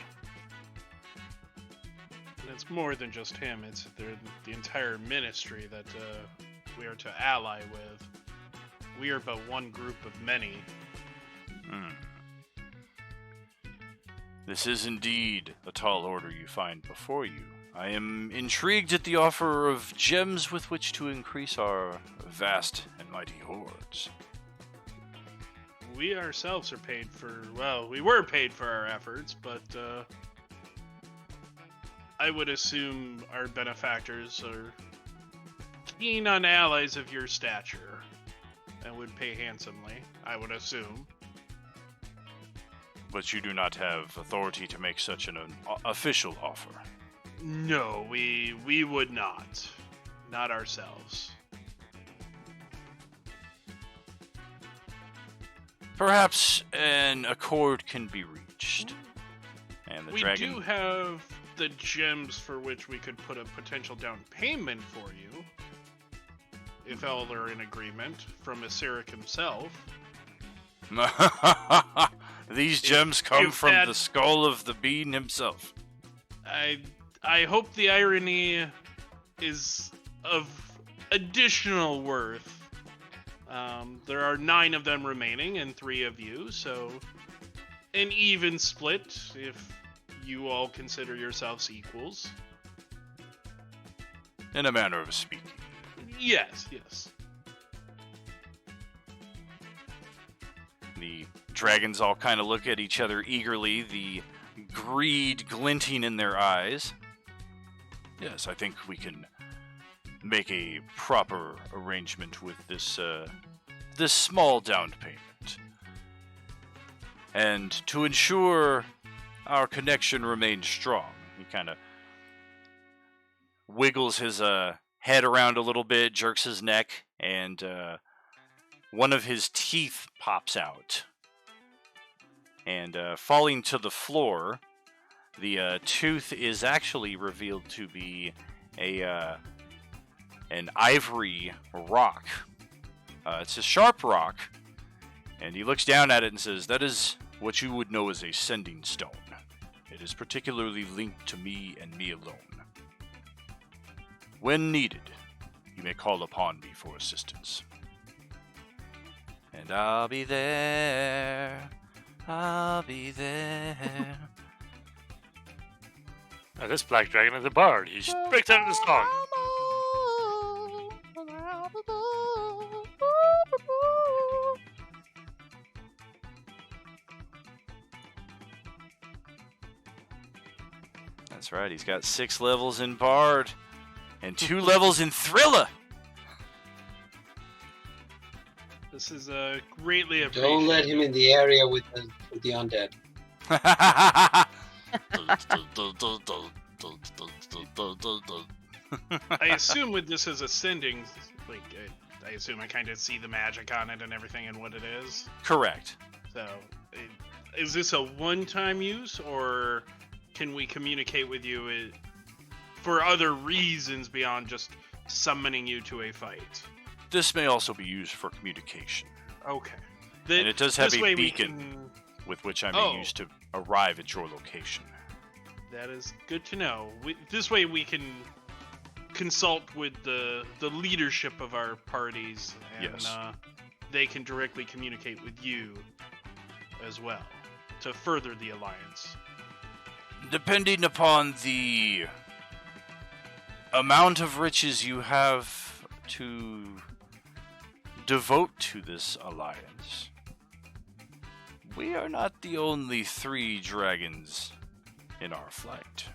And it's more than just him. It's the entire ministry that we are to ally with. We are but one group of many. This is indeed a tall order you find before you. I am intrigued at the offer of gems with which to increase our vast and mighty hordes. We ourselves are paid for, well, we were paid for our efforts, but I would assume our benefactors are keen on allies of your stature and would pay handsomely, I would assume. But you do not have authority to make such an official offer. No, we would not. Not ourselves. Perhaps an accord can be reached. And the We dragon... do have the gems for which we could put a potential down payment for you. If all are in agreement, from Acererak himself. These gems come if from that- the skull of the bean himself. I hope the irony is of additional worth. There are 9 of them remaining and 3 of you, so an even split if you all consider yourselves equals. In a manner of speaking. Yes, yes. The dragons all kind of look at each other eagerly, the greed glinting in their eyes. Yes, I think we can make a proper arrangement with this this small down payment. And to ensure our connection remains strong, he kind of wiggles his head around a little bit, jerks his neck, and one of his teeth pops out. And falling to the floor, the tooth is actually revealed to be an ivory rock. It's a sharp rock, and he looks down at it and says, "That is what you would know as a sending stone. It is particularly linked to me and me alone. When needed, you may call upon me for assistance. And I'll be there. I'll be there." Now this black dragon is a bard. He breaks out into song. That's right, he's got 6 levels in Bard and 2 levels in Thriller. This is greatly appreciated. Don't let him in the area with the undead. I assume with this as ascending, like, I assume I kind of see the magic on it and everything and what it is. Correct. So, is this a one-time use, or can we communicate with you for other reasons beyond just summoning you to a fight? This may also be used for communication. Okay. And it does have this a way we beacon can- with which I may Oh. use to arrive at your location. That is good to know. This way we can consult with the leadership of our parties, and Yes. They can directly communicate with you as well to further the alliance. Depending upon the amount of riches you have to devote to this alliance, we are not the only 3 dragons in our flight.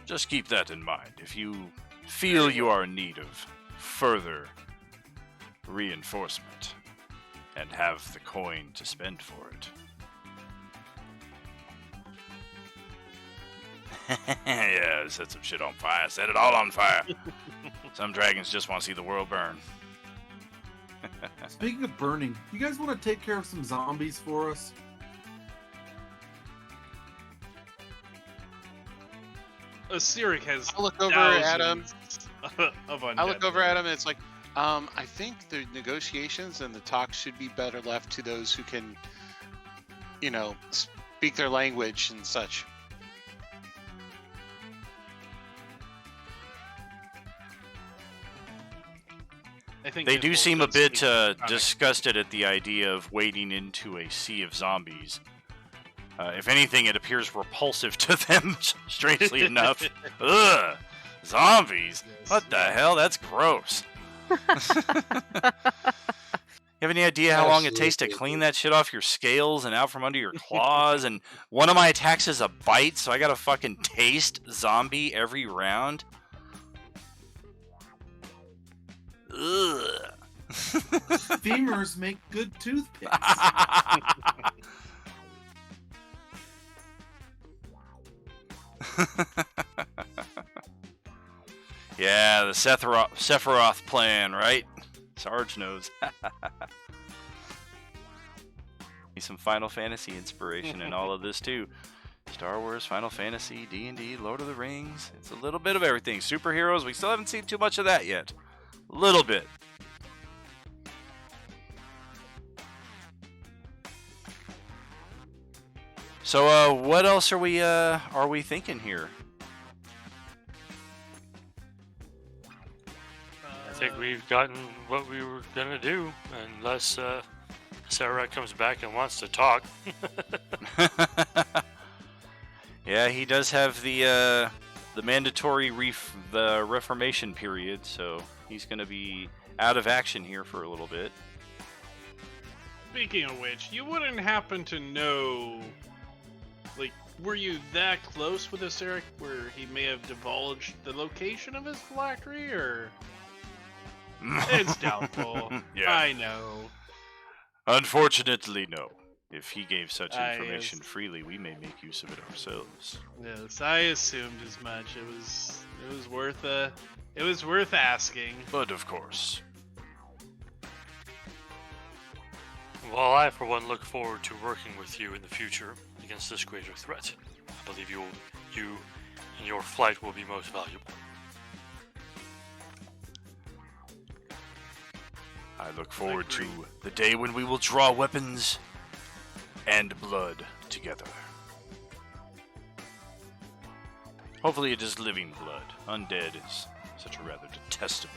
Just keep that in mind. If you feel you are in need of further reinforcement and have the coin to spend for it. Yeah, set some shit on fire. Set it all on fire. Some dragons just want to see the world burn. Speaking of burning, you guys want to take care of some zombies for us? Acererak has I look over at him. of undead. I look over at him and it's like, I think the negotiations and the talks should be better left to those who can, speak their language and such. I think They do Nicole seem a does bit speak Draconic. disgusted at the idea of wading into a sea of zombies. If anything, it appears repulsive to them, strangely enough. Ugh, zombies? Yes. What the hell? That's gross. You have any idea how long it takes to clean that shit off your scales and out from under your claws? And one of my attacks is a bite, so I gotta fucking taste zombie every round? Ugh. Femurs make good toothpicks. Yeah, the Sephiroth plan, right? Sarge knows. Need some Final Fantasy inspiration in all of this too. Star Wars, Final Fantasy, D&D, Lord of the Rings. It's a little bit of everything. Superheroes, we still haven't seen too much of that yet. A little bit. So, what else are we thinking here? I think we've gotten what we were gonna do, unless Acererak comes back and wants to talk. Yeah, he does have the mandatory the Reformation period, so he's going to be out of action here for a little bit. Speaking of which, you wouldn't happen to know, like, were you that close with Acererak where he may have divulged the location of his phylactery, or? It's doubtful. Yeah. I know. Unfortunately, no. If he gave such I information freely, we may make use of it ourselves. Yes, I assumed as much. It was worth asking. But of course. Well, I, for one, look forward to working with you in the future against this greater threat. I believe you and your flight will be most valuable. I look forward to the day when we will draw weapons and blood together. Hopefully it is living blood. Undead is such a rather detestable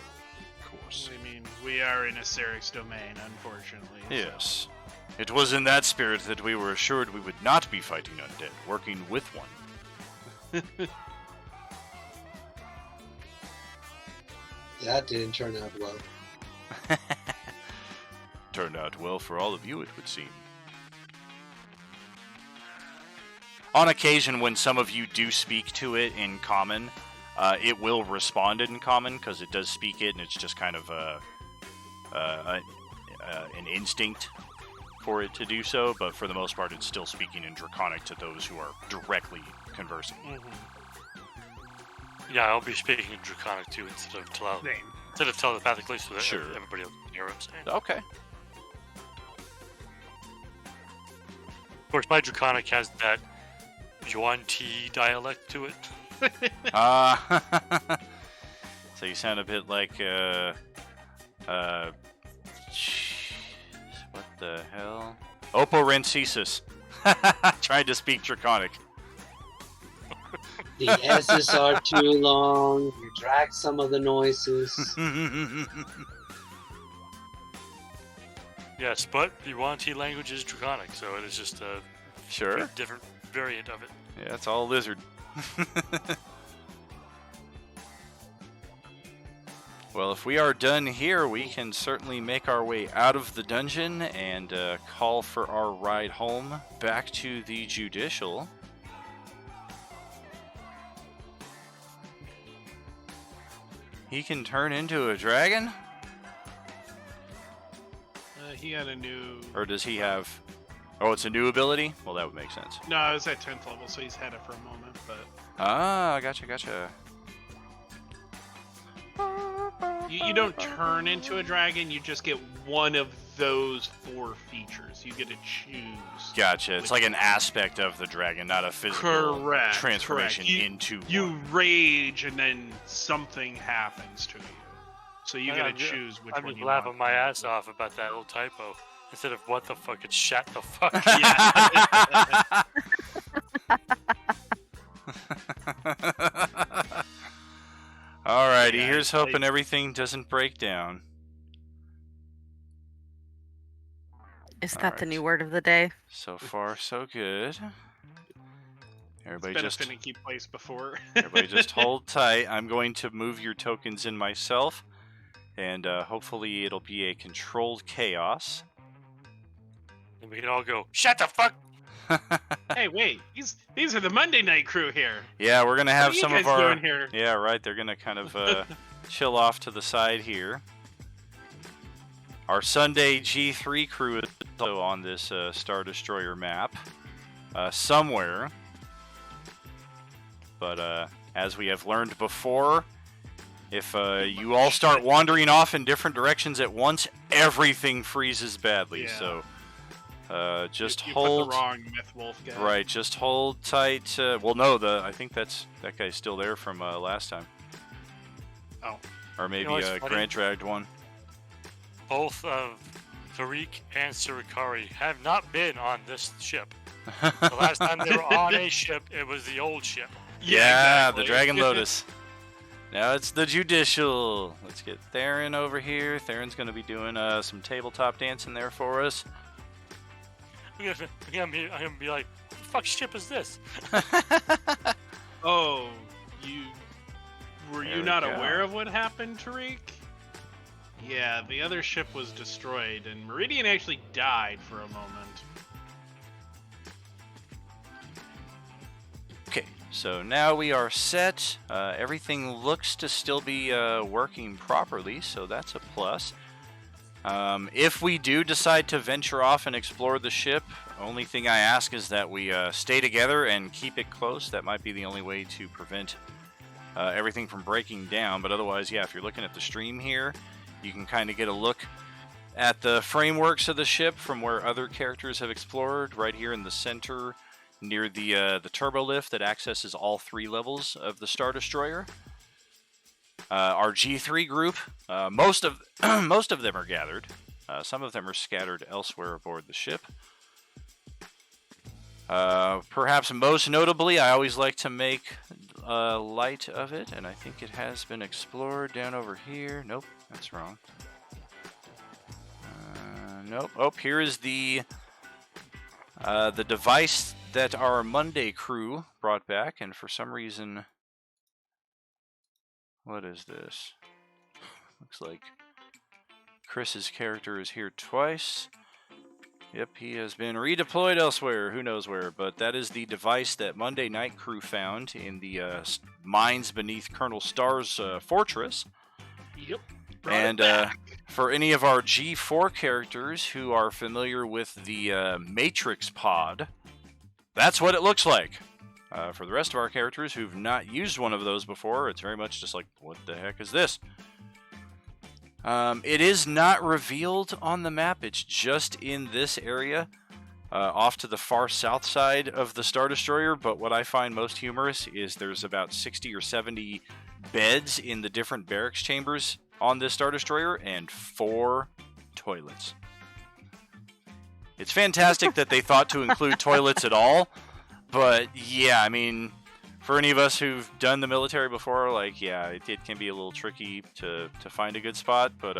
course. I mean, we are in Acerek's domain, unfortunately. so- Yes. It was in that spirit that we were assured we would not be fighting undead, working with one. That didn't turn out well. Turned out well for all of you, it would seem. On occasion, when some of you do speak to it in common, it will respond in common, because it does speak it, and it's just kind of an instinct for it to do so, but for the most part, it's still speaking in Draconic to those who are directly conversing. Yeah, I'll be speaking in Draconic too instead of telepathically, so that Sure. everybody else can hear what I'm saying. Okay. Of course, my Draconic has that Yuan Ti dialect to it. So you sound a bit like, what the hell? Oporensis. Tried to speak Draconic. The S's are too long. You drag some of the noises. Yes, but the Yuan Ti language is Draconic, so it is just a Sure. different variant of it. Yeah, it's all lizard. Well, if we are done here, we can certainly make our way out of the dungeon and call for our ride home back to the Judicial. He can turn into a dragon? He got a new. Or does he have... Oh, it's a new ability? Well, that would make sense. No, it was at 10th level, so he's had it for a moment. But Ah, gotcha. You don't turn into a dragon. You just get one of those 4 features. You get to choose. Gotcha. It's like an aspect of the dragon, not a physical Correct. transformation correct. into You one. rage, and then something happens to you. So you get to I'm ju- choose which I'm one just you laughing want. my ass off about that little typo. Instead of what the fuck, it's shut the fuck. Yeah. Alrighty, Yeah, here's I- hoping everything doesn't break down. Is that the Alright. new word of the day? So far, so good. Everybody It's been just a finicky place before. everybody just hold tight. I'm going to move your tokens in myself, and hopefully it'll be a controlled chaos. And we can all go, shut the fuck. Hey, wait. These are the Monday night crew here. Yeah, we're gonna What have are you some guys of our. doing here? Yeah, right. They're gonna kind of chill off to the side here. Our Sunday G3 crew is also on this Star Destroyer map somewhere. But as we have learned before, if you all start wandering off in different directions at once, everything freezes badly. Yeah. So just you hold. put the wrong Myth Wolf guy. Right, just hold tight. Well, no, I think that guy's still there from last time. Oh. Or maybe what's funny? Grant dragged one. Both of Tariq and Surikari have not been on this ship. The last time they were on a ship, it was the old ship. Yeah, exactly. the Dragon Lotus. Now it's the Judicial. Let's get Theron over here. Theron's going to be doing some tabletop dancing there for us. I'm gonna be like, what the fuck ship is this? Oh, were There you we not go. aware of what happened, Tariq? Yeah, the other ship was destroyed, and Meridian actually died for a moment. Okay, so now we are set. Everything looks to still be working properly, so that's a plus. If we do decide to venture off and explore the ship, only thing I ask is that we stay together and keep it close. That might be the only way to prevent everything from breaking down. But otherwise, yeah, if you're looking at the stream here, you can kind of get a look at the frameworks of the ship from where other characters have explored. Right here in the center, near the turbo lift that accesses all 3 levels of the Star Destroyer. Our G3 group, most of them are gathered. Some of them are scattered elsewhere aboard the ship. Perhaps most notably, I always like to make light of it, and I think it has been explored down over here. Nope, that's wrong. Nope. Oh, here is the device that our Monday crew brought back, and for some reason, what is this? Looks like Chris's character is here twice. Yep, he has been redeployed elsewhere, who knows where, but that is the device that Monday Night Crew found in the mines beneath Colonel Starr's fortress. Yep. And for any of our G4 characters who are familiar with the Matrix pod, that's what it looks like. For the rest of our characters who've not used one of those before, it's very much just like, what the heck is this? It is not revealed on the map. It's just in this area, off to the far south side of the Star Destroyer. But what I find most humorous is there's about 60 or 70 beds in the different barracks chambers on this Star Destroyer and 4 toilets. It's fantastic that they thought to include toilets at all. But yeah, I mean, for any of us who've done the military before, like, yeah, it can be a little tricky to find a good spot. But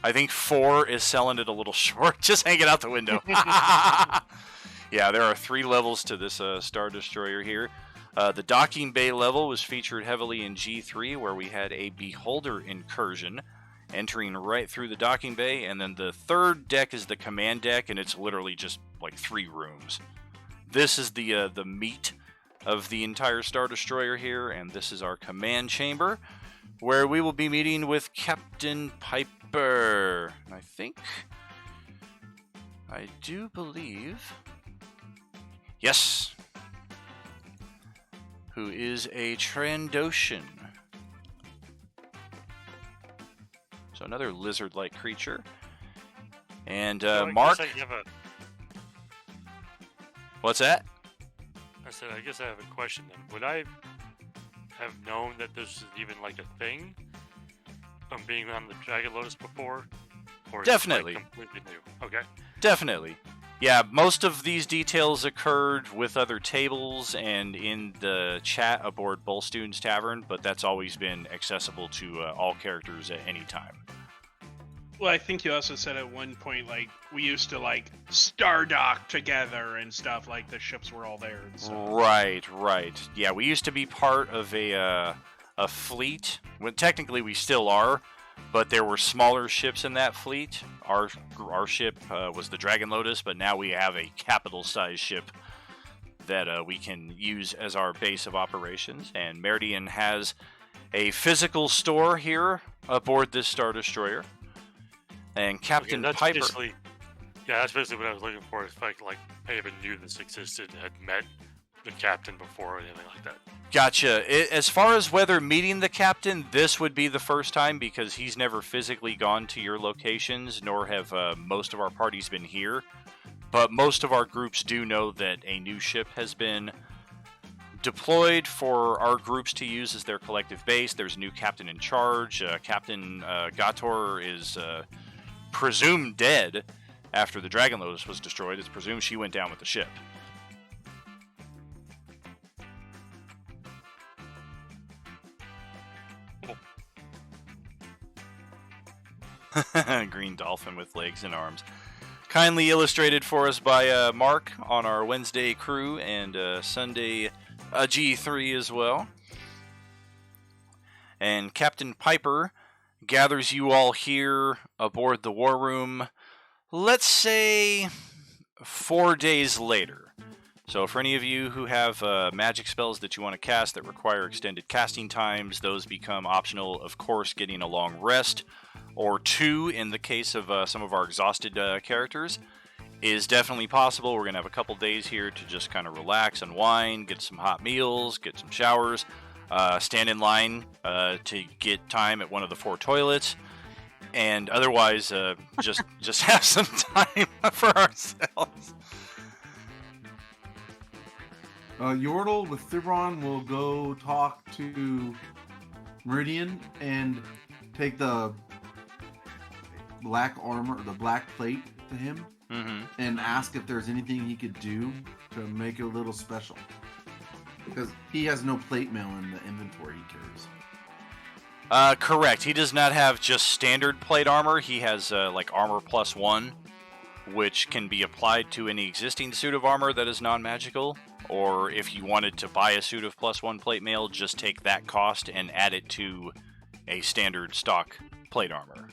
I think 4 is selling it a little short, just hanging out the window. Yeah, there are 3 levels to this Star Destroyer here. The docking bay level was featured heavily in G3, where we had a beholder incursion entering right through the docking bay. And then the 3rd deck is the command deck, and it's literally just like 3 rooms. This is the meat of the entire Star Destroyer here, and this is our command chamber, where we will be meeting with Captain Piper. I do believe, yes, who is a Trandoshan. So another lizard-like creature. And So I Mark. guess I have a- What's that? I said, I guess I have a question then. Would I have known that this is even like a thing from being on the Dragon Lotus before? Or is it, like, Definitely. completely new? Okay. Definitely. Yeah, most of these details occurred with other tables and in the chat aboard Bolstoon's Tavern, but that's always been accessible to all characters at any time. Well, I think you also said at one point, like, we used to, like, star dock together and stuff, like, the ships were all there and stuff. Right. Yeah, we used to be part of a fleet. Well, technically, we still are, but there were smaller ships in that fleet. Our ship was the Dragon Lotus, but now we have a capital-sized ship that we can use as our base of operations. And Meridian has a physical store here aboard this Star Destroyer. And Captain that's Piper. basically, yeah, that's basically what I was looking for. If I even knew this existed, had met the captain before or anything like that. Gotcha. As far as whether meeting the captain, this would be the first time because he's never physically gone to your locations, nor have most of our parties been here. But most of our groups do know that a new ship has been deployed for our groups to use as their collective base. There's a new captain in charge. Captain Gator is presumed dead after the Dragon Lotus was destroyed. It's presumed she went down with the ship. Green dolphin with legs and arms. Kindly illustrated for us by Mark on our Wednesday crew and Sunday G3 as well. And Captain Piper gathers you all here aboard the war room, let's say 4 days later. So for any of you who have magic spells that you want to cast that require extended casting times, those become optional. Of course, getting a long rest, or 2 in the case of some of our exhausted characters, is definitely possible. We're going to have a couple days here to just kind of relax, unwind, get some hot meals, get some showers, stand in line to get time at one of the 4 toilets, and otherwise just have some time for ourselves. Yordle with Thibron will go talk to Meridian and take the black armor, the black plate to him, and ask if there's anything he could do to make it a little special. Because he has no plate mail in the inventory he carries. Correct. He does not have just standard plate armor. He has like armor +1, which can be applied to any existing suit of armor that is non-magical. Or if you wanted to buy a suit of +1 plate mail, just take that cost and add it to a standard stock plate armor.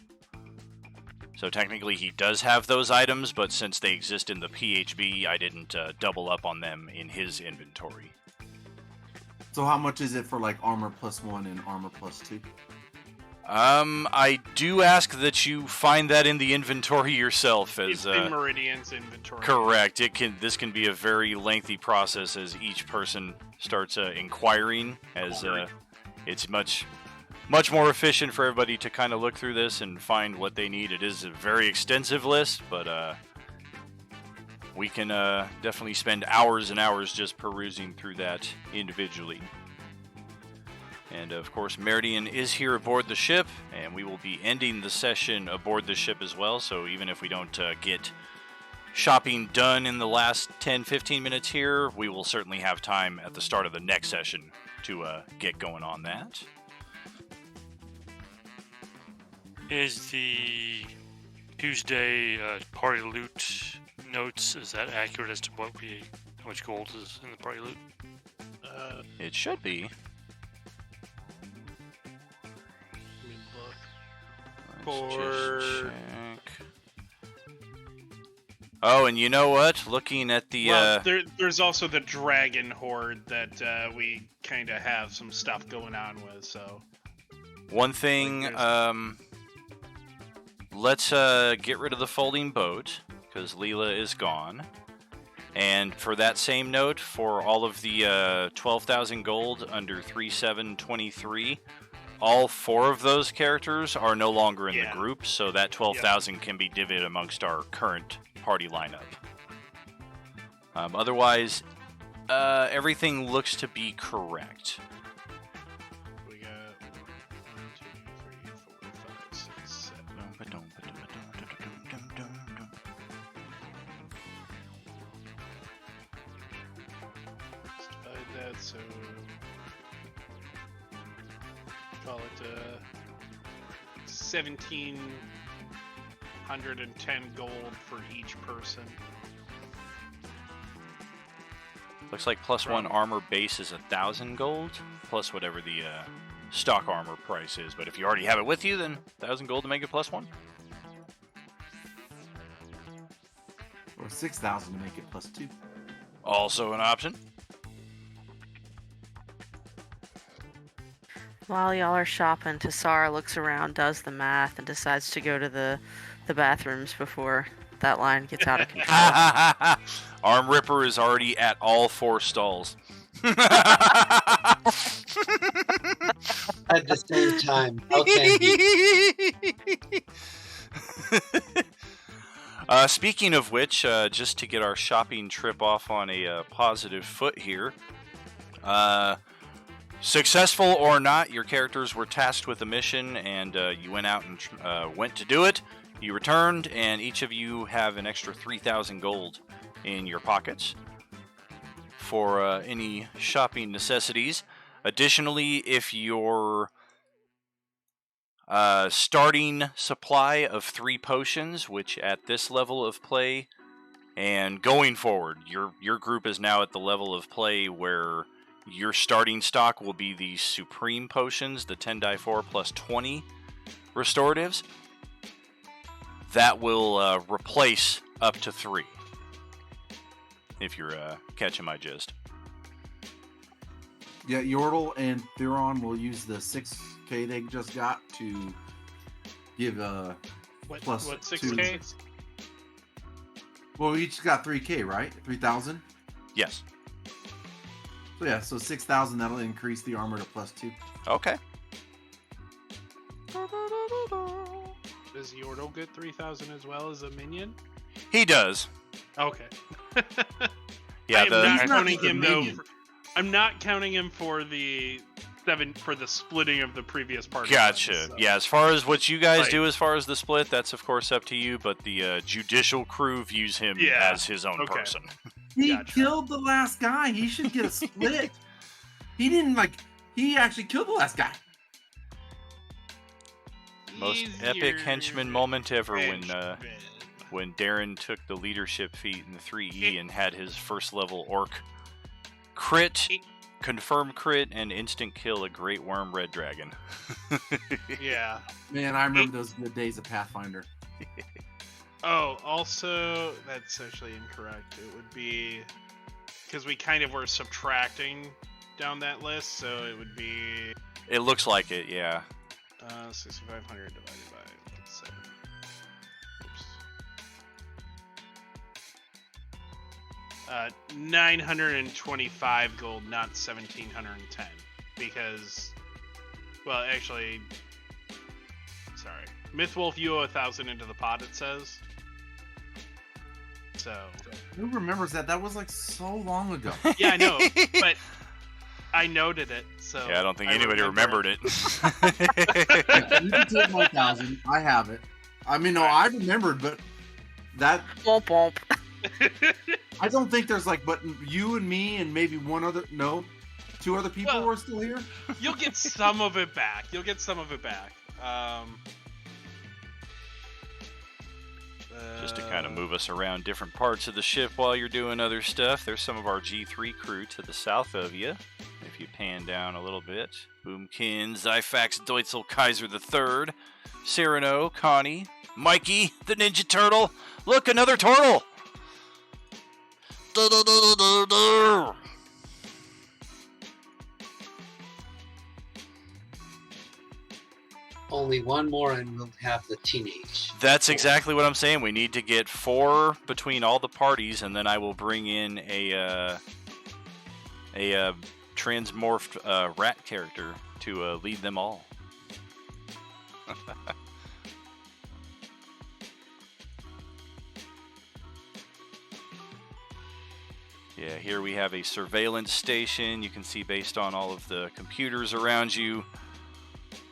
So technically he does have those items, but since they exist in the PHB, I didn't double up on them in his inventory. So how much is it for like armor +1 and armor +2? I do ask that you find that in the inventory yourself. As It's in Meridian's inventory. correct, this can be a very lengthy process as each person starts inquiring. As it's much more efficient for everybody to kind of look through this and find what they need. It is a very extensive list, but we can definitely spend hours and hours just perusing through that individually. And of course, Meridian is here aboard the ship, and we will be ending the session aboard the ship as well. So even if we don't get shopping done in the last 10-15 minutes here, we will certainly have time at the start of the next session to get going on that. Is the Tuesday party loot notes, is that accurate as to how much gold is in the party loot? It should be. Let me look. Let's For- just check. Oh, and you know what? Looking at the Well, there's also the Dragon Horde that we kind of have some stuff going on with, so... one thing, Like let's get rid of the folding boat because Leela is gone, And for that same note, for all of the 12,000 gold under 3723, all 4 of those characters are no longer in the group, so that 12,000 can be divvied amongst our current party lineup. Otherwise, everything looks to be correct. We got 1, 2, 3, 4, 5, 6, 7. Let's divide that, so call it 1,710 gold for each person. Looks like +1 armor base is 1,000 gold, plus whatever the stock armor price is. But if you already have it with you, then 1,000 gold to make it +1. Or 6,000 to make it +2. Also an option. While y'all are shopping, Tassara looks around, does the math, and decides to go to the bathrooms before that line gets out of control. Arm Ripper is already at all 4 stalls. At the same time. Okay. Speaking of which, just to get our shopping trip off on a positive foot here, successful or not, your characters were tasked with a mission, and you went out and went to do it. You returned, and each of you have an extra 3,000 gold in your pockets for any shopping necessities. Additionally, if your starting supply of 3 potions, which at this level of play and going forward, your group is now at the level of play where your starting stock will be the Supreme Potions, the 10-4 plus 20 restoratives. That will replace up to 3. If you're catching my gist. Yeah, Yordle and Theron will use the 6k they just got to give What plus 6k? Well, we each got 3k, right? 3,000. Yes. So yeah, so 6,000. That'll increase the armor to +2. Okay. Does Yordle get 3,000 as well as a minion? He does. Okay. Yeah, I am not He's counting not the him though. minion. I'm not counting him for the splitting of the previous party. Gotcha. So. Yeah, as far as what you guys Like- do as far as the split, that's of course up to you, but the judicial crew views him Yeah. as his own Okay. person. He Gotcha. killed the last guy. He should get a split. He didn't He actually killed the last guy. Most He's epic your henchman moment ever henchman. when Darren took the leadership feat in the 3E and had his first level orc crit, confirm crit, and instant kill a great worm red dragon. Yeah. Man, I remember those good days of Pathfinder. Oh, also, that's actually incorrect. It would be because we kind of were subtracting down that list, so it would be It looks like it, yeah. 6,500 divided by 7. Oops. 925 gold, not 1,710, because, well, actually, sorry, Mythwolf, you owe 1,000 into the pot. It says. So. Who remembers that? That was like so long ago. Yeah, I know, but I noted it. So. Yeah, I don't think I anybody remember remembered it. You can take my 1,000. I have it. I mean, no, I remembered, but that Womp womp. I don't think there's but you and me and maybe two other people Well- were still here. You'll get some of it back. Just to kind of move us around different parts of the ship while you're doing other stuff, there's some of our G3 crew to the south of you. If you pan down a little bit, Boomkin, Zyfax, Deutzel, Kaiser III, Cyrano, Connie, Mikey, the Ninja Turtle. Look, another turtle! only one more and we'll have the teenage. That's exactly what I'm saying. We need to get 4 between all the parties, and then I will bring in a transmorphed rat character to lead them all. Yeah, here we have a surveillance station. You can see based on all of the computers around you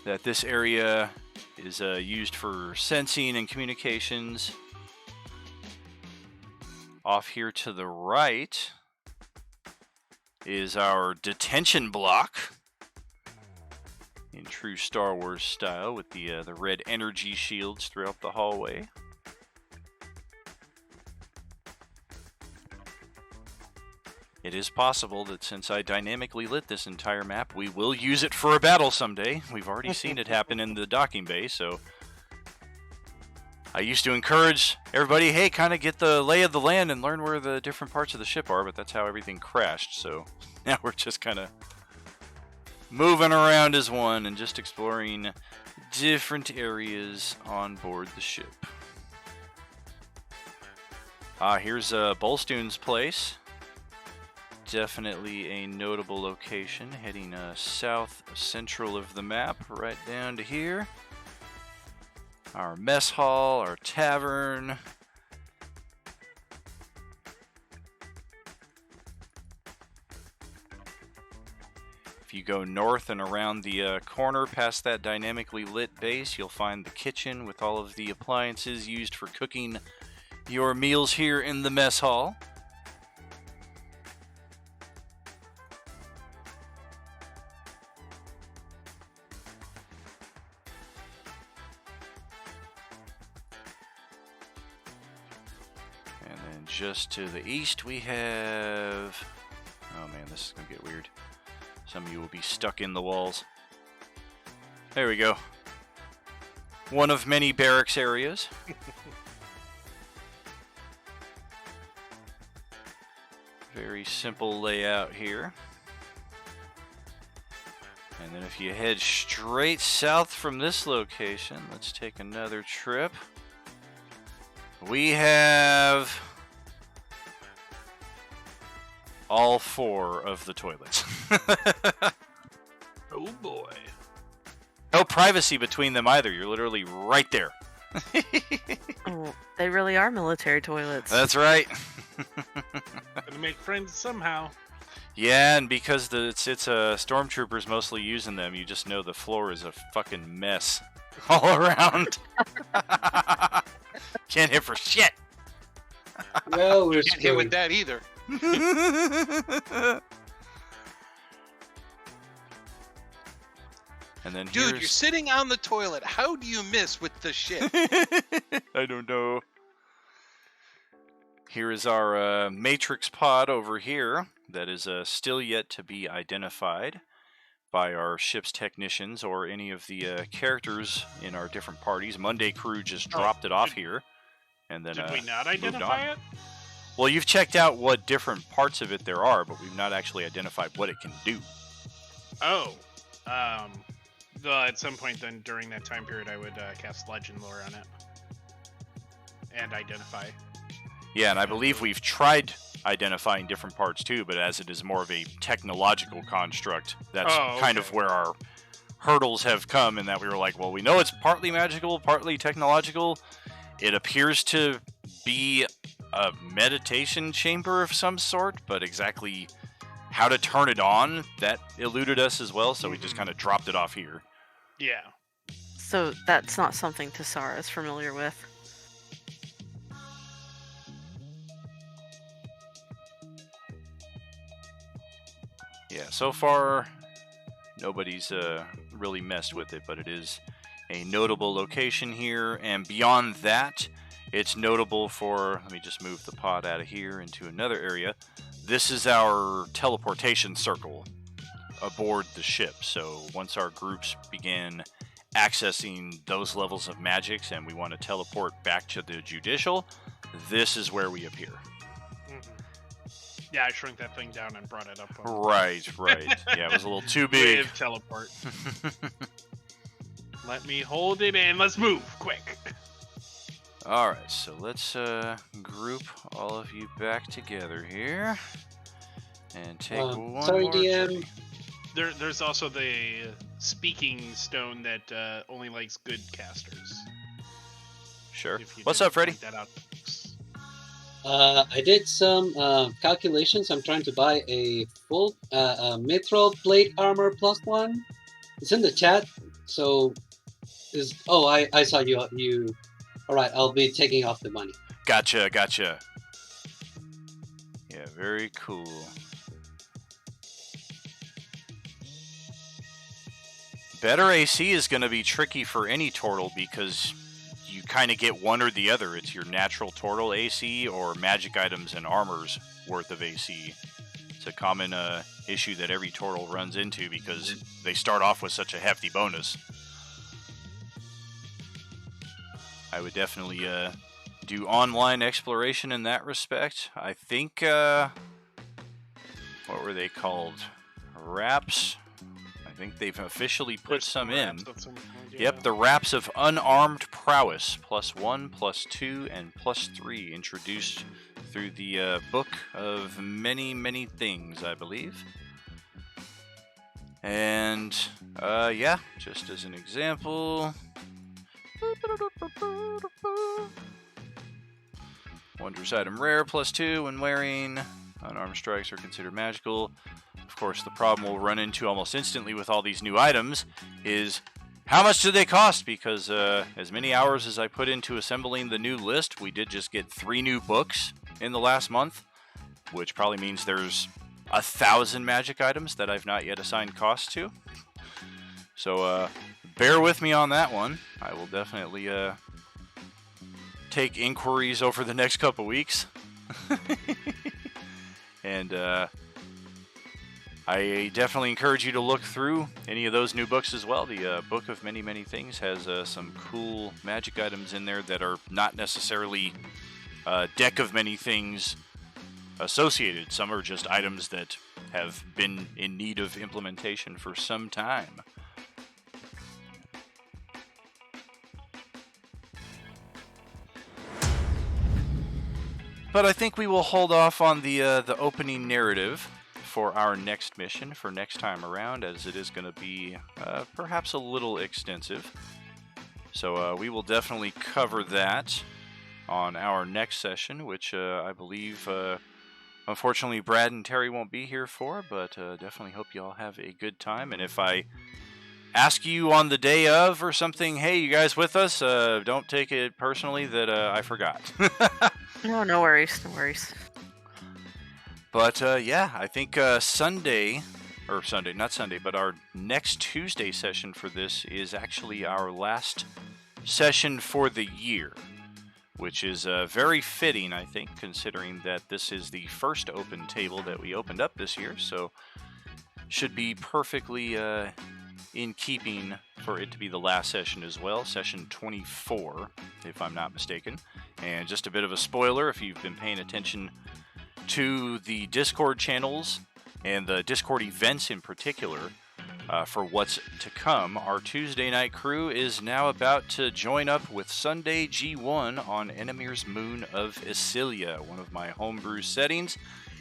that this area is used for sensing and communications. Off here to the right is our detention block in true Star Wars style with the red energy shields throughout the hallway. It is possible that since I dynamically lit this entire map, we will use it for a battle someday. We've already seen it happen in the docking bay, so I used to encourage everybody, hey, kind of get the lay of the land and learn where the different parts of the ship are, but that's how everything crashed, so now we're just kind of moving around as one and just exploring different areas on board the ship. Here's Bolstoon's place. Definitely a notable location, heading south central of the map, right down to here. Our mess hall, our tavern. If you go north and around the corner past that dynamically lit base, you'll find the kitchen with all of the appliances used for cooking your meals here in the mess hall. And then just to the east we have... Oh man, this is going to get weird. Some of you will be stuck in the walls. There we go. One of many barracks areas. Very simple layout here. And then if you head straight south from this location, let's take another trip. We have all 4 of the toilets. Oh boy. No privacy between them either. You're literally right there. Oh, they really are military toilets. That's right. Gotta make friends somehow. Yeah, and because it's stormtroopers mostly using them, you just know the floor is a fucking mess all around. Can't hit for shit. Well, we're Can't hit with screwed. that either. And then Dude, you're here's... sitting on the toilet. How do you miss with the shit? I don't know. Here is our matrix pod over here that is still yet to be identified by our ship's technicians or any of the characters in our different parties. Monday Crew just dropped it off here. And then Did we not moved identify on. it? Well, you've checked out what different parts of it there are, but we've not actually identified what it can do. Oh. At some point then during that time period, I would cast Legend Lore on it. And identify. Yeah, and I believe we've tried identifying different parts too, but as it is more of a technological construct, that's kind of where our hurdles have come, in that we were like, well, we know it's partly magical, partly technological. It appears to be a meditation chamber of some sort, but exactly how to turn it on, that eluded us as well, so we just kind of dropped it off here. Yeah. So that's not something Tassara is familiar with. Yeah, so far, nobody's really messed with it, but it is a notable location here, and beyond that, it's notable for, let me just move the pod out of here into another area. This is our teleportation circle aboard the ship, so once our groups begin accessing those levels of magics and we want to teleport back to the judicial, this is where we appear. Yeah, I shrunk that thing down and brought it up. Right. Yeah, it was a little too big. Wave teleport. Let me hold it and let's move quick. All right, so let's group all of you back together here and take one sorry, more. DM. There's also the speaking stone that only likes good casters. Sure. If you What's didn't up, Freddy? point that out. I did some calculations. I'm trying to buy a full mithril plate armor +1. It's in the chat. So, I saw you. All right, I'll be taking off the money. Gotcha. Yeah, very cool. Better AC is going to be tricky for any turtle because you kind of get one or the other. It's your natural turtle AC or magic items and armors worth of AC. It's a common issue that every turtle runs into because they start off with such a hefty bonus. I would definitely do online exploration in that respect. I think, what were they called? Wraps? I think they've officially put some in. Yep, the Wraps of Unarmed Prowess, +1, +2, and +3, introduced through the Book of Many, Many Things, I believe. And, yeah, just as an example. Wondrous item rare, +2 when wearing. Unarmed strikes are considered magical. Of course, the problem we'll run into almost instantly with all these new items is how much do they cost? Because as many hours as I put into assembling the new list, we did just get 3 new books in the last month, which probably means there's 1,000 magic items that I've not yet assigned costs to. So bear with me on that one. I will definitely take inquiries over the next couple weeks. And I definitely encourage you to look through any of those new books as well. The Book of Many, Many Things has some cool magic items in there that are not necessarily deck of many things associated. Some are just items that have been in need of implementation for some time. But I think we will hold off on the opening narrative for our next mission for next time around, as it is going to be perhaps a little extensive. So we will definitely cover that on our next session, which I believe, unfortunately, Brad and Terry won't be here for, but definitely hope you all have a good time. And if I ask you on the day of or something, hey, you guys with us? Don't take it personally that I forgot. No worries, no worries. But yeah, I think Sunday, not Sunday, but our next Tuesday session for this is actually our last session for the year, which is very fitting, I think, considering that this is the first open table that we opened up this year, so should be perfectly in keeping for it to be the last session as well, session 24, if I'm not mistaken. And just a bit of a spoiler, if you've been paying attention to the Discord channels and the Discord events in particular, for what's to come, our Tuesday night crew is now about to join up with Sunday G1 on Enemir's Moon of Isilia, one of my homebrew settings.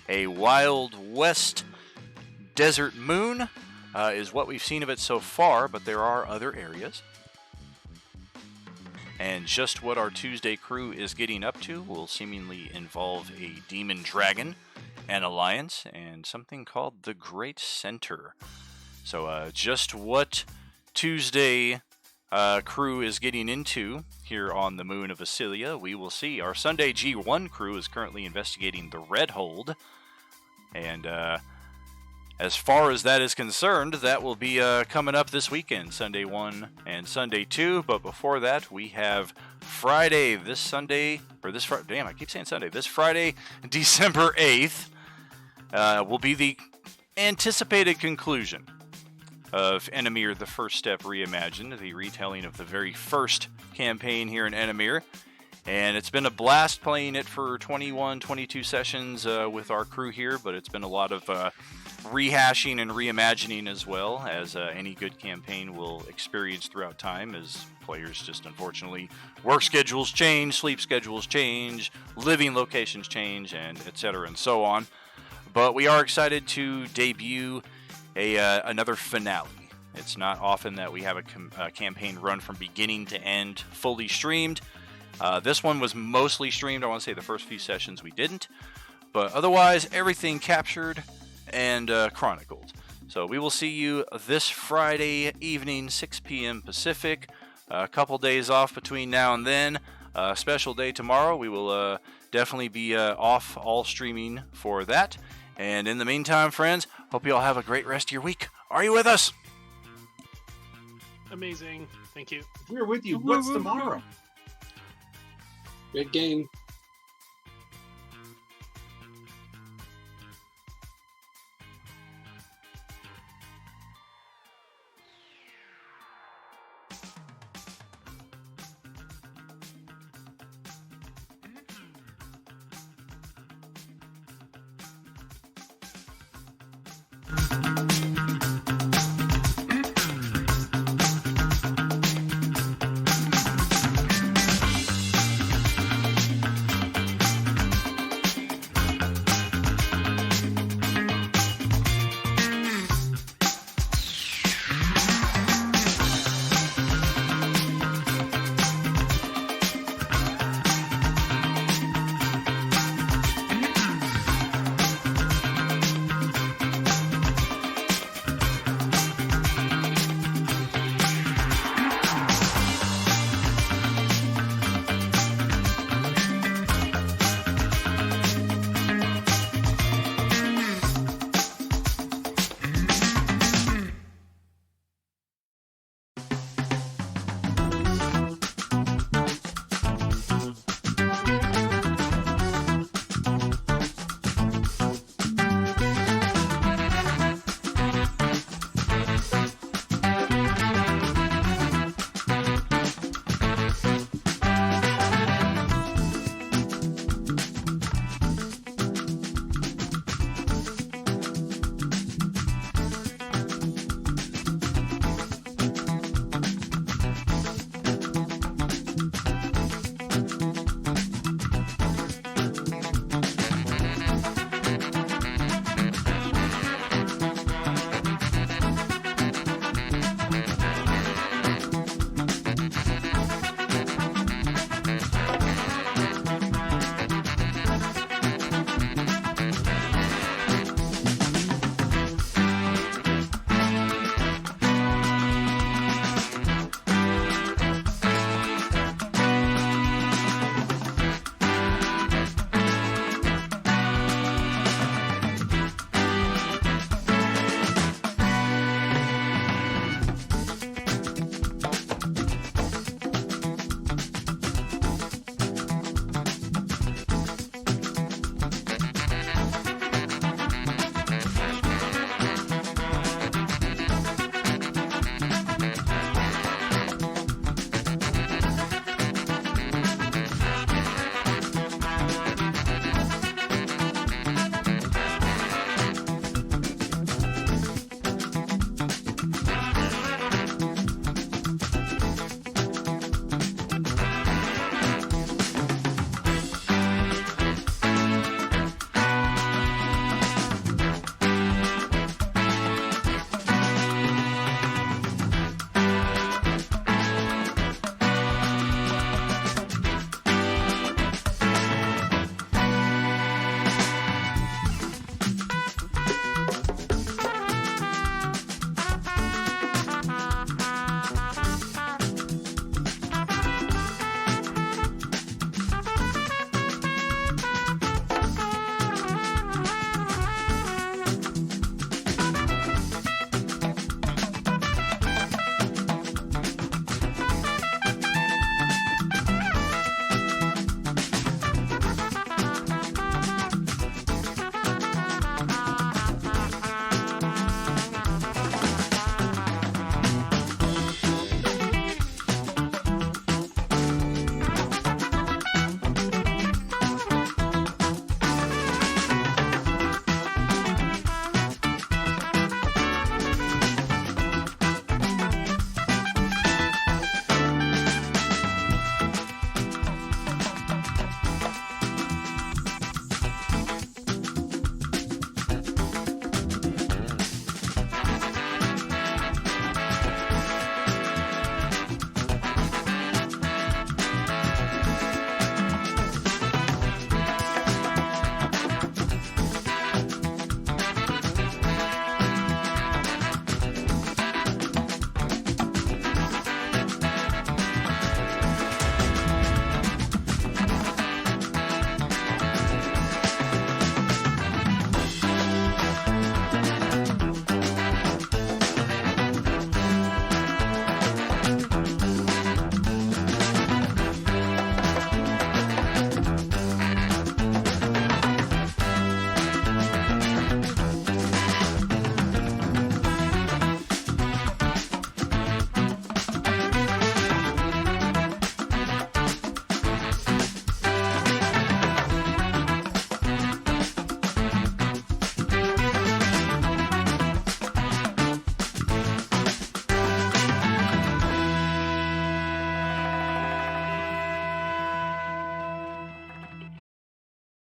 A Wild West desert moon is what we've seen of it so far, but there are other areas. And just what our Tuesday crew is getting up to will seemingly involve a demon dragon, an alliance, and something called the Great Center. So just what Tuesday crew is getting into here on the Moon of Isilia, we will see. Our Sunday G1 crew is currently investigating the Red Hold, and as far as that is concerned, that will be coming up this weekend, Sunday 1 and Sunday 2. But before that, we have Friday, this Friday, December 8th, will be the anticipated conclusion of Enemir the First Step Reimagined, the retelling of the very first campaign here in Enemir. And it's been a blast playing it for 21, 22 sessions with our crew here, but it's been a lot of rehashing and reimagining as well, as any good campaign will experience throughout time, as players just unfortunately work schedules change, sleep schedules change, living locations change, and etc. and so on. But we are excited to debut another finale. It's not often that we have a campaign run from beginning to end fully streamed. This one was mostly streamed. I want to say the first few sessions we didn't, but otherwise everything captured and chronicled. So we will see you this Friday evening, 6 p.m. Pacific. A couple days off between now and then. Special day tomorrow. We will definitely be off all streaming for that. And in the meantime, friends, hope you all have a great rest of your week. Are you with us? Amazing. Thank you. If we're with you, what's tomorrow? Good game.